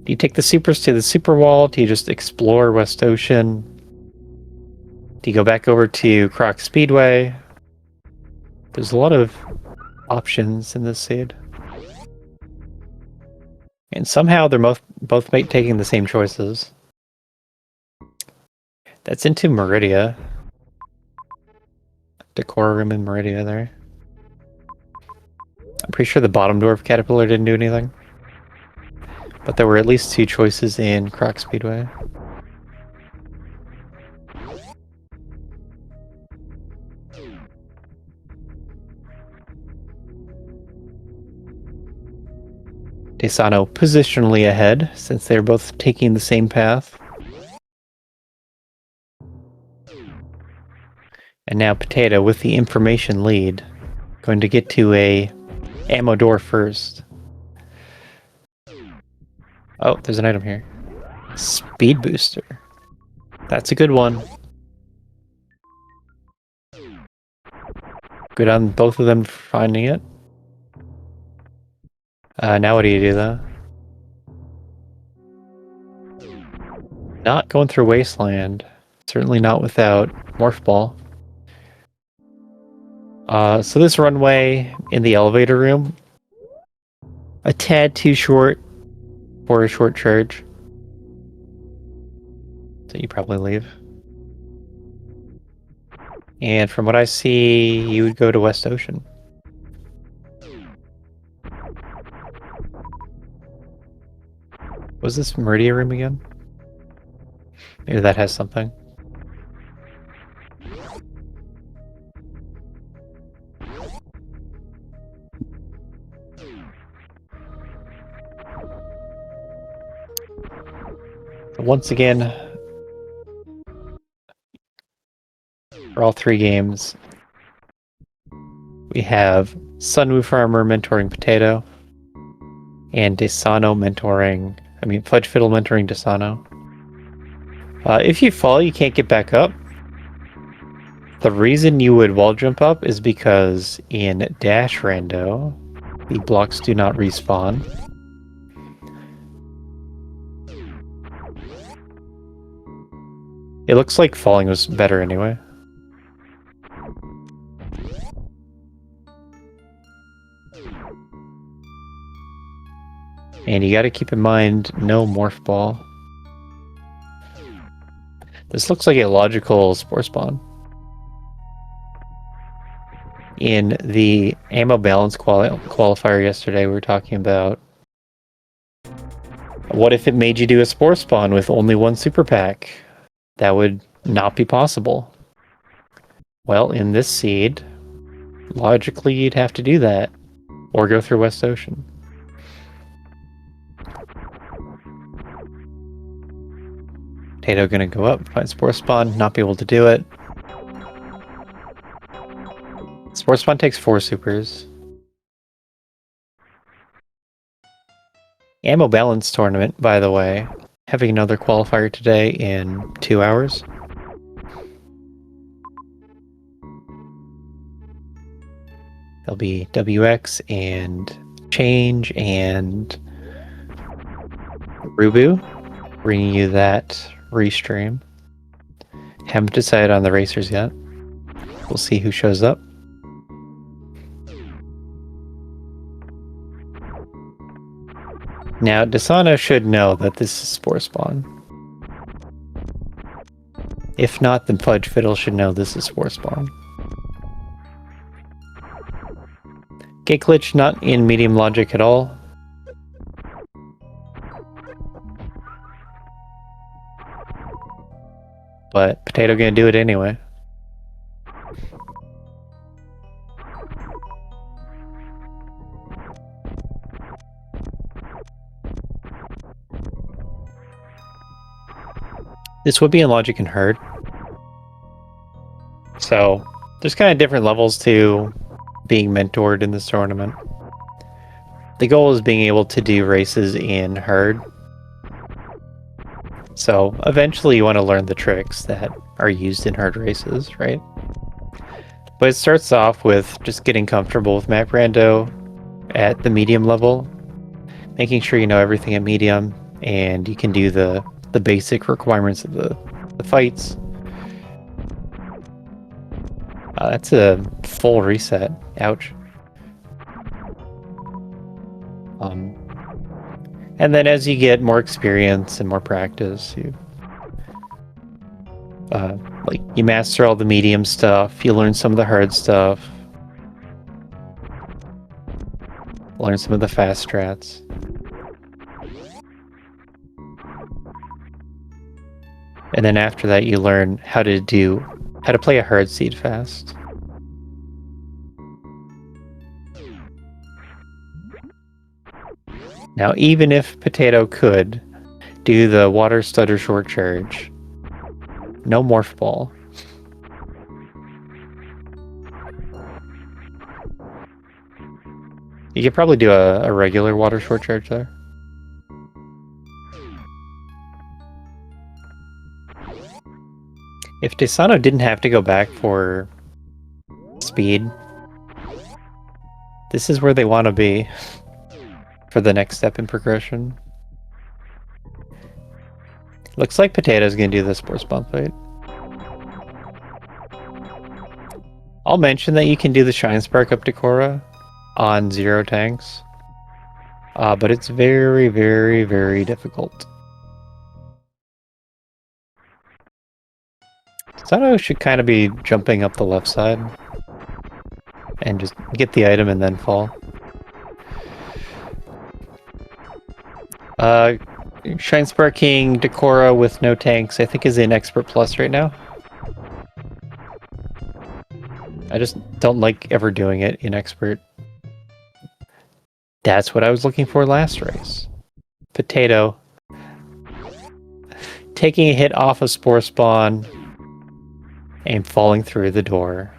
S1: Do you take the supers to the super wall? Do you just explore West Ocean? Do you go back over to Croc Speedway? There's a lot of options in this seed. And somehow they're both taking the same choices. That's into Meridia. Decor room in Meridia there. I'm pretty sure the bottom door of Caterpillar didn't do anything. But there were at least two choices in Croc Speedway. deysano positionally ahead, since they're both taking the same path. And now Potato with the information lead, going to get to a ammo door first. Oh, there's an item here. Speed booster. That's a good one. Good on both of them for finding it. Now what do you do though? Not going through Wasteland. Certainly not without Morph Ball. So this runway in the elevator room, a tad too short for a short charge. So you probably leave. And from what I see, you would go to West Ocean. Was this Meridia room again? Maybe that has something. Once again, for all three games, we have Sunwoo Farmer mentoring Potato, and deysano mentoring, Fudge Fiddle mentoring deysano. If you fall, you can't get back up. The reason you would wall jump up is because in Dash Rando, the blocks do not respawn. It looks like falling was better anyway. And you gotta keep in mind, no morph ball. This looks like a logical spore spawn. In the ammo balance qualifier yesterday, we were talking about what if it made you do a spore spawn with only one super pack? That would not be possible. Well, in this seed, logically you'd have to do that, or go through West Ocean. Potato gonna go up, find spore spawn, not be able to do it. Spore spawn takes 4 supers. Ammo balance tournament, by the way, having another qualifier today in 2 hours. There'll be WX and Change and Rubu bringing you that restream. Haven't decided on the racers yet. We'll see who shows up. Now, deysano should know that this is spore spawn. If not, then Fudge Fiddle should know this is spore spawn. Gate glitch not in medium logic at all. But Potato gonna do it anyway. This would be in logic and herd. So there's kind of different levels to being mentored in this tournament. The goal is being able to do races in herd. So eventually you want to learn the tricks that are used in herd races, right? But it starts off with just getting comfortable with map rando at the medium level, making sure you know everything at medium, and you can do the basic requirements of the fights. That's a full reset. Ouch. And then as you get more experience and more practice, you you master all the medium stuff, you learn some of the hard stuff, learn some of the fast strats. And then after that you learn how to play a hard seed fast. Now, even if Potato could do the water stutter short charge, no morph ball. You could probably do a regular water short charge there. If deysano didn't have to go back for speed, this is where they want to be for the next step in progression. Looks like Potato's gonna do the spore spawn fight. I'll mention that you can do the Shine Spark up to Korra on 0 tanks, but it's very, very, very difficult. deysano should kind of be jumping up the left side and just get the item and then fall. Shine Sparking Decora with no tanks, I think, is in Expert Plus right now. I just don't like ever doing it in Expert. That's what I was looking for last race. Potato taking a hit off of Spore Spawn and falling through the door.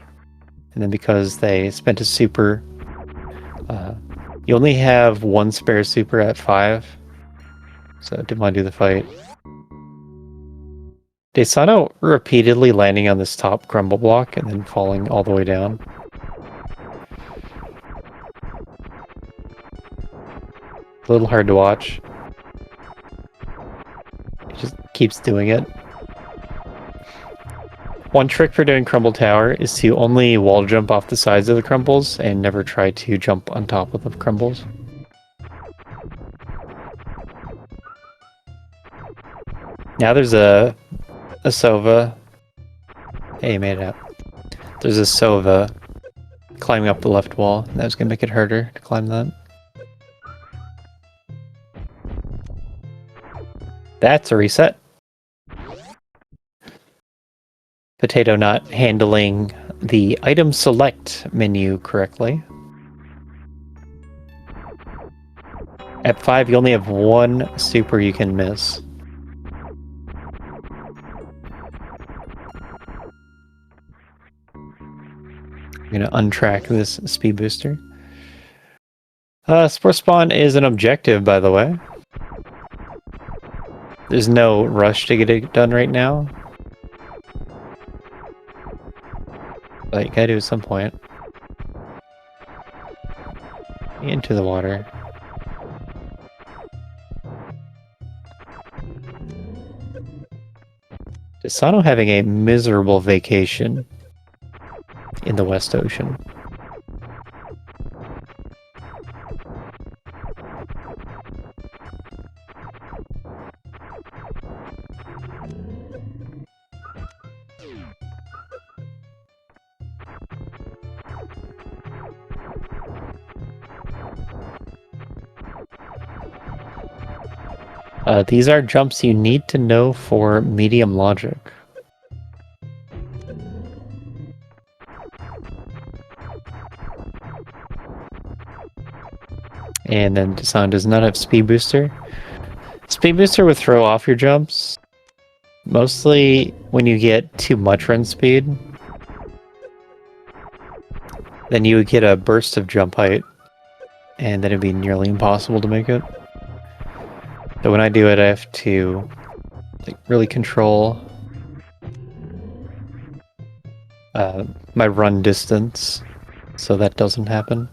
S1: And then because they spent a super, you only have 1 spare super at 5. So I didn't want to do the fight. Deysano repeatedly landing on this top crumble block and then falling all the way down. A little hard to watch. He just keeps doing it. One trick for doing Crumble Tower is to only wall jump off the sides of the crumbles and never try to jump on top of the crumbles. Now there's a Sova. Hey, you made it out. There's a Sova climbing up the left wall. That was going to make it harder to climb that. That's a reset. Potato not handling the item select menu correctly. At 5, you only have one super you can miss. I'm going to untrack this speed booster. Spore Spawn is an objective, by the way. There's no rush to get it done right now. But you gotta do it at some point. Into the water. Deysano having a miserable vacation in the West Ocean. These are jumps you need to know for medium logic. And then Deysano does not have Speed Booster. Speed Booster would throw off your jumps, mostly when you get too much run speed. Then you would get a burst of jump height, and then it'd be nearly impossible to make it. So when I do it, I have to really control my run distance, so that doesn't happen.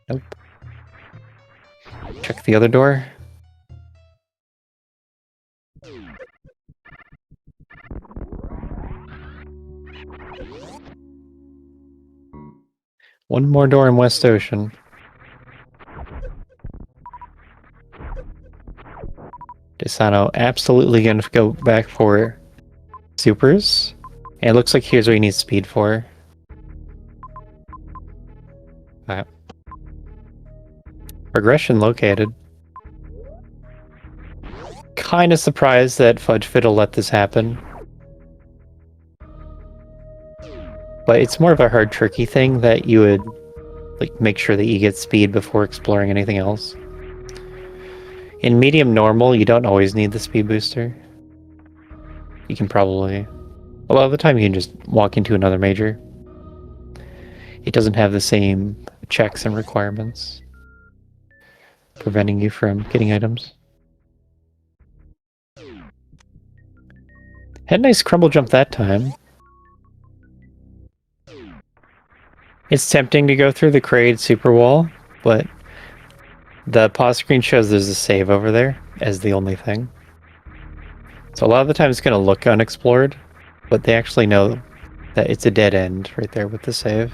S1: Nope. Check the other door. One more door in West Ocean. Deysano absolutely going to go back for supers. And it looks like here's what you need speed for. Alright. Progression located. Kinda surprised that FudgeFit will let this happen. But it's more of a hard tricky thing that you would make sure that you get speed before exploring anything else. In medium normal, you don't always need the speed booster. You can probably... a lot of the time you can just walk into another major. It doesn't have the same checks and requirements, preventing you from getting items. Had a nice crumble jump that time. It's tempting to go through the Kraid super wall, but the pause screen shows there's a save over there as the only thing. So a lot of the time it's going to look unexplored, but they actually know that it's a dead end right there with the save.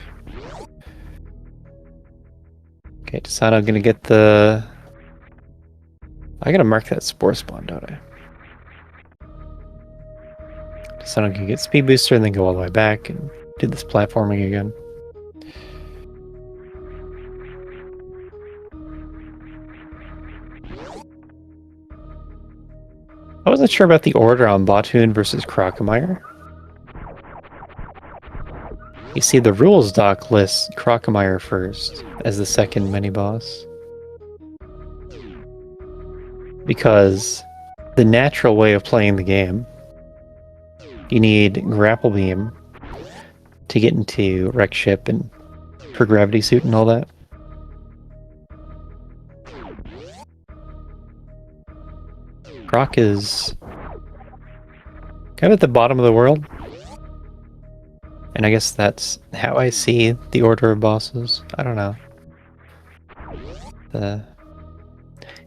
S1: Okay, Deysano going to get the... I gotta mark that Spore Spawn, don't I? Deysano can get Speed Booster and then go all the way back and do this platforming again. I wasn't sure about the order on Batoon versus Crocomire. You see, the rules doc lists Crocomire first as the second mini-boss. Because the natural way of playing the game, you need Grapple Beam to get into Wreck Ship and for Gravity Suit and all that. Brock is kind of at the bottom of the world. And I guess that's how I see the order of bosses. I don't know.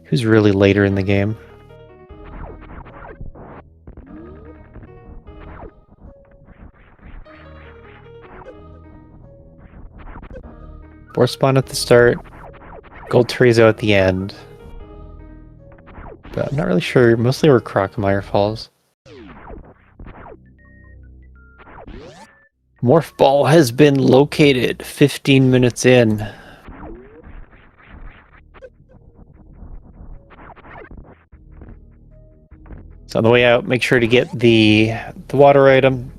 S1: Who's really later in the game? Boar spawn at the start, Gold Chorizo at the end. But I'm not really sure, mostly where Crocomire falls. Morph Ball has been located 15 minutes in. So on the way out, make sure to get the water item.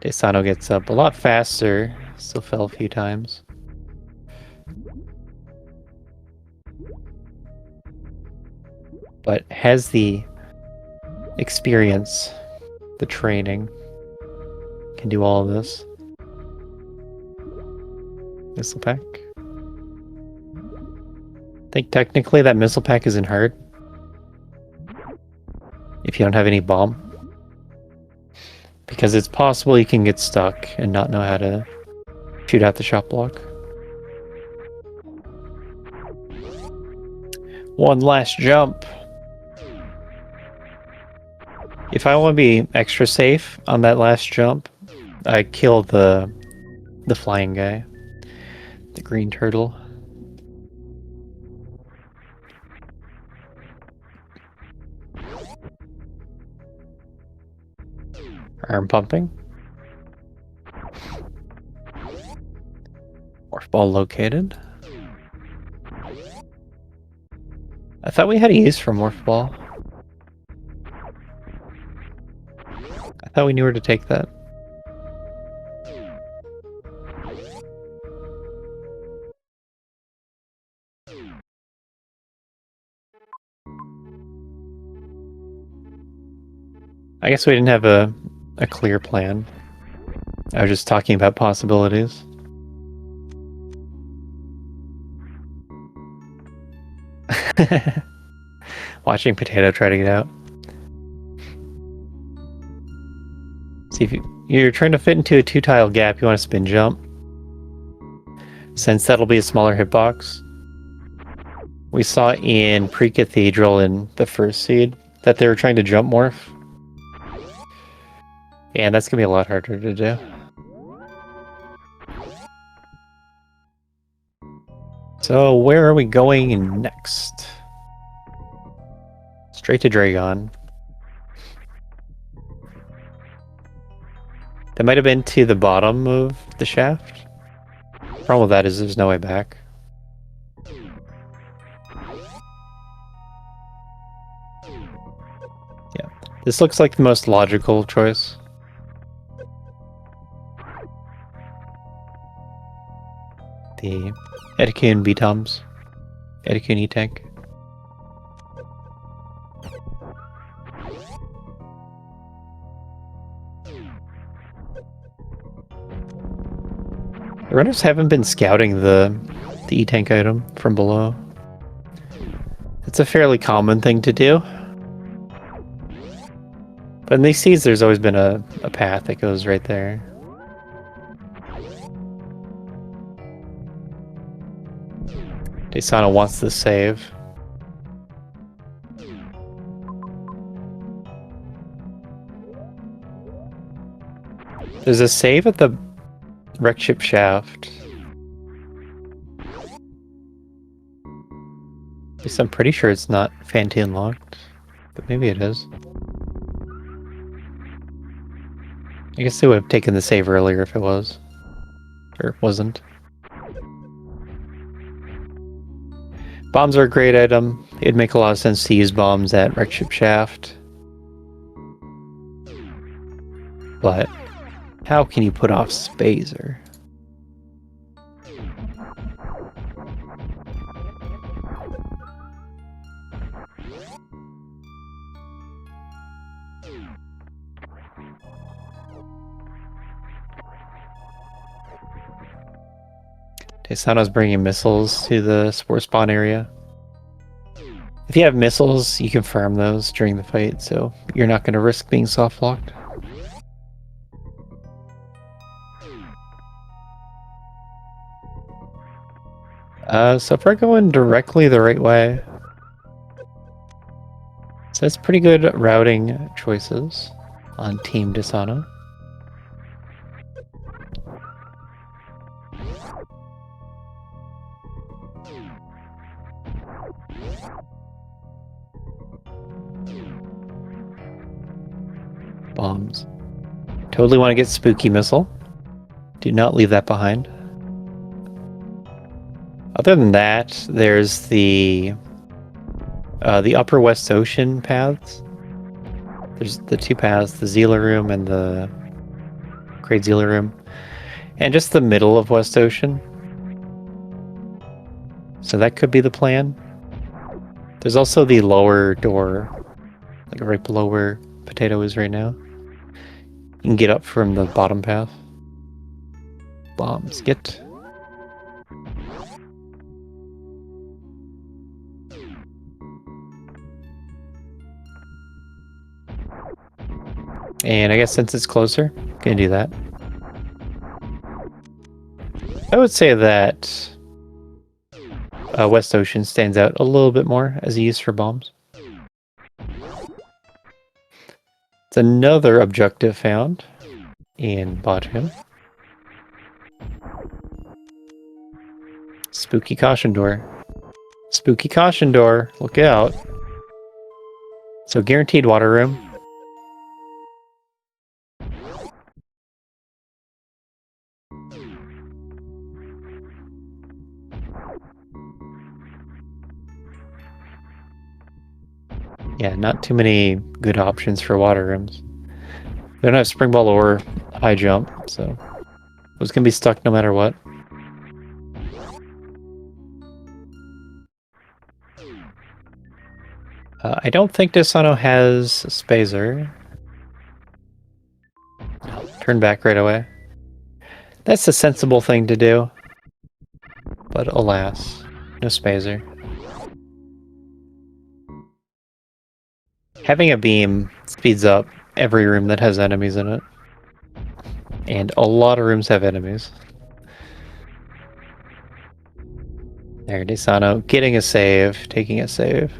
S1: Deysano gets up a lot faster. Still fell a few times. But has the experience, the training, can do all of this. Missile pack. I think technically that missile pack isn't hard. If you don't have any bomb. Because it's possible you can get stuck and not know how to shoot out the shot block. One last jump. If I want to be extra safe on that last jump, I kill the flying guy. The green turtle. Arm pumping. Morph ball located. I thought we had a use for morph ball. I thought we knew where to take that. I guess we didn't have a clear plan. I was just talking about possibilities. Watching Potato try to get out. See, if you're trying to fit into a 2-tile gap, you want to spin jump. Since that'll be a smaller hitbox. We saw in Pre-Cathedral in the first seed that they were trying to jump morph. And that's going to be a lot harder to do. So where are we going next? Straight to Dragon. That might have been to the bottom of the shaft. Problem with that is there's no way back. Yeah, this looks like the most logical choice. The Edikun B-Toms. Edikun E-Tank. The runners haven't been scouting the E-Tank item from below. It's a fairly common thing to do. But in these seeds, there's always been a path that goes right there. Deysano wants to save. There's a save at the wreck ship shaft. At least I'm pretty sure it's not Fantian locked, but maybe it is. I guess they would have taken the save earlier if it was. Or it wasn't. Bombs are a great item. It'd make a lot of sense to use bombs at wreck ship shaft. But how can you put off Spazer? Deysano's bringing missiles to the spore spawn area. If you have missiles, you can farm those during the fight, so you're not going to risk being soft locked. So if we're going directly the right way, so that's pretty good routing choices on Team deysano. Bombs. Totally want to get spooky missile. Do not leave that behind. Other than that, there's the upper West Ocean paths. There's the two paths, the Zealer Room and the Great Zealer Room. And just the middle of West Ocean. So that could be the plan. There's also the lower door, like right below where Potato is right now. You can get up from the bottom path. Bombs, get. And I guess since it's closer, gonna do that. I would say that West Ocean stands out a little bit more as a use for bombs. It's another objective found in Bottom. Spooky caution door. Spooky caution door, look out. So guaranteed water room. Yeah, not too many good options for water rooms. They don't have spring ball or high jump, so it was gonna be stuck no matter what. I don't think deysano has Spazer. Turn back right away. That's the sensible thing to do. But alas, no Spazer. Having a beam speeds up every room that has enemies in it. And a lot of rooms have enemies. There, deysano getting a save, taking a save.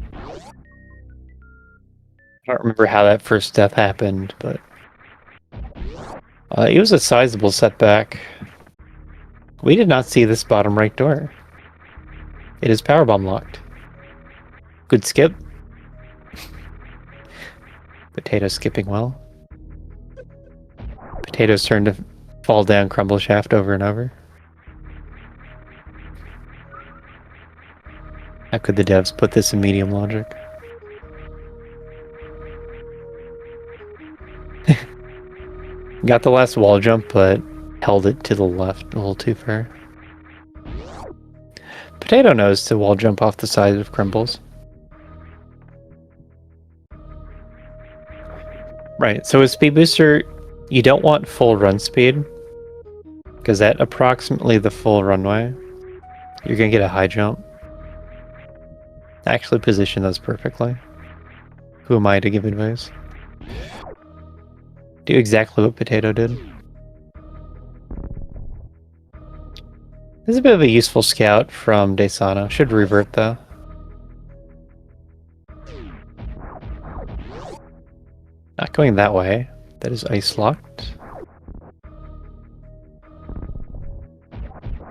S1: I don't remember how that first death happened, but it was a sizable setback. We did not see this bottom right door. It is powerbomb locked. Good skip. Potato skipping well. Potato's turn to fall down crumble shaft over and over. How could the devs put this in medium logic? Got the last wall jump, but held it to the left a little too far. Potato knows to wall jump off the side of crumbles. Right, so with Speed Booster, you don't want full run speed, because at approximately the full runway, you're going to get a high jump. Actually position those perfectly. Who am I to give advice? Do exactly what Potato did. This is a bit of a useful scout from deysano. Should revert though. Not going that way. That is ice locked.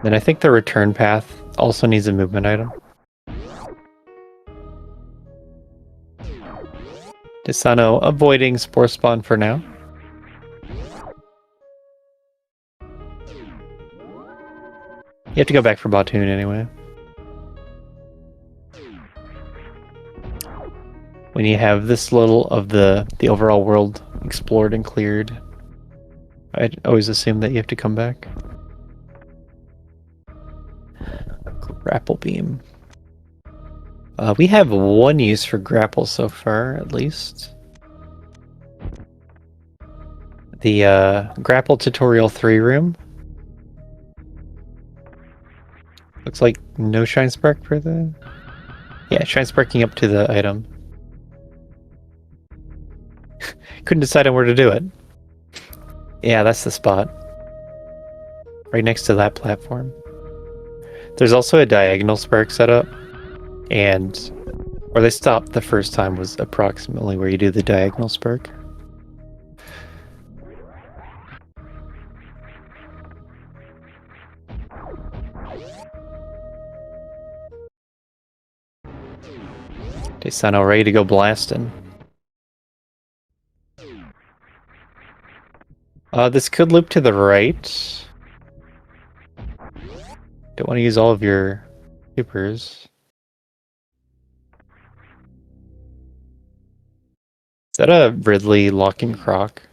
S1: Then I think the return path also needs a movement item. deysano avoiding Spore Spawn for now. You have to go back for Batoon anyway. When you have this little of the overall world explored and cleared, I'd always assume that you have to come back. Grapple beam. We have one use for grapple so far, at least. The grapple tutorial 3 room. Looks like no shine spark for the... Yeah, shine sparking up to the item. Couldn't decide on where to do it. Yeah, that's the spot. Right next to that platform. There's also a diagonal spark setup, and where they stopped the first time was approximately where you do the diagonal spark. Deysano ready to go blasting. This could loop to the right. Don't want to use all of your supers. Is that a Ridley locking croc?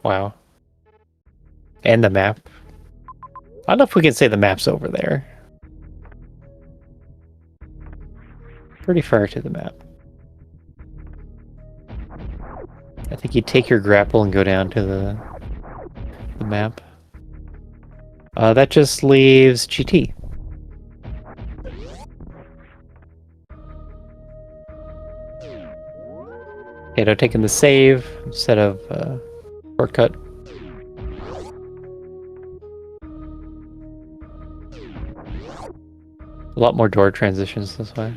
S1: Wow. And the map. I don't know if we can say the map's over there. Pretty far to the map. I think you take your grapple and go down to the map. That just leaves GT. Kato taking the save instead of shortcut. A lot more door transitions this way.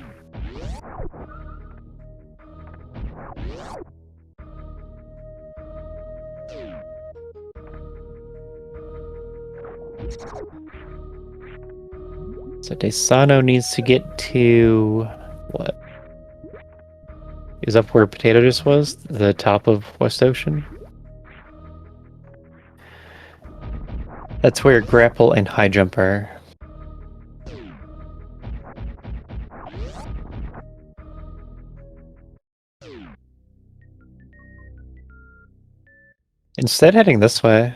S1: So deysano needs to get to what? Is up where Potato just was? The top of West Ocean? That's where grapple and high jump are. Instead heading this way.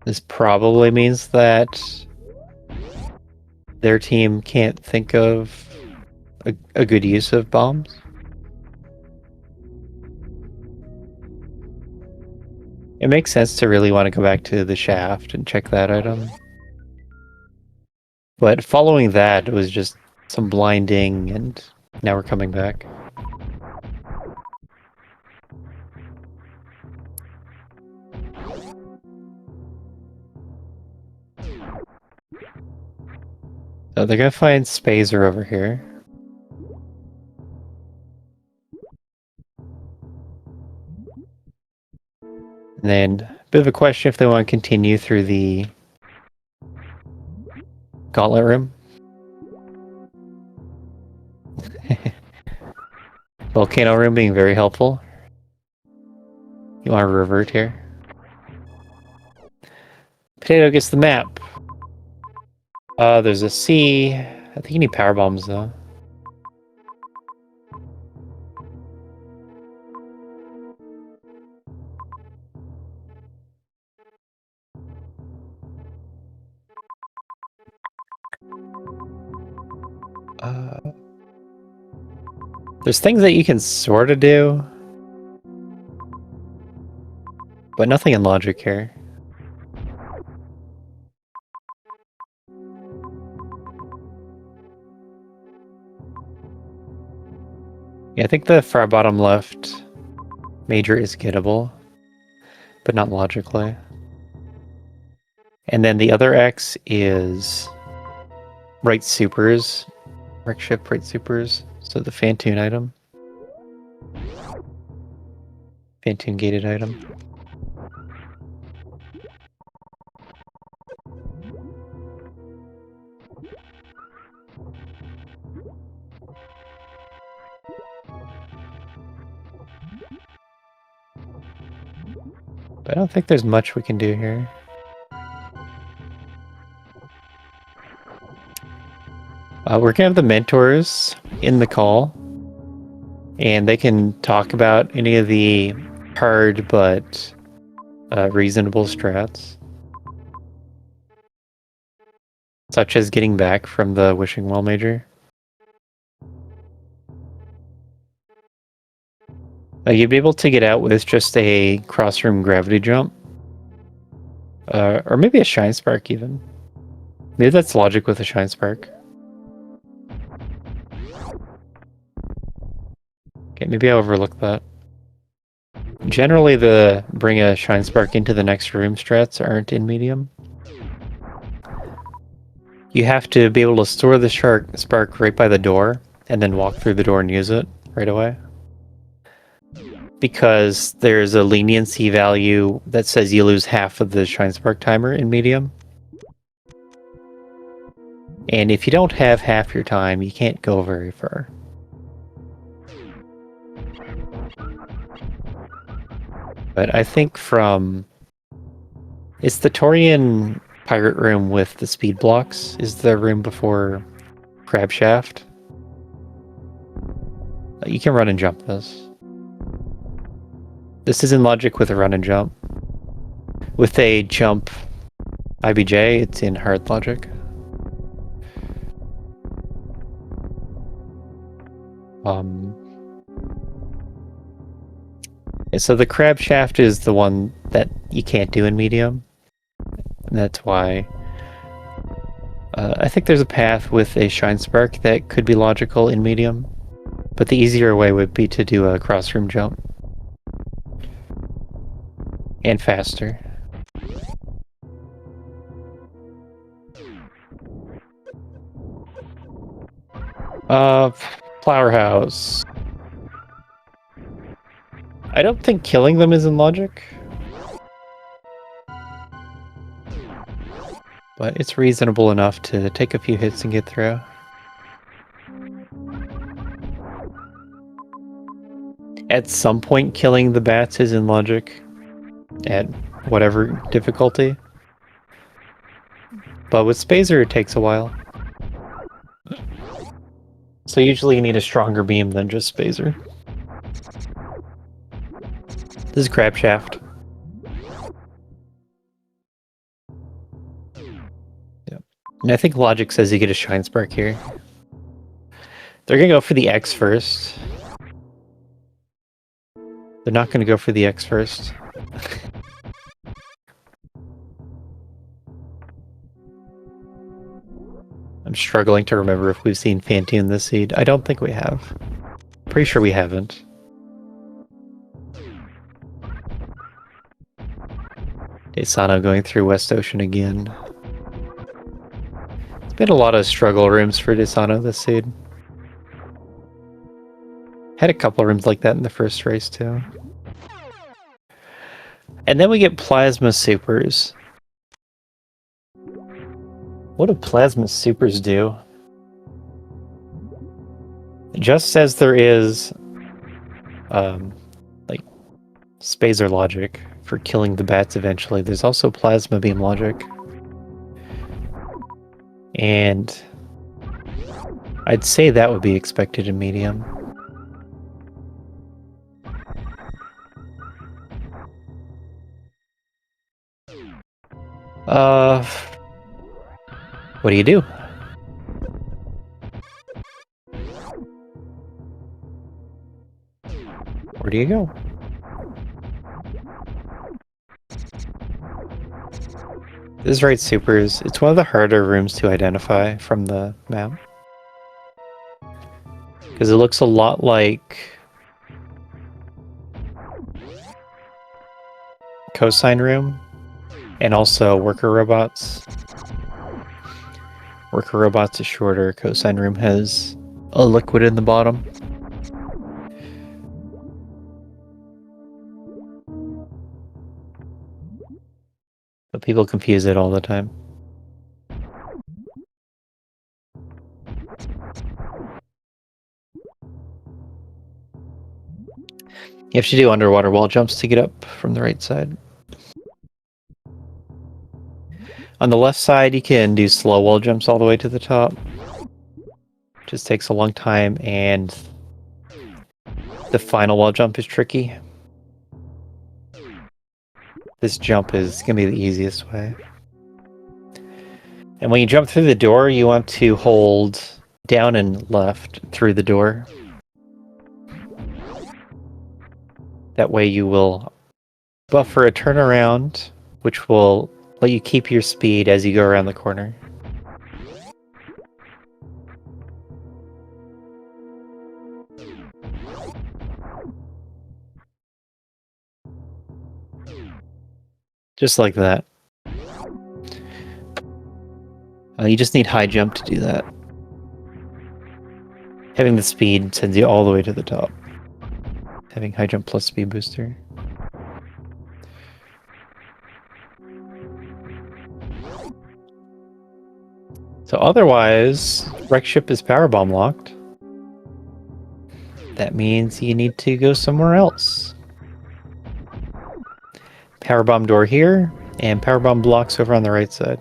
S1: This probably means that their team can't think of a good use of bombs. It makes sense to really want to go back to the shaft and check that item. But following that was just some blinding, and now we're coming back. So they're gonna find Spazer over here. And then, a bit of a question if they want to continue through the gauntlet room. Volcano room being very helpful. You want to revert here? Potato gets the map. There's a C. I think you need power bombs though. There's things that you can sort of do, but nothing in logic here. Yeah, I think the far bottom left major is gettable, but not logically. And then the other X is right supers, right shift, right supers. So the Fantoon item. Fantoon gated item. But I don't think there's much we can do here. We're gonna have the mentors in the call, and they can talk about any of the hard but reasonable strats, such as getting back from the wishing well major. You'd be able to get out with just a cross-room gravity jump, Or maybe a Shine Spark even. Maybe that's logic with a Shine Spark. Okay, maybe I overlooked that. Generally, the bring a Shine Spark into the next room strats aren't in medium. You have to be able to store the spark right by the door, and then walk through the door and use it right away. Because there's a leniency value that says you lose half of the Shine Spark timer in medium. And if you don't have half your time, you can't go very far. But I think from... It's the Torian pirate room with the speed blocks is the room before Crab Shaft. You can run and jump this. This is in logic with a run and jump. With a jump IBJ, it's in hard logic. So the Crab Shaft is the one that you can't do in medium. And that's why I think there's a path with a Shine Spark that could be logical in medium. But the easier way would be to do a cross-room jump. And faster. Flower House. I don't think killing them is in logic. But it's reasonable enough to take a few hits and get through. At some point, killing the bats is in logic. At whatever difficulty. But with Spazer, it takes a while. So usually you need a stronger beam than just Spazer. This is Crab Shaft. Yep. And I think logic says you get a Shine Spark here. They're gonna go for the X first. They're not gonna go for the X first. I'm struggling to remember if we've seen Fanti in this seed. I don't think we have. Pretty sure we haven't. deysano going through West Ocean again. It's been a lot of struggle rooms for deysano this seed. Had a couple rooms like that in the first race too. And then we get Plasma Supers. What do Plasma Supers do? It just says there is like Spazer logic for killing the bats eventually. There's also Plasma Beam logic. And I'd say that would be expected in medium. What do you do? Where do you go? This is right supers. It's one of the harder rooms to identify from the map. Because it looks a lot like Cosine Room and also Worker Robots. Worker Robots is shorter. Cosine Room has a liquid in the bottom. But people confuse it all the time. You have to do underwater wall jumps to get up from the right side. On the left side, you can do slow wall jumps all the way to the top. Just takes a long time, and the final wall jump is tricky. This jump is going to be the easiest way. And when you jump through the door, you want to hold down and left through the door. That way you will buffer a turnaround, which will let you keep your speed as you go around the corner. Just like that. You just need high jump to do that. Having the speed sends you all the way to the top. Having high jump plus speed booster. So otherwise, wreck ship is power bomb locked. That means you need to go somewhere else. Power bomb door here, and power bomb blocks over on the right side.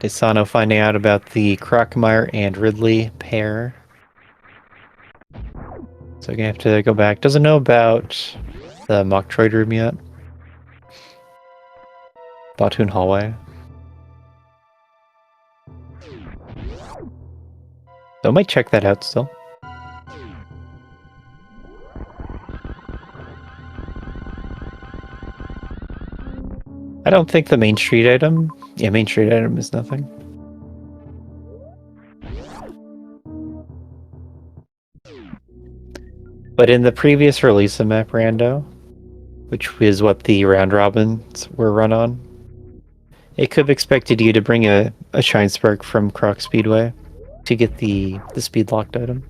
S1: Deysano finding out about the Crockmeyer and Ridley pair. So you're gonna have to go back. Doesn't know about the Metroid room yet. Batoon hallway. So I might check that out still. I don't think the main street item... Yeah, main street item is nothing. But in the previous release of Map Rando, which is what the round robins were run on, it could have expected you to bring a Shine Spark from Croc Speedway to get the speed locked item.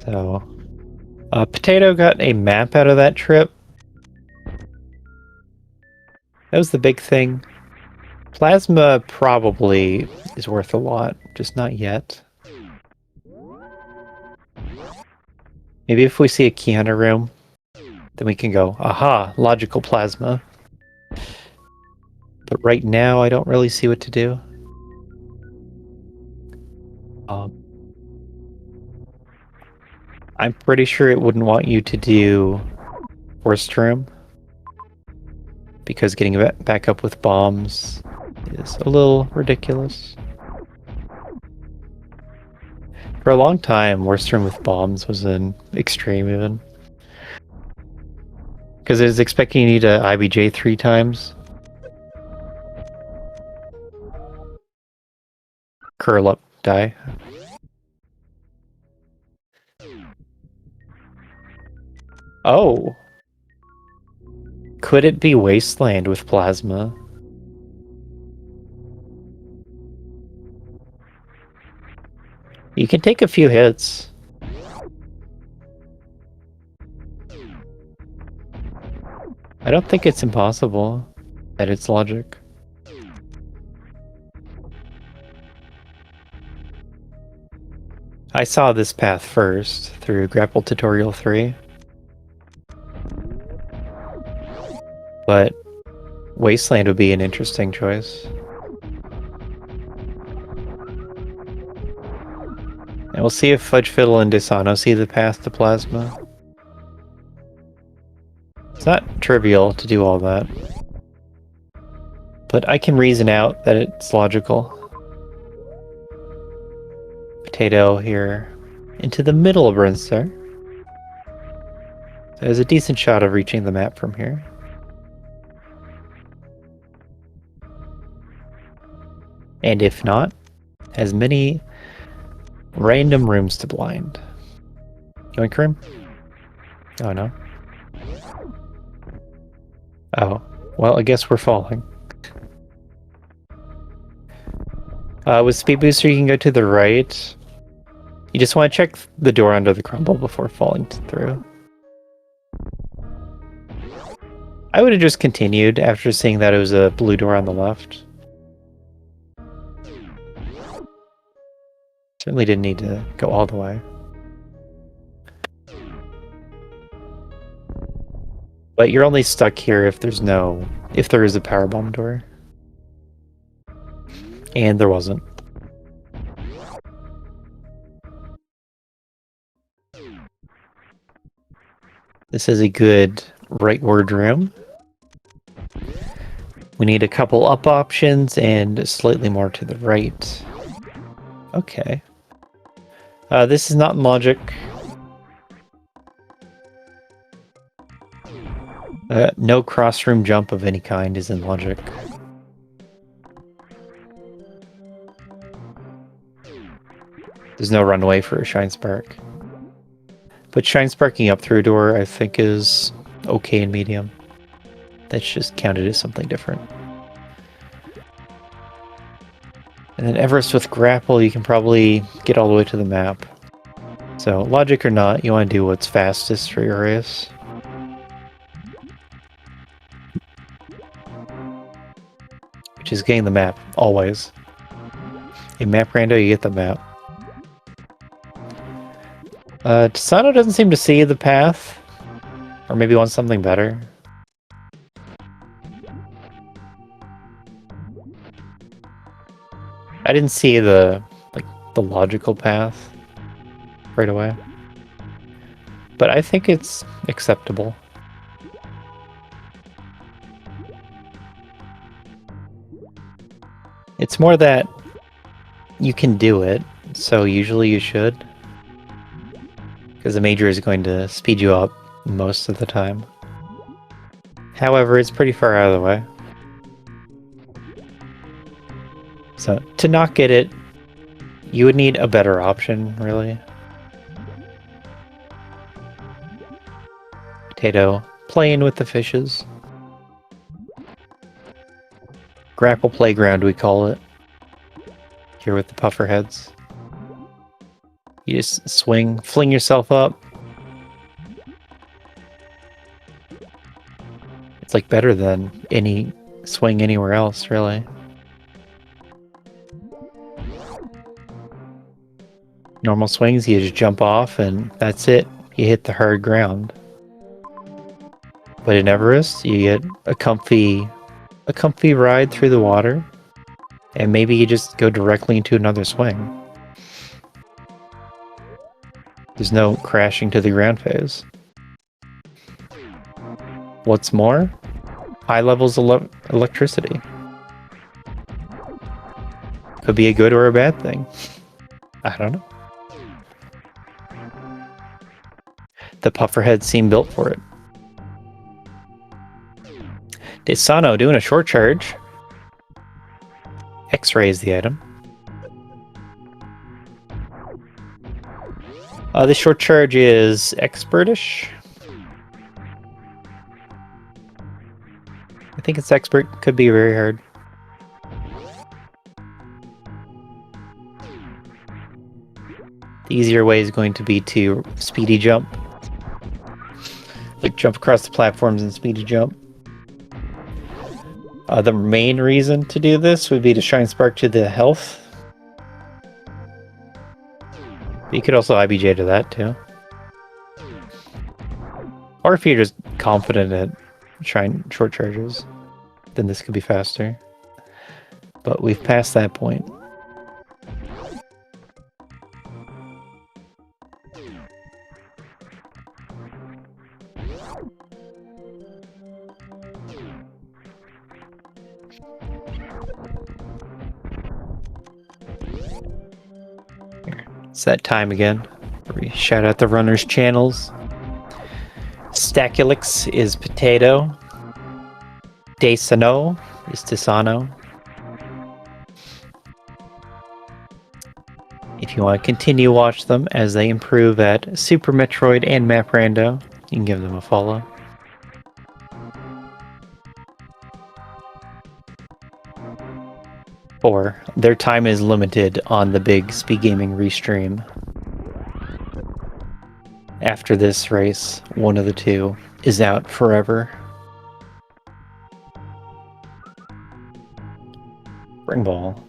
S1: So, Potato got a map out of that trip. That was the big thing. Plasma probably is worth a lot, just not yet. Maybe if we see a key hunter room, then we can go, aha, logical plasma. But right now, I don't really see what to do. I'm pretty sure it wouldn't want you to do worst room, because getting back up with bombs is a little ridiculous. For a long time, worst room with bombs was an extreme even. Because it was expecting you to IBJ 3 times. Curl up, die. Oh! Could it be Wasteland with plasma? You can take a few hits. I don't think it's impossible at its logic. I saw this path first through Grapple Tutorial 3. But Wasteland would be an interesting choice. And we'll see if Fudge Fiddle and deysano see the path to Plasma. It's not trivial to do all that. But I can reason out that it's logical. Potato here into the middle of Brinstar. There's a decent shot of reaching the map from here. And if not, has many random rooms to blind. Yoink room? Oh no. Oh, well, I guess we're falling. With Speed Booster, you can go to the right. You just want to check the door under the crumble before falling through. I would have just continued after seeing that it was a blue door on the left. Certainly didn't need to go all the way. But you're only stuck here if there is a power bomb door. And there wasn't. This is a good rightward room. We need a couple up options and slightly more to the right. Okay. This is not in logic. No cross-room jump of any kind is in logic. There's no runway for a Shine Spark. But Shine Sparking up through a door, I think, is okay in medium. That's just counted as something different. And then Everest with grapple, you can probably get all the way to the map. So, logic or not, you want to do what's fastest for your race. Which is getting the map, always. In Map Rando, you get the map. deysano doesn't seem to see the path. Or maybe wants something better. I didn't see the logical path right away. But I think it's acceptable. It's more that you can do it, so usually you should. Because the major is going to speed you up most of the time. However, it's pretty far out of the way. So, to not get it, you would need a better option, really. Potato, playing with the fishes. Grapple playground, we call it. Here with the puffer heads. You just swing, fling yourself up. It's like better than any swing anywhere else, really. Normal swings, you just jump off and that's it. You hit the hard ground. But in Everest, you get a comfy ride through the water, and maybe you just go directly into another swing. There's no crashing to the ground phase. What's more, high levels of electricity. Could be a good or a bad thing. I don't know. The pufferheads seem built for it. deysano doing a short charge. X-ray is the item. This short charge is expertish. I think it's expert. Could be very hard. The easier way is going to be to speedy jump. Like jump across the platforms and speedy jump. The main reason to do this would be to Shine Spark to the health. But you could also IBJ to that too. Or if you're just confident at trying short charges, then this could be faster. But we've passed that point. It's that time again where we shout out the runners' channels. Staculix is potato. deysano is deysano. If you want to continue watch them as they improve at Super Metroid and Map Rando, you can give them a follow. Or their time is limited on the big SpeedGaming restream. After this race, one of the two is out forever. Ring ball.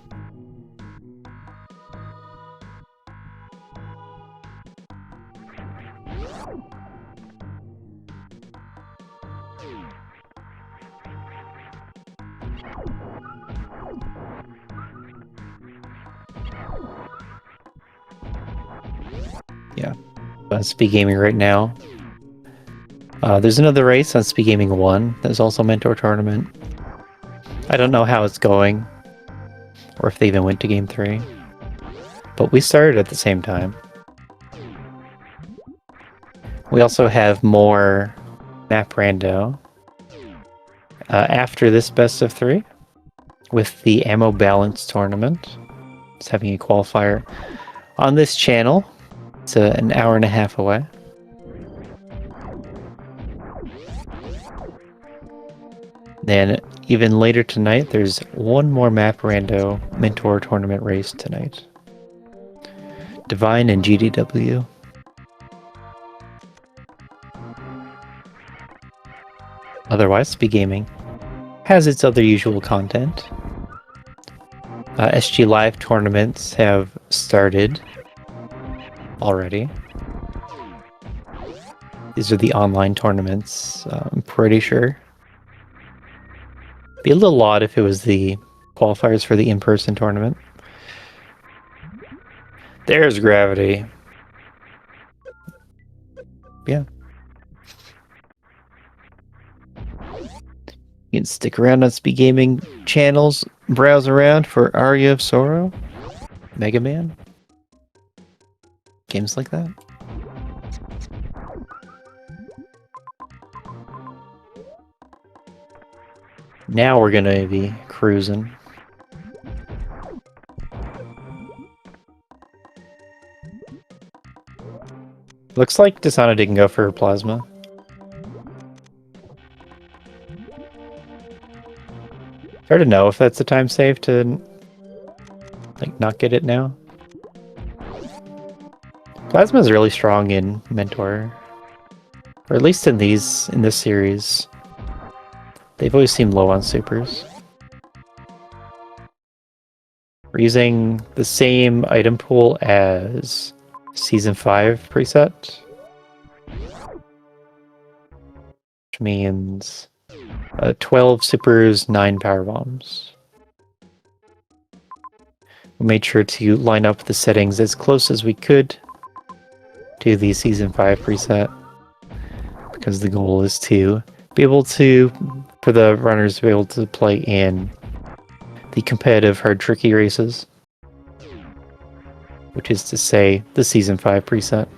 S1: Yeah, on SpeedGaming right now. There's another race on SpeedGaming 1. There's also a Mentor Tournament. I don't know how it's going, or if they even went to game 3. But we started at the same time. We also have more map rando after this best of 3 with the ammo balance tournament. It's having a qualifier on this channel. It's an hour and a half away. Then even later tonight, there's one more map rando mentor tournament race tonight. Divine and GDW. Otherwise, SpeedGaming has its other usual content. SG Live tournaments have started already. These are the online tournaments, I'm pretty sure. Be a little odd if it was the qualifiers for the in-person tournament. There's gravity. Yeah. You can stick around on SpeedGaming channels, browse around for Aria of Sorrow, Mega Man, games like that. Now we're gonna be cruising. Looks like deysano didn't go for plasma. Hard to know if that's the time save to like not get it now. Plasma is really strong in Mentor, or at least in this series. They've always seemed low on supers. We're using the same item pool as Season 5 preset, which means 12 supers, 9 power bombs. We made sure to line up the settings as close as we could to the Season 5 preset, because the goal is to be able to, for the runners to be able to play in the competitive hard tricky races, which is to say the Season 5 preset.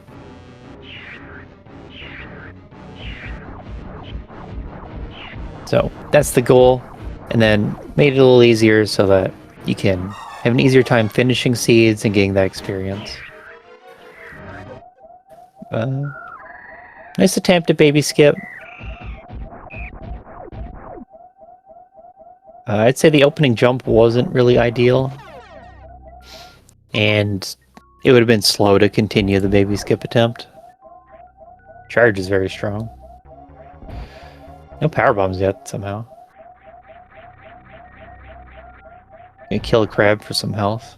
S1: So that's the goal, and then made it a little easier so that you can have an easier time finishing seeds and getting that experience. Nice attempt at baby skip. I'd say the opening jump wasn't really ideal, and it would have been slow to continue the baby skip attempt. Charge is very strong. No power bombs yet, somehow. Gonna kill a crab for some health.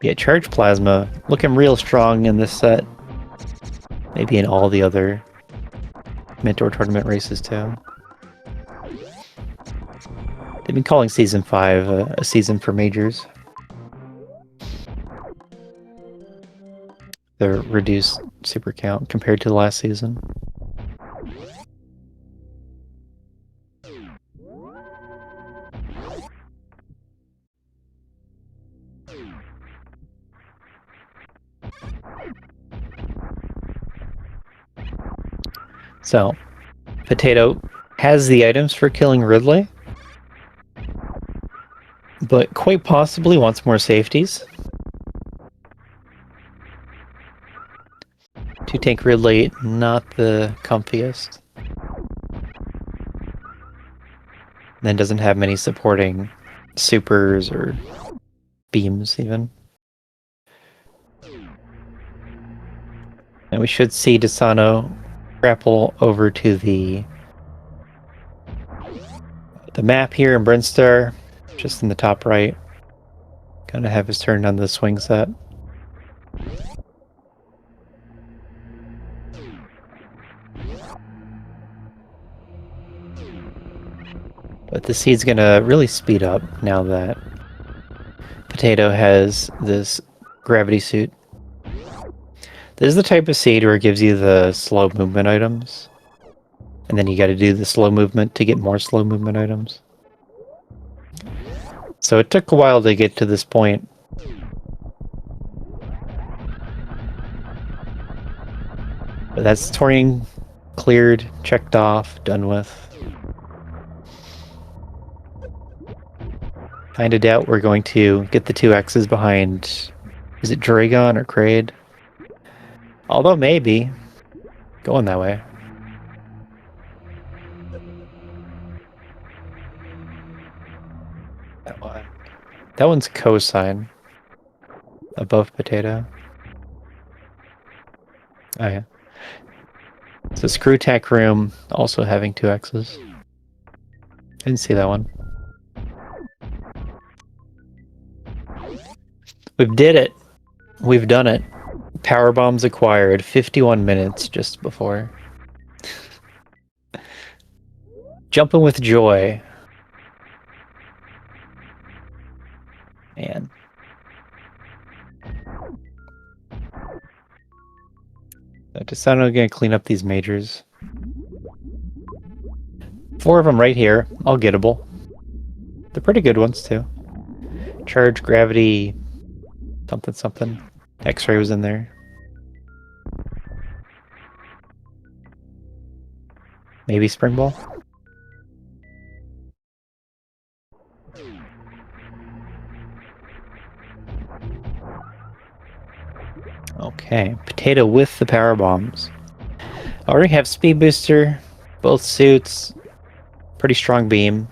S1: Yeah, charge plasma looking real strong in this set. Maybe in all the other mentor tournament races too. They've been calling Season 5 a season for majors. The reduced super count compared to the last season. So, Potato has the items for killing Ridley, but quite possibly wants more safeties. Two-tank Ridley, not the comfiest. Then doesn't have many supporting supers or beams even. And we should see deysano grapple over to the map here in Brinstar, just in the top right. Gonna have his turn on the swing set. But the seed's gonna really speed up now that Potato has this gravity suit This is the type of seed where it gives you the slow movement items. And then you gotta do the slow movement to get more slow movement items. So it took a while to get to this point. But that's touring cleared, checked off, done with. Kinda doubt we're going to get the 2 X's behind... Is it Dragon or Kraid? Although maybe. Going that way. That one. That one's cosine. Above potato. Oh yeah. So screw tack room also having 2 X's. Didn't see that one. We've did it. We've done it. Power bombs acquired 51 minutes just before. Jumping with joy. Man. So deysano gonna clean up these majors. 4 of them right here, all gettable. They're pretty good ones too. Charge, gravity, something something. X-ray was in there. Maybe spring ball. Okay, potato with the power bombs. I already have speed booster, both suits, pretty strong beam.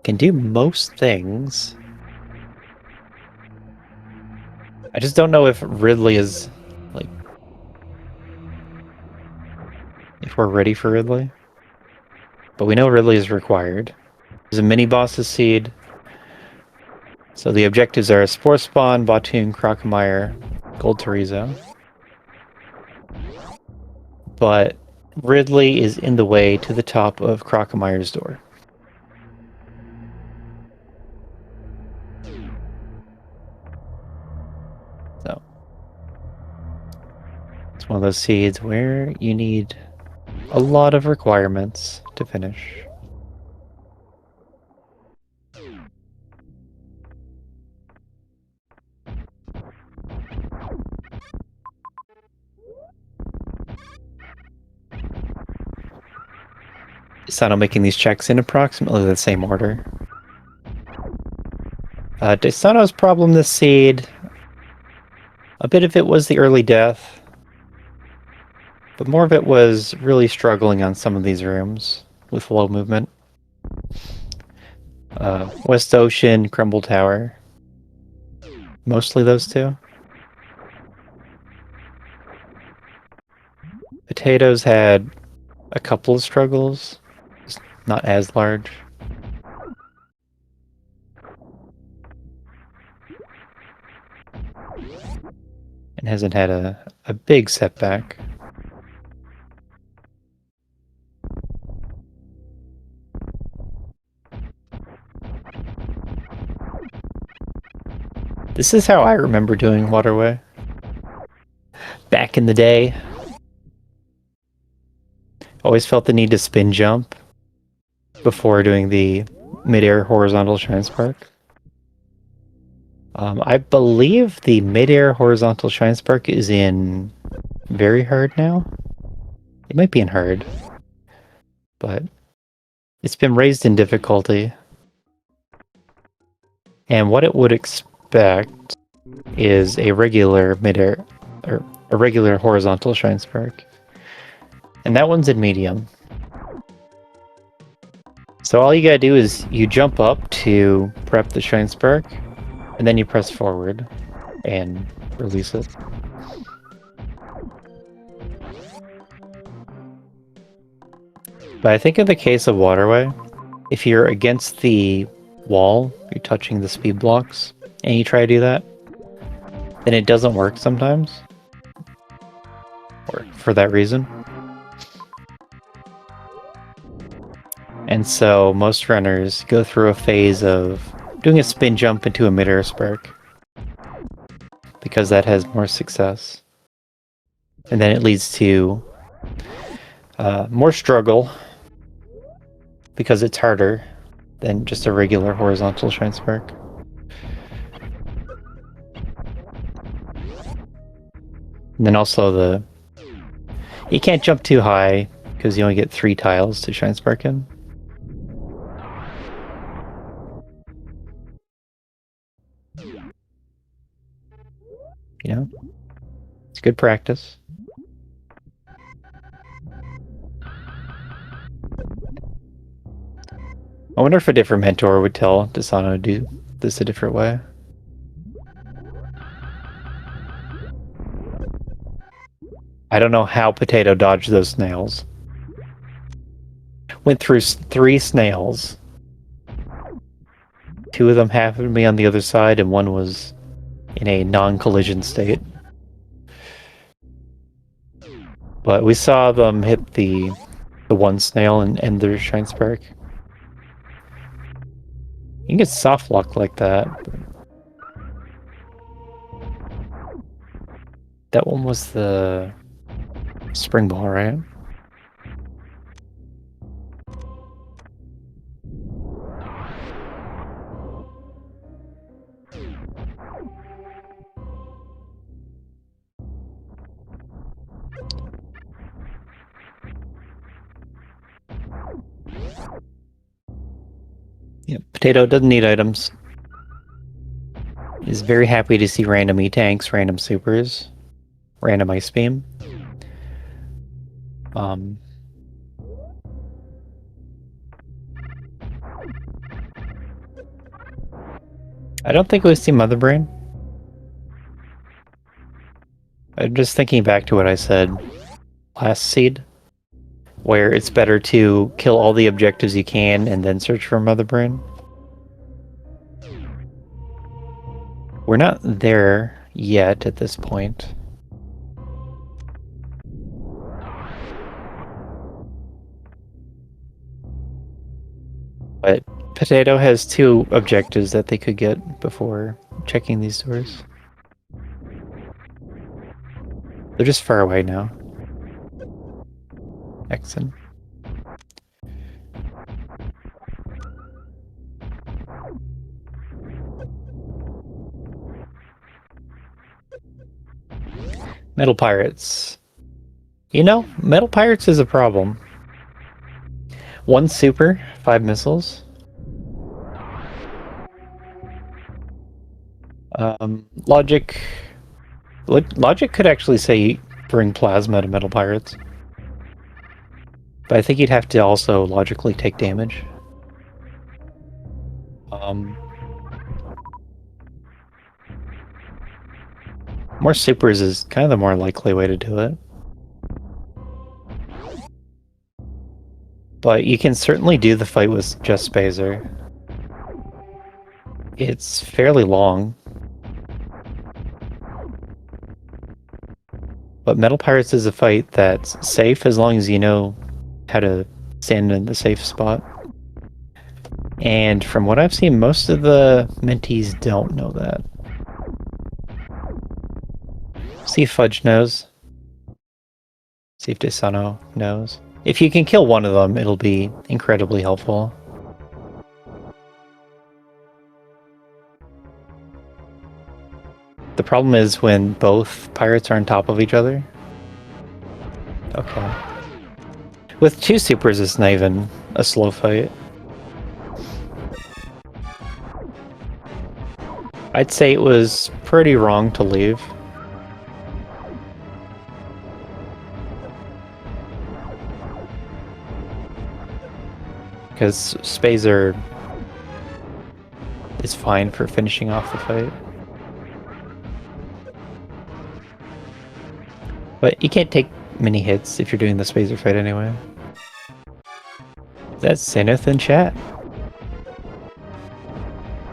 S1: Can do most things. I just don't know if Ridley is, like... if we're ready for Ridley. But we know Ridley is required. There's a mini-boss's seed. So the objectives are Spore Spawn, Batoon, Crocomire, Gold Torizo. But Ridley is in the way to the top of Crocomire's door. So it's one of those seeds where you need a lot of requirements to finish. Deysano making these checks in approximately the same order. Deysano's problem this seed, a bit of it was the early death, but more of it was really struggling on some of these rooms with low movement. West Ocean, Crumble Tower. Mostly those two. Potatoes had a couple of struggles, just not as large. And hasn't had a big setback. This is how I remember doing Waterway. Back in the day. Always felt the need to spin jump before doing the mid-air horizontal Shrine Spark. I believe the mid-air horizontal Shrine Spark is in very hard now. It might be in hard, but it's been raised in difficulty. And what it would expect is a regular mid-air, or a regular horizontal Shrine Spark. And that one's in medium. So all you gotta do is you jump up to prep the Shrine Spark, and then you press forward and release it. But I think in the case of Waterway, if you're against the wall, you're touching the speed blocks, and you try to do that, then it doesn't work sometimes. Or for that reason. And so most runners go through a phase of doing a spin jump into a mid-air spark, because because that has more success. And then it leads to more struggle because it's harder than just a regular horizontal shrine spark. And then also you can't jump too high because you only get 3 tiles to shrine spark in. You know, it's good practice. I wonder if a different mentor would tell deysano to do this a different way. I don't know how Potato dodged those snails. Went through 3 snails. 2 of them happened to be on the other side, and 1 was in a non-collision state. But we saw them hit the 1 snail and end their shrine spark. You can get soft lock like that. That one was the spring ball, right? Yep, Potato doesn't need items. He's very happy to see random E-tanks, random supers, random ice beam. I don't think we see Mother Brain. I'm just thinking back to what I said last seed, where it's better to kill all the objectives you can and then search for Mother Brain. We're not there yet at this point. But Potato has 2 objectives that they could get before checking these doors. They're just far away now. Exon. Metal Pirates. You know, Metal Pirates is a problem. 1 super, 5 missiles. Logic could actually say bring plasma to Metal Pirates. But I think you'd have to also logically take damage. More supers is kind of the more likely way to do it. But you can certainly do the fight with just Spazer. It's fairly long. But Metal Pirates is a fight that's safe as long as you know how to stand in the safe spot. And from what I've seen, most of the mentees don't know that. See if Fudge knows. See if deysano knows. If you can kill one of them, it'll be incredibly helpful. The problem is when both pirates are on top of each other. Okay. With 2 supers, it's not even a slow fight. I'd say it was pretty wrong to leave. Because Spazer is fine for finishing off the fight. But you can't take many hits if you're doing the Spazer fight anyway. That's Zenith in chat.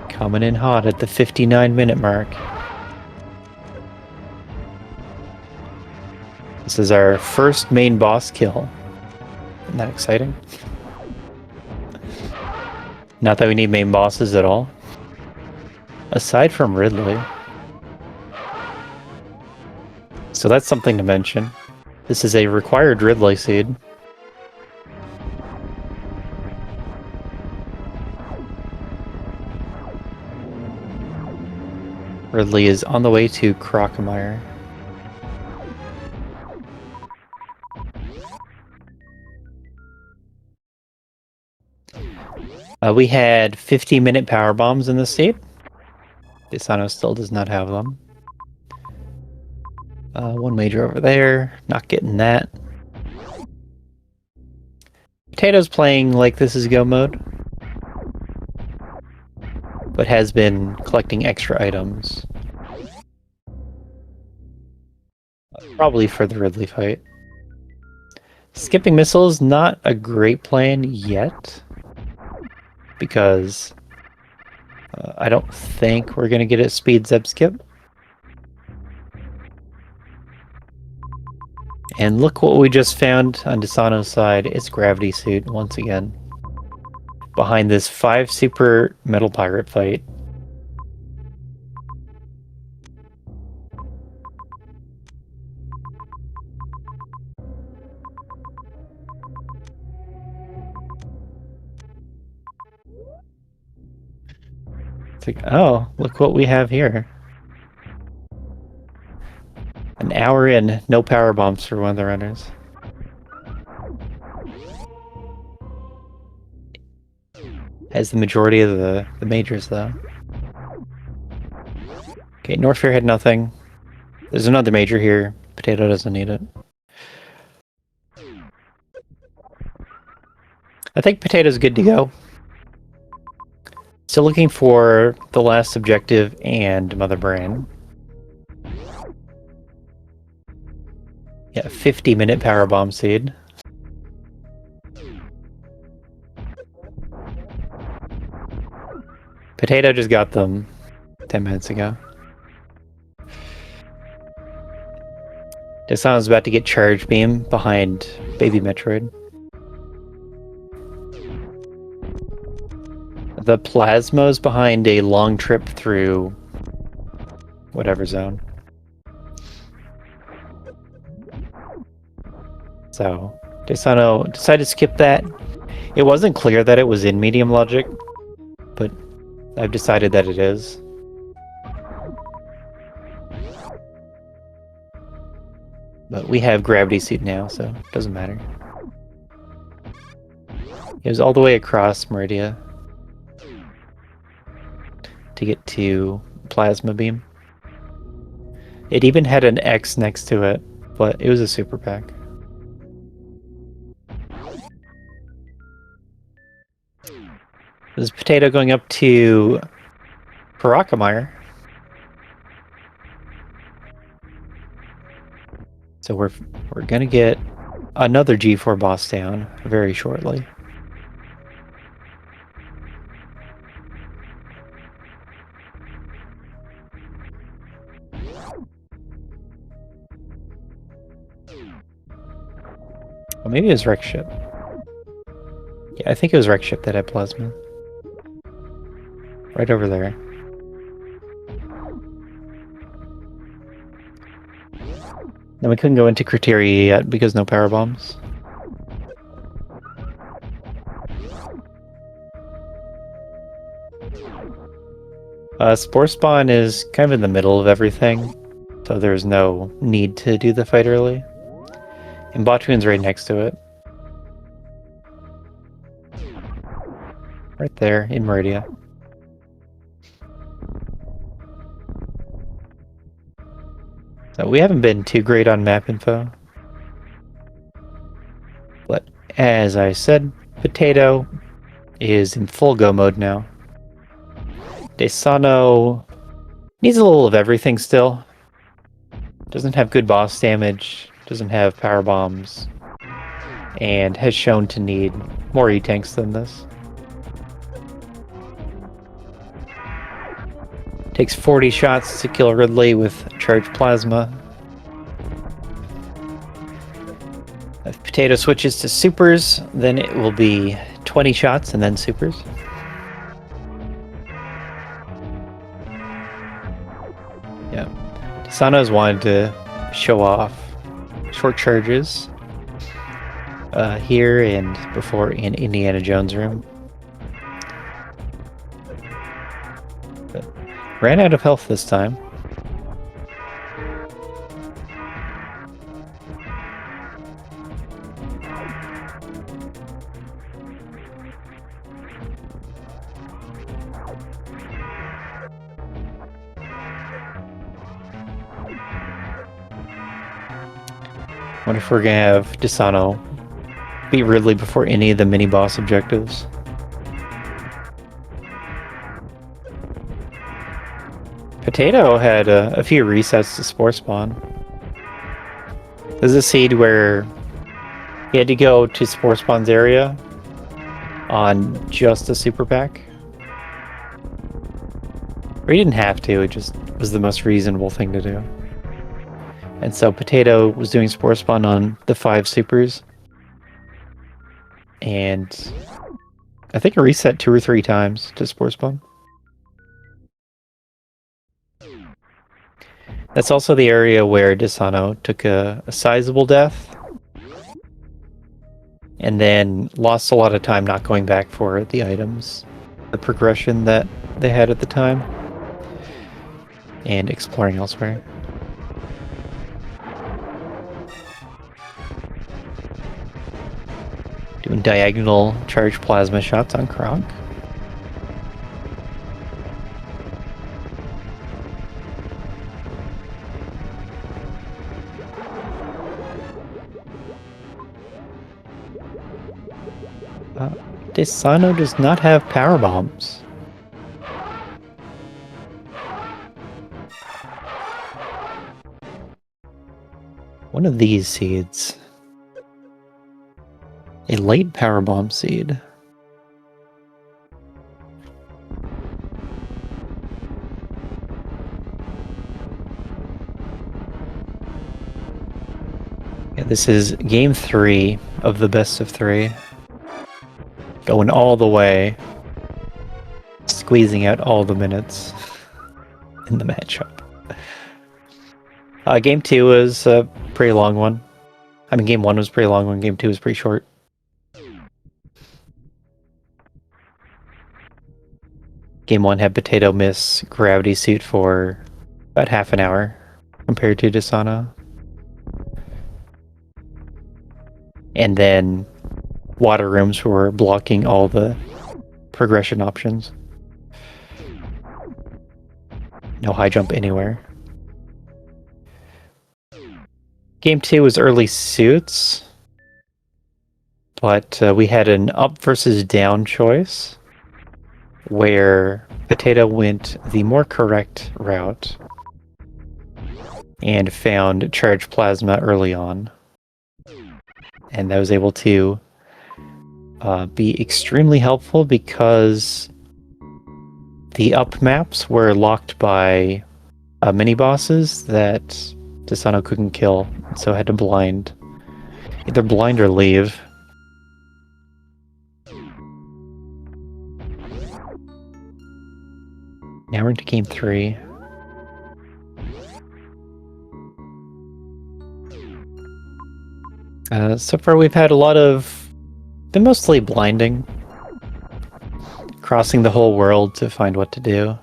S1: Coming in hot at the 59-minute mark. This is our first main boss kill. Isn't that exciting? Not that we need main bosses at all. Aside from Ridley. So that's something to mention. This is a required Ridley seed. Ridley is on the way to Crocomire. We had 50-minute power bombs in the seed. deysano still does not have them. One major over there, not getting that. Potato's playing like this is go mode, but has been collecting extra items. Probably for the Ridley fight. Skipping missiles, not a great plan yet, because I don't think we're going to get a speed zeb skip. And look what we just found on deysano's side. It's Gravity Suit once again. Behind this 5 super metal pirate fight. It's like, oh, look what we have here. An hour in, no power bombs for one of the runners. Has the majority of the majors, though. Okay, Norfair had nothing. There's another major here. Potato doesn't need it. I think Potato's good to go. Still looking for the last objective and Mother Brain. Yeah, 50-minute power bomb seed. Potato just got them 10 minutes ago. deysano's about to get charge beam behind baby Metroid. The plasma's behind a long trip through whatever zone. So, deysano decided to skip that. It wasn't clear that it was in medium logic, but I've decided that it is. But we have Gravity Suit now, so it doesn't matter. It was all the way across Meridia to get to Plasma Beam. It even had an X next to it, but it was a super pack. This is Potato going up to Crocomire. So we're gonna get another G4 boss down very shortly. Well, maybe it was Wreck Ship. Yeah, I think it was Wreck Ship that had Plasma. Right over there. Then we couldn't go into Criteria yet because no power bombs. Spore Spawn is kind of in the middle of everything, so there's no need to do the fight early. And Botwoon's right next to it. Right there, in Meridia. So we haven't been too great on map info. But as I said, Potato is in full go mode now. deysano needs a little of everything still. Doesn't have good boss damage, doesn't have power bombs, and has shown to need more E-tanks than this. Takes 40 shots to kill Ridley with charged plasma. If Potato switches to supers, then it will be 20 shots and then supers. Yeah. deysano's wanted to show off short charges here and before in Indiana Jones room. But ran out of health this time. Wonder if we're gonna have deysano beat Ridley before any of the mini-boss objectives. Potato had a few resets to Spore Spawn. There's a seed where he had to go to Spore Spawn's area on just a super pack. Or he didn't have to, it just was the most reasonable thing to do. And so Potato was doing Spore Spawn on the 5 supers. And I think a reset 2 or 3 times to Spore Spawn. That's also the area where deysano took a sizable death. And then lost a lot of time not going back for the items. The progression that they had at the time. And exploring elsewhere. Doing diagonal charge plasma shots on Kronk. deysano does not have power bombs. One of these seeds. A late power bomb seed. Yeah, this is game 3 of the best of 3. Going all the way. Squeezing out all the minutes in the matchup. Game 2 was a pretty long one. I mean, game 1 was a pretty long one, game 2 was pretty short. Game 1 had Potato miss Gravity Suit for about half an hour compared to deysano. And then water rooms were blocking all the progression options. No high jump anywhere. Game 2 was early suits, but we had an up versus down choice where Potato went the more correct route and found charged plasma early on. And that was able to be extremely helpful because the up maps were locked by mini bosses that deysano couldn't kill, so had to blind. Either blind or leave. Now we're into game 3. So far we've had a lot of... been mostly blinding. Crossing the whole world to find what to do.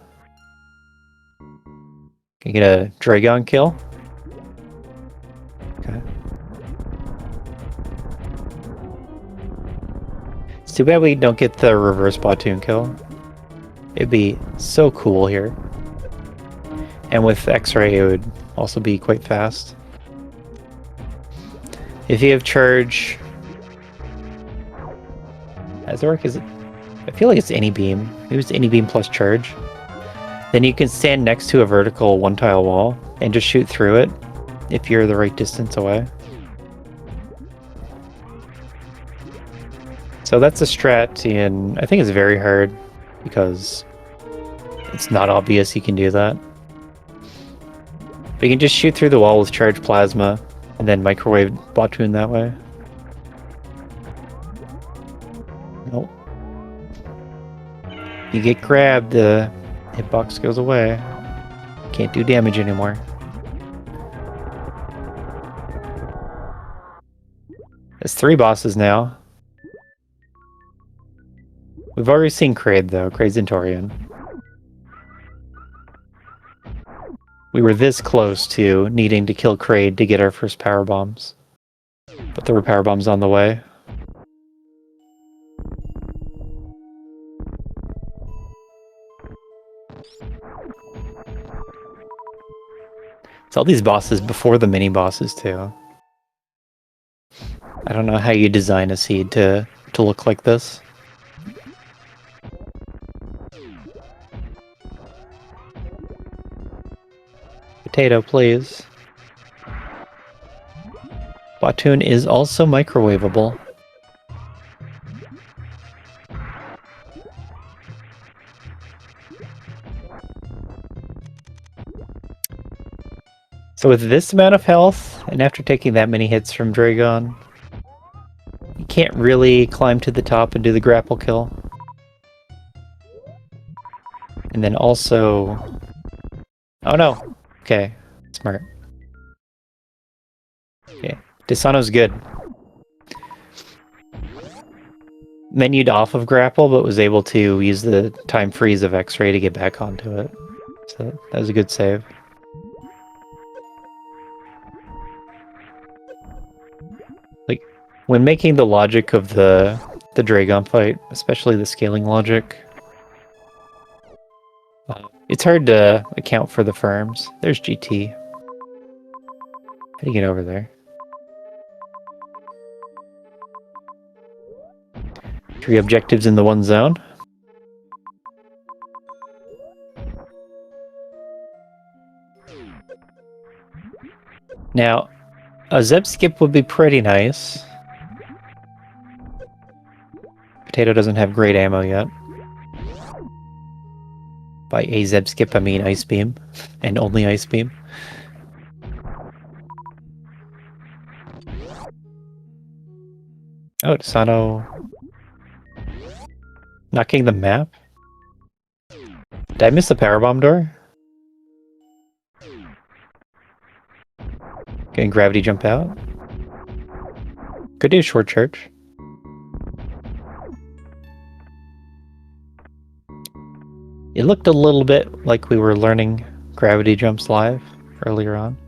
S1: Can you get a Dragon kill? Okay. It's too bad we don't get the reverse Batoon kill. It'd be so cool here. And with X-Ray it would also be quite fast. If you have charge... Does it work? Is it... I feel like it's any beam. Maybe it's any beam plus charge. Then you can stand next to a vertical one-tile wall and just shoot through it if you're the right distance away. So that's a strat, and I think it's very hard because it's not obvious you can do that. But you can just shoot through the wall with charged plasma and then microwave Batoon that way. Nope. You get grabbed, the hitbox goes away. Can't do damage anymore. There's 3 bosses now. We've already seen Kraid, though. Kraid's Zentorian. We were this close to needing to kill Kraid to get our first power bombs. But there were power bombs on the way. It's all these bosses before the mini-bosses, too. I don't know how you design a seed to look like this. Potato, please. Platoon is also microwavable. So with this amount of health, and after taking that many hits from Dragon, you can't really climb to the top and do the grapple kill. And then also... Oh no! Okay, smart. Okay, deysano's good. Menued off of grapple, but was able to use the time freeze of X-ray to get back onto it. So that was a good save. Like, when making the logic of the Dragon fight, especially the scaling logic, it's hard to account for the firms. There's GT. How do you get over there? 3 objectives in the one zone. Now, a Zeb skip would be pretty nice. Potato doesn't have great ammo yet. By a Zeb skip, I mean Ice Beam, and only Ice Beam. Oh, deysano... Knocking the map? Did I miss the powerbomb door? Can gravity jump out? Could do a short church. It looked a little bit like we were learning gravity jumps live earlier on.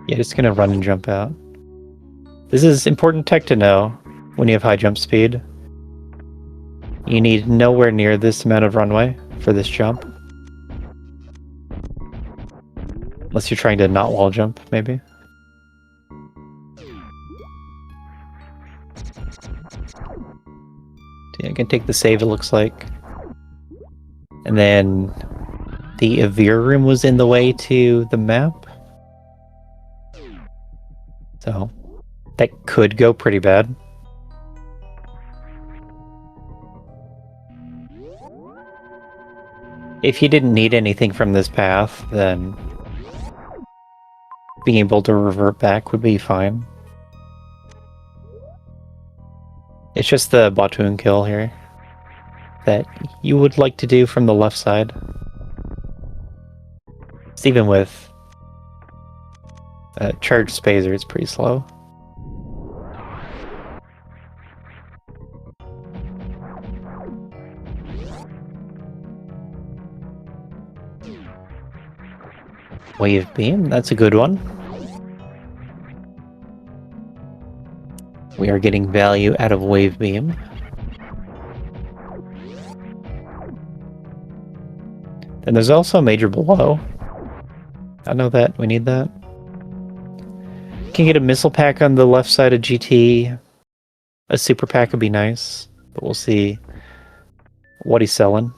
S1: Yeah, just gonna run and jump out. This is important tech to know when you have high jump speed. You need nowhere near this amount of runway for this jump. Unless you're trying to not wall jump, maybe. Yeah, I can take the save, it looks like. And then the Avir room was in the way to the map. So that could go pretty bad. If you didn't need anything from this path, then being able to revert back would be fine. It's just the Batoon kill here that you would like to do from the left side. It's even with charged Spazer, it's pretty slow. Wave Beam, that's a good one. We are getting value out of Wave Beam. Then there's also a major below. I know that, we need that. Can get a missile pack on the left side of GT. A super pack would be nice, but we'll see what he's selling.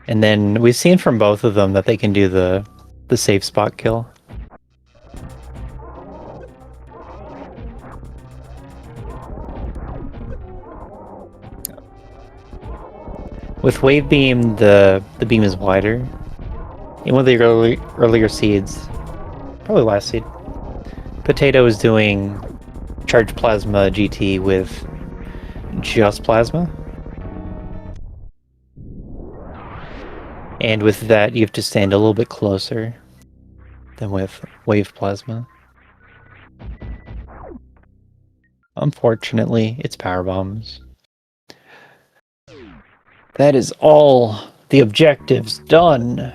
S1: And then we've seen from both of them that they can do the safe spot kill. With Wave Beam, the beam is wider. In one of the earlier seeds, probably last seed, Potato is doing Charged Plasma GT with just Plasma. And with that, you have to stand a little bit closer than with wave plasma. Unfortunately, it's power bombs. That is all the objectives done.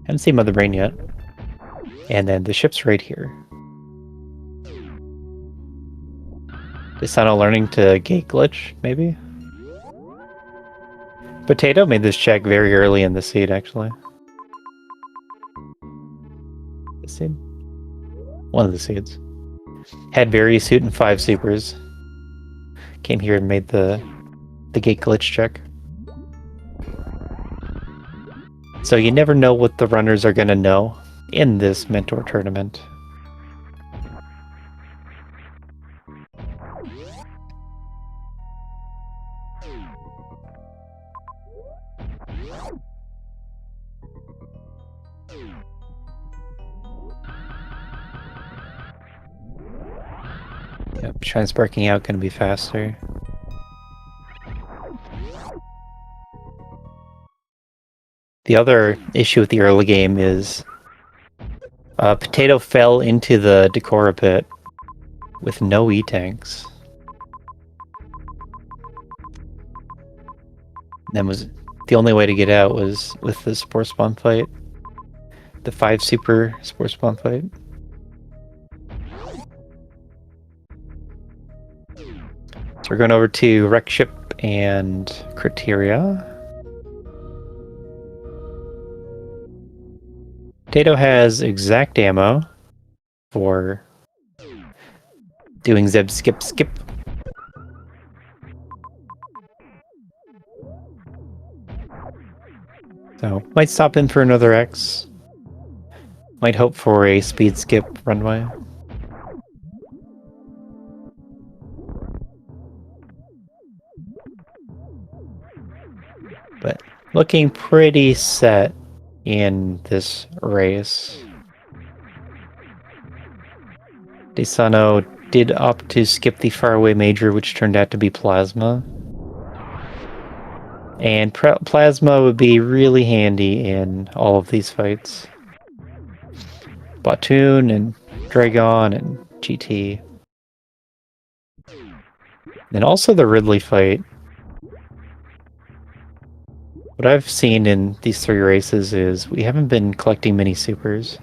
S1: Haven't seen Mother Brain yet. And then the ship's right here. deysano learning to gate glitch, maybe? Potato made this check very early in the seed, actually. The seed? One of the seeds. Had various suit and 5 supers. Came here and made the gate glitch check. So you never know what the runners are gonna know in this mentor tournament. Yep, shine sparking out gonna be faster. The other issue with the early game is Potato fell into the Decora pit with no E-tanks. Then was the only way to get out was with the Spore Spawn fight. The 5 super Spore Spawn fight. So we're going over to Wreck Ship and Criteria. Potato has exact ammo for doing Zeb skip skip. So might stop in for another X. Might hope for a speed skip runway. But looking pretty set in this race. deysano did opt to skip the faraway major, which turned out to be Plasma. And Plasma would be really handy in all of these fights. Batoon and Dragon and GT. And also the Ridley fight. What I've seen in these 3 races is we haven't been collecting mini supers.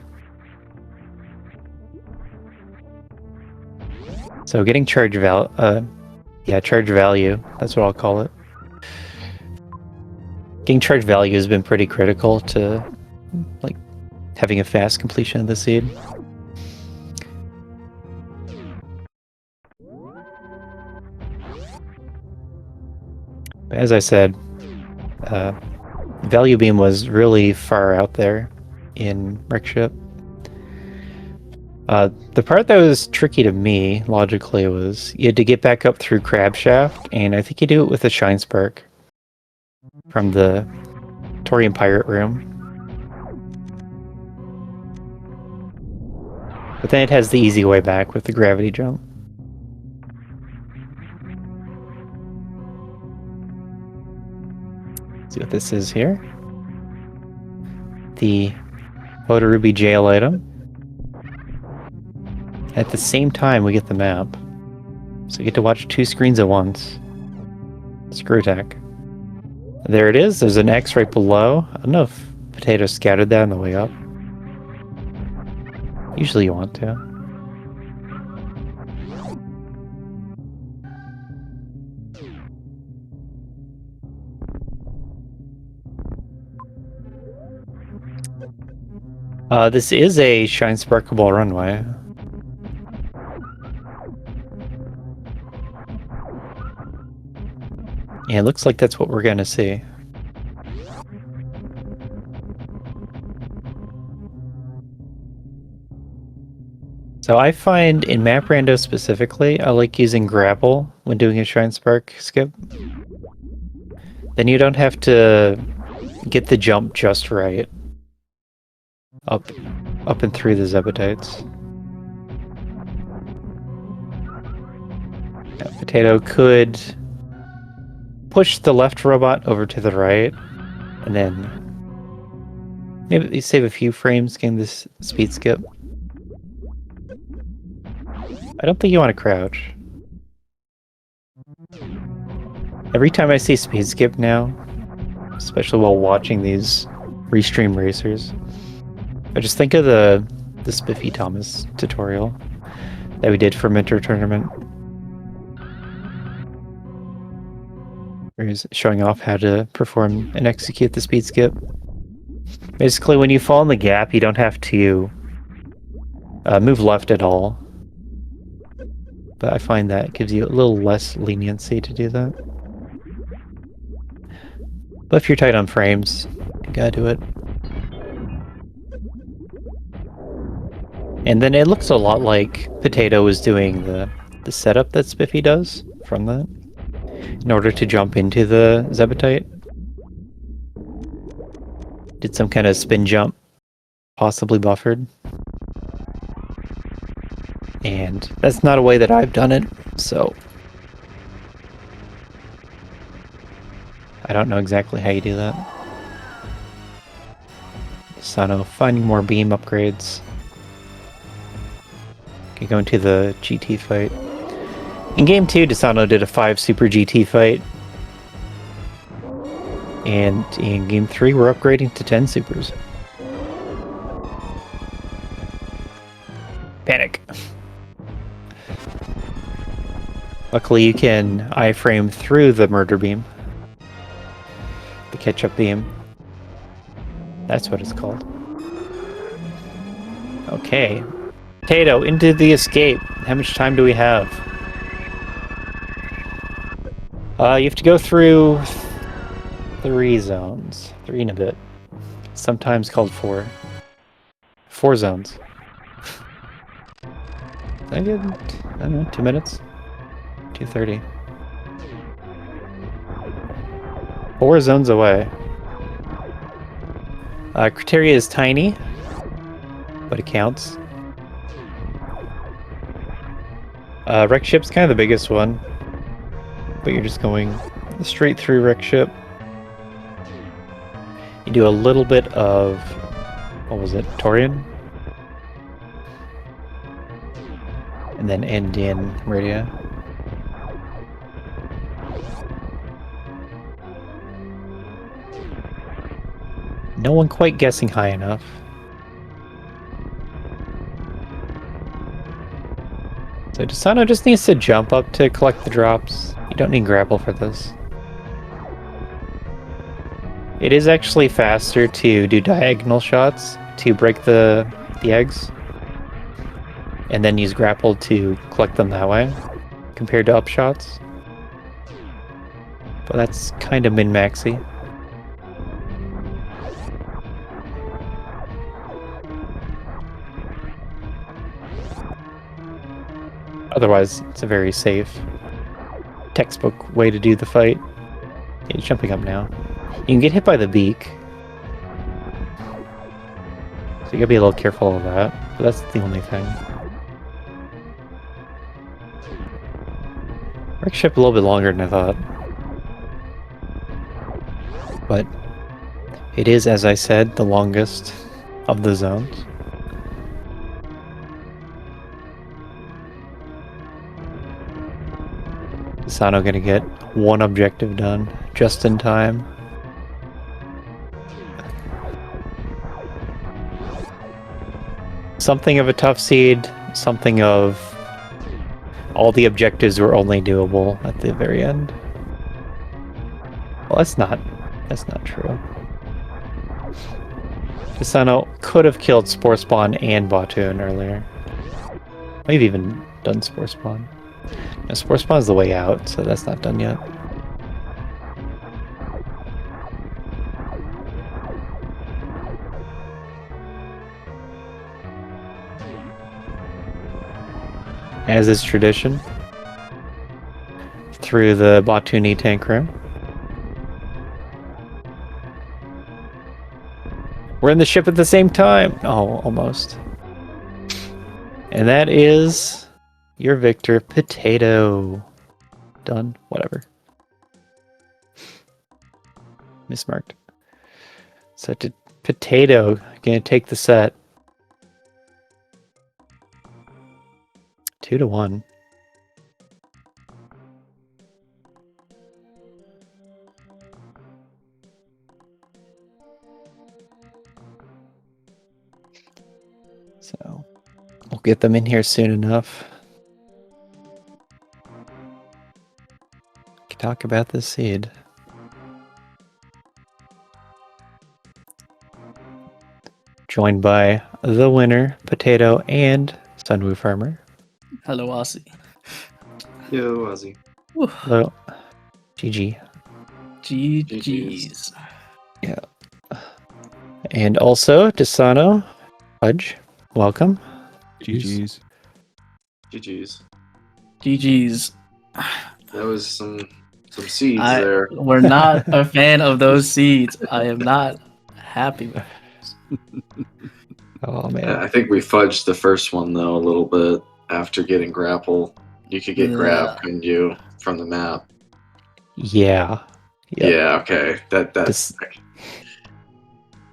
S1: So getting charge value, that's what I'll call it. Getting charge value has been pretty critical to like having a fast completion of the seed. But as I said, Value Beam was really far out there in Wreck Ship. The part that was tricky to me, logically, was you had to get back up through Crab Shaft, and I think you do it with a Shine Spark from the Torian Pirate Room. But then it has the easy way back with the gravity jump. See what this is here. The Ruby jail item. At the same time, we get the map. So you get to watch 2 screens at once. Screw attack. There it is. There's an X right below. I don't know if Potato scouted that on the way up. Usually you want to. This is a Shine Sparkable runway. Yeah, it looks like that's what we're gonna see. So I find in Map Rando specifically, I like using grapple when doing a Shine Spark skip. Then you don't have to get the jump just right. Up and through the Zebatites. Yeah, Potato could push the left robot over to the right, and then maybe you save a few frames getting this speed skip. I don't think you want to crouch. Every time I see speed skip now, especially while watching these restream racers, I just think of the Spiffy Thomas tutorial that we did for Mentor Tournament. Where he's showing off how to perform and execute the speed skip. Basically, when you fall in the gap, you don't have to move left at all. But I find that gives you a little less leniency to do that. But if you're tight on frames, you gotta do it. And then it looks a lot like Potato was doing the setup that Spiffy does from that, in order to jump into the Zebetite. Did some kind of spin jump, possibly buffered. And that's not a way that I've done it, so I don't know exactly how you do that. Deysano finding more beam upgrades. Okay, going to the GT fight. In game 2, Deysano did a 5 super GT fight. And in game 3, we're upgrading to 10 supers. Panic. Luckily, you can iframe through the murder beam. The ketchup beam. That's what it's called. Okay. Potato, into the escape. How much time do we have? You have to go through 3 zones. 3 and a bit. Sometimes called 4. 4 zones. I get, I don't know, 2 minutes? 2:30. 4 zones away. Criteria is tiny, but it counts. Wreck ship's kind of the biggest one, but you're just going straight through wreck ship. You do a little bit of, what was it, Torian? And then end in radio. No one quite guessing high enough. So Deysano just needs to jump up to collect the drops. You don't need grapple for this. It is actually faster to do diagonal shots to break the eggs, and then use grapple to collect them that way, compared to up shots. But that's kind of min-maxy. Otherwise, it's a very safe, textbook way to do the fight. Yeah, he's jumping up now. You can get hit by the beak, so you gotta be a little careful of that, but that's the only thing. Wreck ship a little bit longer than I thought. But it is, as I said, the longest of the zones. Deysano gonna get 1 objective done just in time. Something of a tough seed, something of all the objectives were only doable at the very end. Well, that's not true. Deysano could have killed Spore Spawn and Batoon earlier. Maybe even done Spore Spawn. No, Spore Spawn's the way out, so that's not done yet. As is tradition, through the Batoon tank room. We're in the ship at the same time! Oh, almost. And that is your victor, Potato. Done. Whatever. Mismarked. So Potato gonna take the set. 2-1. So we'll get them in here soon enough. Can talk about this seed. Joined by the winner, Potato, and Sunwoo Farmer.
S2: Hello, Aussie.
S3: Yo, Ozzy.
S1: Hello. GG.
S2: GG's.
S1: Yeah. And also, deysano, Fudge, welcome.
S4: GG's.
S3: GG's.
S2: GG's.
S3: That was some seeds there.
S2: We're not a fan of those seeds. I am not happy with it.
S1: Oh, man.
S3: I think we fudged the first one, though, a little bit after getting grapple. You could get grab, couldn't you, from the map?
S1: Yeah. Yep.
S3: Yeah, okay. That's...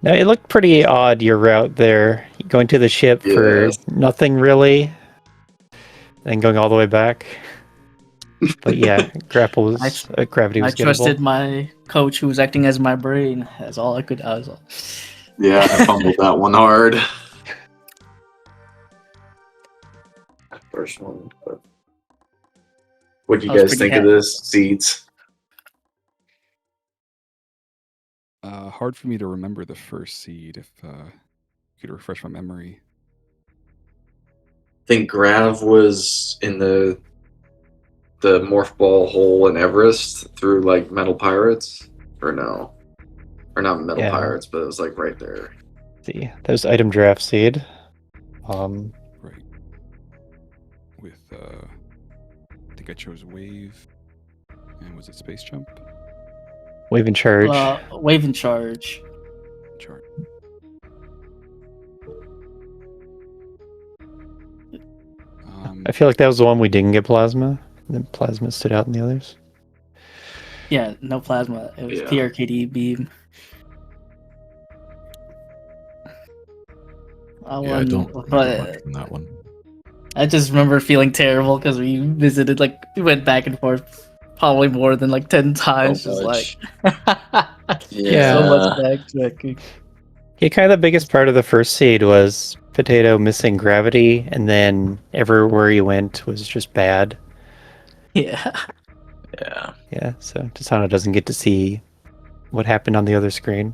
S1: No, it looked pretty odd, your route there. Going to the ship for nothing, really. And going all the way back. But yeah, grapple was... gravity was
S2: I trusted my coach who was acting as my brain. That's all I could...
S3: Yeah, I fumbled that one hard. First one. What do you guys think of this, seeds?
S4: Hard for me to remember the first seed. If you could refresh my memory.
S3: I think Grav was in the morph ball hole in Everest through like Metal Pirates, or no, or not Metal Pirates, but it was like right there.
S1: See, that was item draft seed.
S4: Right. With I think I chose wave, and was it space jump?
S1: Wave and charge.
S2: Wave and charge.
S4: Charge.
S1: I feel like that was the one we didn't get plasma. And then plasma stood out in the others.
S2: Yeah, no plasma. It was PRKD beam.
S5: I don't remember much from that one.
S2: I just remember feeling terrible because we visited, like, we went back and forth probably more than like 10 times.
S3: So
S2: just
S3: much.
S2: so much backtracking.
S1: Yeah, kind of the biggest part of the first seed was Potato missing gravity, and then everywhere he went was just bad.
S2: Yeah.
S1: Yeah, so deysano doesn't get to see what happened on the other screen.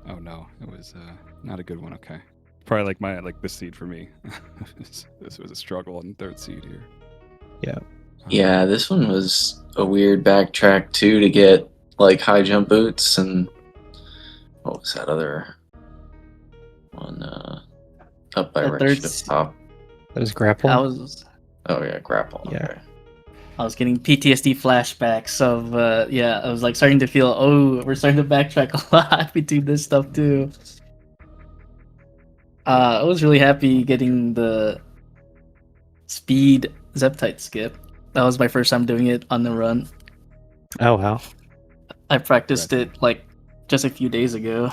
S4: Oh no, it was not a good one. Okay, probably like this seed for me. This was a struggle on third seed here.
S1: Yeah.
S6: Yeah, this one was a weird backtrack too to get like high jump boots, and what was that other one? Up by right ship top.
S1: That was grapple.
S6: Oh yeah, grapple.
S1: Yeah.
S6: Okay.
S2: I was getting PTSD flashbacks of I was like starting to feel, we're starting to backtrack a lot between this stuff too. I was really happy getting the speed Zeptite skip. That was my first time doing it on the run.
S1: Oh wow.
S2: I practiced it like just a few days ago.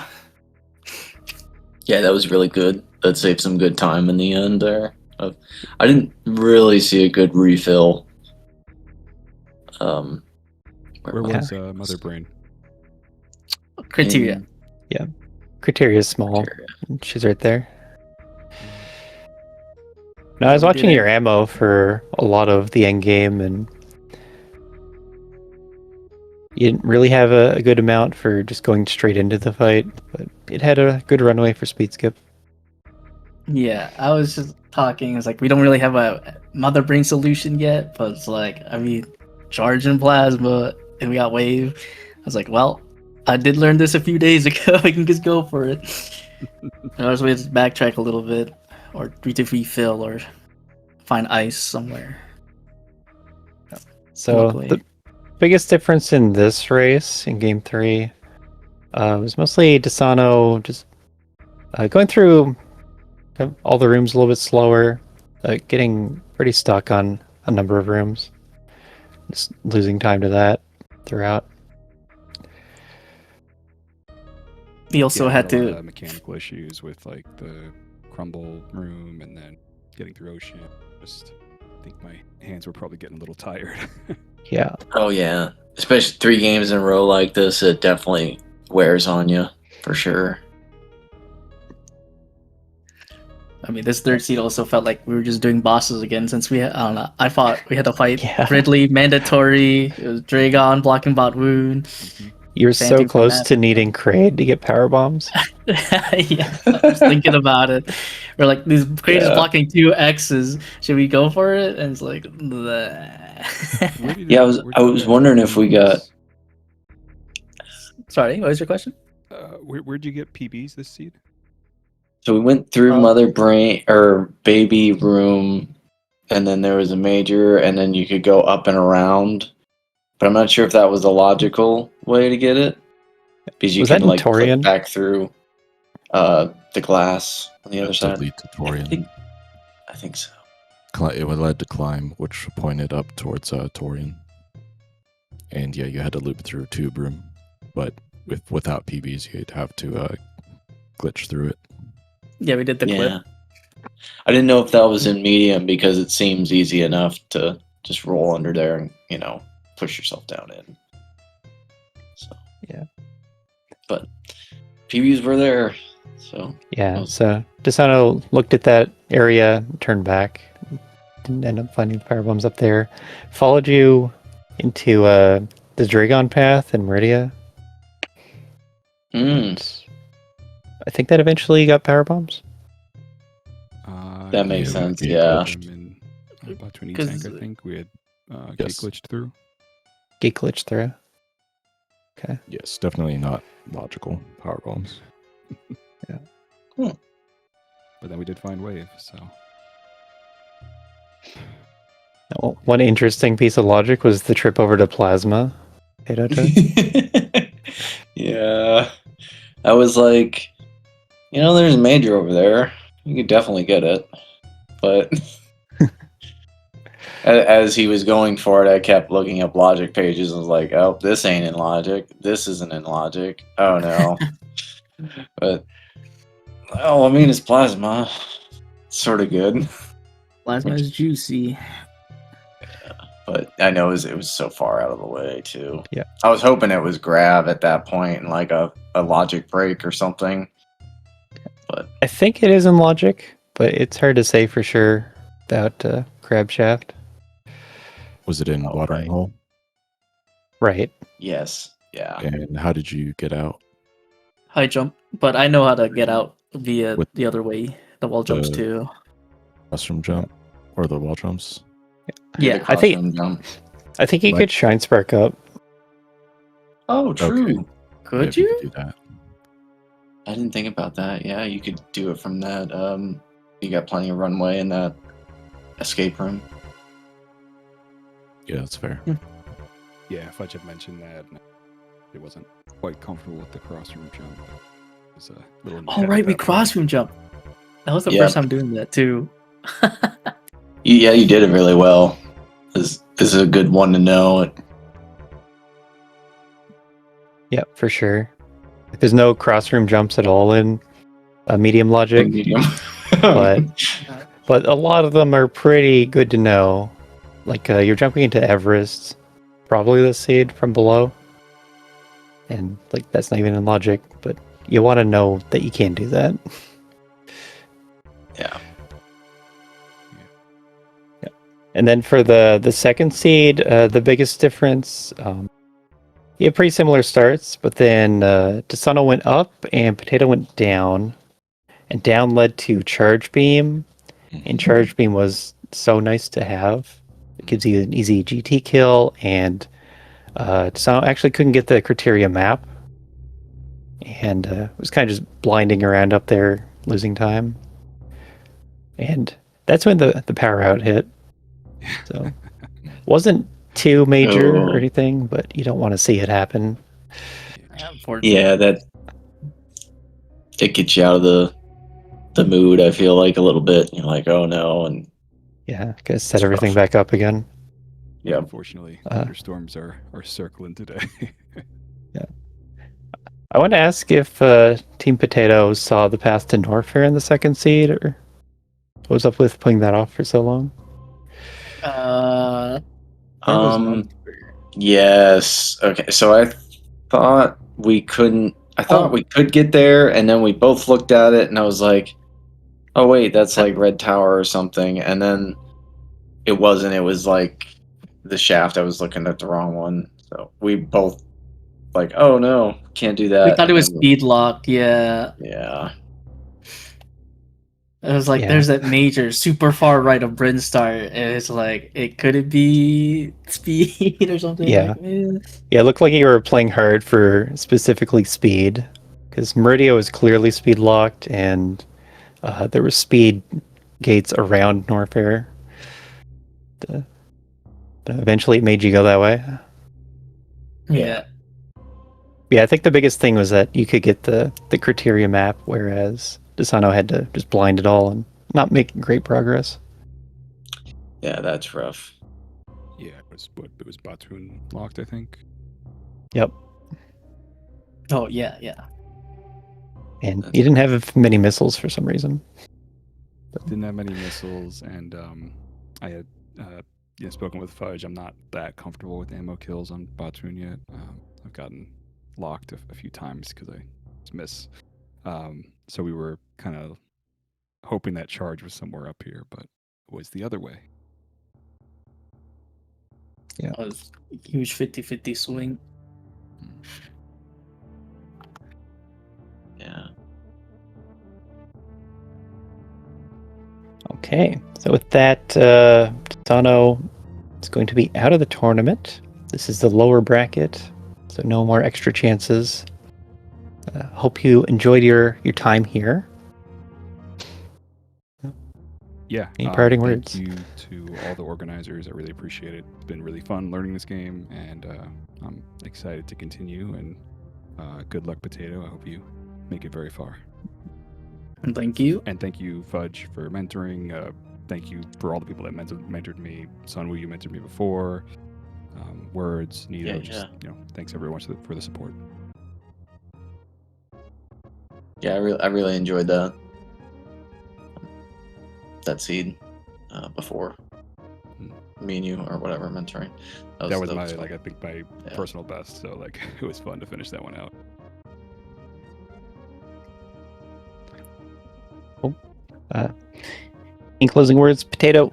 S6: Yeah, that was really good. That saved some good time in the end there. I didn't really see a good refill.
S4: Where was Mother Brain?
S2: Criteria.
S1: Yeah. Criteria is small. She's right there. No, I was watching your ammo for a lot of the end game, and you didn't really have a good amount for just going straight into the fight, but it had a good runway for speed skip.
S2: Yeah, I was just talking. It's like we don't really have a Mother Brain solution yet, but it's like, I mean, charge and plasma, and we got wave. I was like, well, I did learn this a few days ago. We can just go for it. I was waiting to backtrack a little bit, or to refill, or find ice somewhere.
S1: So the biggest difference in this race in game 3 was mostly deysano just going through all the rooms a little bit slower, getting pretty stuck on a number of rooms, just losing time to that throughout.
S2: We also
S4: Yeah,
S2: had
S4: a lot
S2: to.
S4: of mechanical issues with like the crumble room and then getting through ocean. Just I think my hands were probably getting a little tired.
S1: Yeah.
S6: Oh yeah, especially 3 games in a row like this, it definitely wears on you for sure.
S2: I mean, this third seed also felt like we were just doing bosses again since we had, I don't know. I thought we had to fight
S1: Yeah.
S2: Ridley, mandatory. It was Dragon, blocking bot wound.
S1: You're so
S2: Chanting from
S1: close
S2: that.
S1: to needing Kraid to get power bombs.
S2: Yeah, I was thinking about it. We're like, these Kraid is
S6: Yeah.
S2: blocking 2 X's. Should we go for it? And it's like, bleh.
S6: Yeah, I was wondering if we got.
S2: Sorry, what was your question?
S4: Where'd you get PBs this seed?
S6: So we went through Mother Brain or Baby Room, and then there was a major, and then you could go up and around. But I'm not sure if that was the logical way to get it, because you
S1: Was
S6: can
S1: that in
S6: like click
S1: Torian?
S6: back through the glass on the other
S5: That's
S6: side.
S5: lead to Torian.
S6: I think so.
S5: It led to climb, which pointed up towards Torian. And yeah, you had to loop through Tube Room, but without PBs, you'd have to glitch through it.
S2: Yeah, we did the clip.
S6: I didn't know if that was in medium because it seems easy enough to just roll under there and push yourself down in. So
S1: Yeah.
S6: But PBs were there, so
S1: Yeah, so deysano looked at that area, turned back, didn't end up finding the power bombs up there. Followed you into the Dragon path in Meridia. I think that eventually got power bombs.
S6: That makes sense.
S5: Gate
S6: Yeah.
S4: In Batwini tank, I think we had gate glitched through.
S1: Gate glitched through. Okay.
S5: Yes, definitely not logical power bombs.
S1: Yeah.
S4: But then we did find wave, so.
S1: Well, one interesting piece of logic was the trip over to Plasma. Hey,
S6: Yeah. I was like, there's a major over there. You could definitely get it. But as he was going for it, I kept looking up logic pages and was like, oh, this ain't in logic. This isn't in logic. Oh, no. But, well, I mean, it's plasma. It's sort of good.
S2: Plasma is juicy.
S6: But I know it was so far out of the way, too.
S1: Yeah.
S6: I was hoping it was grab at that point and like a logic break or something. But
S1: I think it is in logic, but it's hard to say for sure without Crab Shaft.
S5: Was it in Watering Hole?
S1: Right.
S6: Yes. Yeah.
S5: And how did you get out?
S2: High jump, but I know how to get out via the other way. The wall jumps too.
S5: Classroom jump or the wall jumps?
S2: Yeah,
S1: I think you could Shine Spark up.
S6: Oh, true.
S5: Okay.
S2: Could
S5: Yeah,
S2: you?
S5: could do that.
S6: I didn't think about that. Yeah, you could do it from that. You got plenty of runway in that escape room.
S5: Yeah, that's fair.
S4: Yeah, if I had mentioned that, it wasn't quite comfortable with the crossroom jump. It was a little.
S2: Oh right, we crossroom jump. That was the first time doing that too.
S6: Yeah, you did it really well. This is a good one to know.
S1: Yeah, for sure. There's no crossroom jumps at all in medium logic. but a lot of them are pretty good to know. Like you're jumping into Everest, probably the seed from below. And like that's not even in logic, but you want to know that you can do that.
S6: Yeah.
S1: And then for the second seed, the biggest difference, you have pretty similar starts, but then deysano went up and Potato went down, and down led to Charge Beam, and Charge Beam was so nice to have. It gives you an easy GT kill, and deysano actually couldn't get the criteria map, and was kind of just blinding around up there, losing time. And that's when the power out hit. So wasn't too major or anything, but you don't want to see it happen.
S6: Yeah, that it gets you out of the mood. I feel like a little bit. You're like, oh no, and
S1: yeah, gotta set everything back up again.
S6: Yeah,
S4: unfortunately, thunderstorms are circling today.
S1: Yeah, I want to ask if Team Potato saw the path to Norfair in the second seed, or what was up with putting that off for so long?
S2: Where was North?
S6: Yes. Okay. So I thought we couldn't. I thought
S2: Oh.
S6: we could get there, and then we both looked at it, and I was like, "Oh wait, that's like Red Tower or something." And then it wasn't. It was like the shaft. I was looking at the wrong one. So we both like, "Oh no, can't do that."
S2: We thought it
S6: And
S2: was
S6: then-
S2: speed locked. Yeah,
S6: Yeah.
S2: it was like
S1: Yeah.
S2: there's that major super far right of Brinstar, and it's like it couldn't be speed or something.
S1: Yeah.
S2: Like, eh.
S1: Yeah, it looked like you were playing hard for specifically speed, because Meridio is clearly speed locked, and there were speed gates around Norfair. But eventually it made you go that way.
S2: Yeah.
S1: Yeah, I think the biggest thing was that you could get the criteria map, whereas deysano had to just blind it all and not make great progress.
S6: Yeah, that's rough.
S4: Yeah, it was Batoon locked, I think.
S1: Yep.
S2: Oh yeah, yeah.
S1: And you didn't have many missiles for some reason.
S4: Didn't have many missiles, and I had spoken with Fudge. I'm not that comfortable with ammo kills on Batoon yet. I've gotten locked a few times because I just miss. So we were kind of hoping that charge was somewhere up here, but it was the other way.
S2: That was a huge 50-50 swing.
S6: Yeah.
S1: Okay, so with that, deysano is going to be out of the tournament. This is the lower bracket, so no more extra chances. Hope you enjoyed your time here.
S4: Yeah.
S1: Any parting words?
S4: Thank you to all the organizers. I really appreciate it. It's been really fun learning this game, and I'm excited to continue. And good luck, Potato. I hope you make it very far.
S2: And thank you.
S4: And thank you, Fudge, for mentoring. Thank you for all the people that mentored me. Sunwoo, you mentored me before. Words, Nito, thanks everyone for the support.
S6: Yeah, I really enjoyed that seed before me and you or whatever mentoring.
S4: That was my
S6: fun.
S4: I think my personal best. So it was fun to finish that one out.
S1: In closing words, Potato.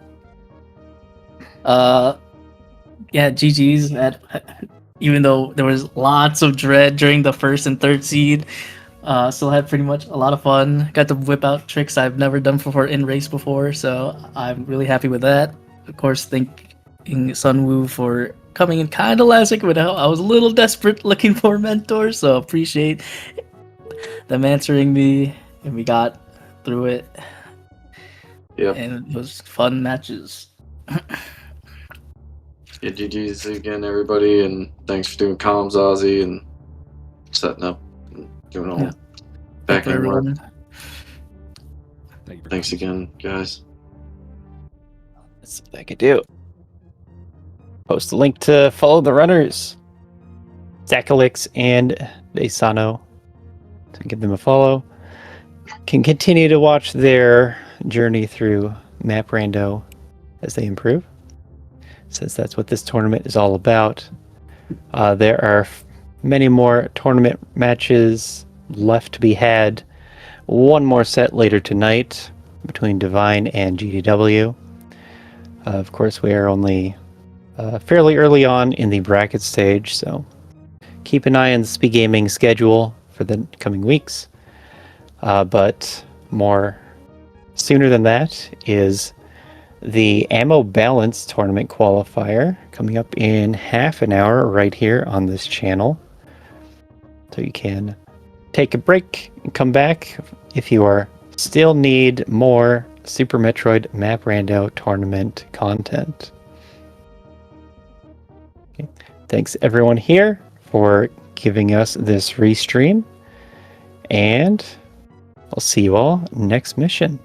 S2: Yeah, GG's. Even though there was lots of dread during the first and third seed, still had pretty much a lot of fun. Got to whip out tricks I've never done in race before, so I'm really happy with that. Of course, thanking Sunwoo for coming in kind of last second, but I was a little desperate looking for a mentor, so appreciate them answering me, and we got through it.
S3: Yep.
S2: And it was fun matches.
S3: Yeah, GG's again, everybody, and thanks for doing comms, Ozzy, and setting up and doing all back end work.
S4: Thank you.
S3: Thanks again, guys.
S1: That's what I could do. Post a link to follow the runners, Zachalix and deysano, to give them a follow. Can continue to watch their journey through map Rando as they improve, since that's what this tournament is all about. There are many more tournament matches left to be had. One more set later tonight between Divine and GDW. Of course, we are only fairly early on in the bracket stage, so keep an eye on the SpeedGaming schedule for the coming weeks. But more sooner than that is the Ammo Balance Tournament Qualifier coming up in half an hour right here on this channel. So you can take a break and come back if you still need more Super Metroid Map Rando tournament content. Okay. Thanks everyone here for giving us this restream, and I'll see you all next mission.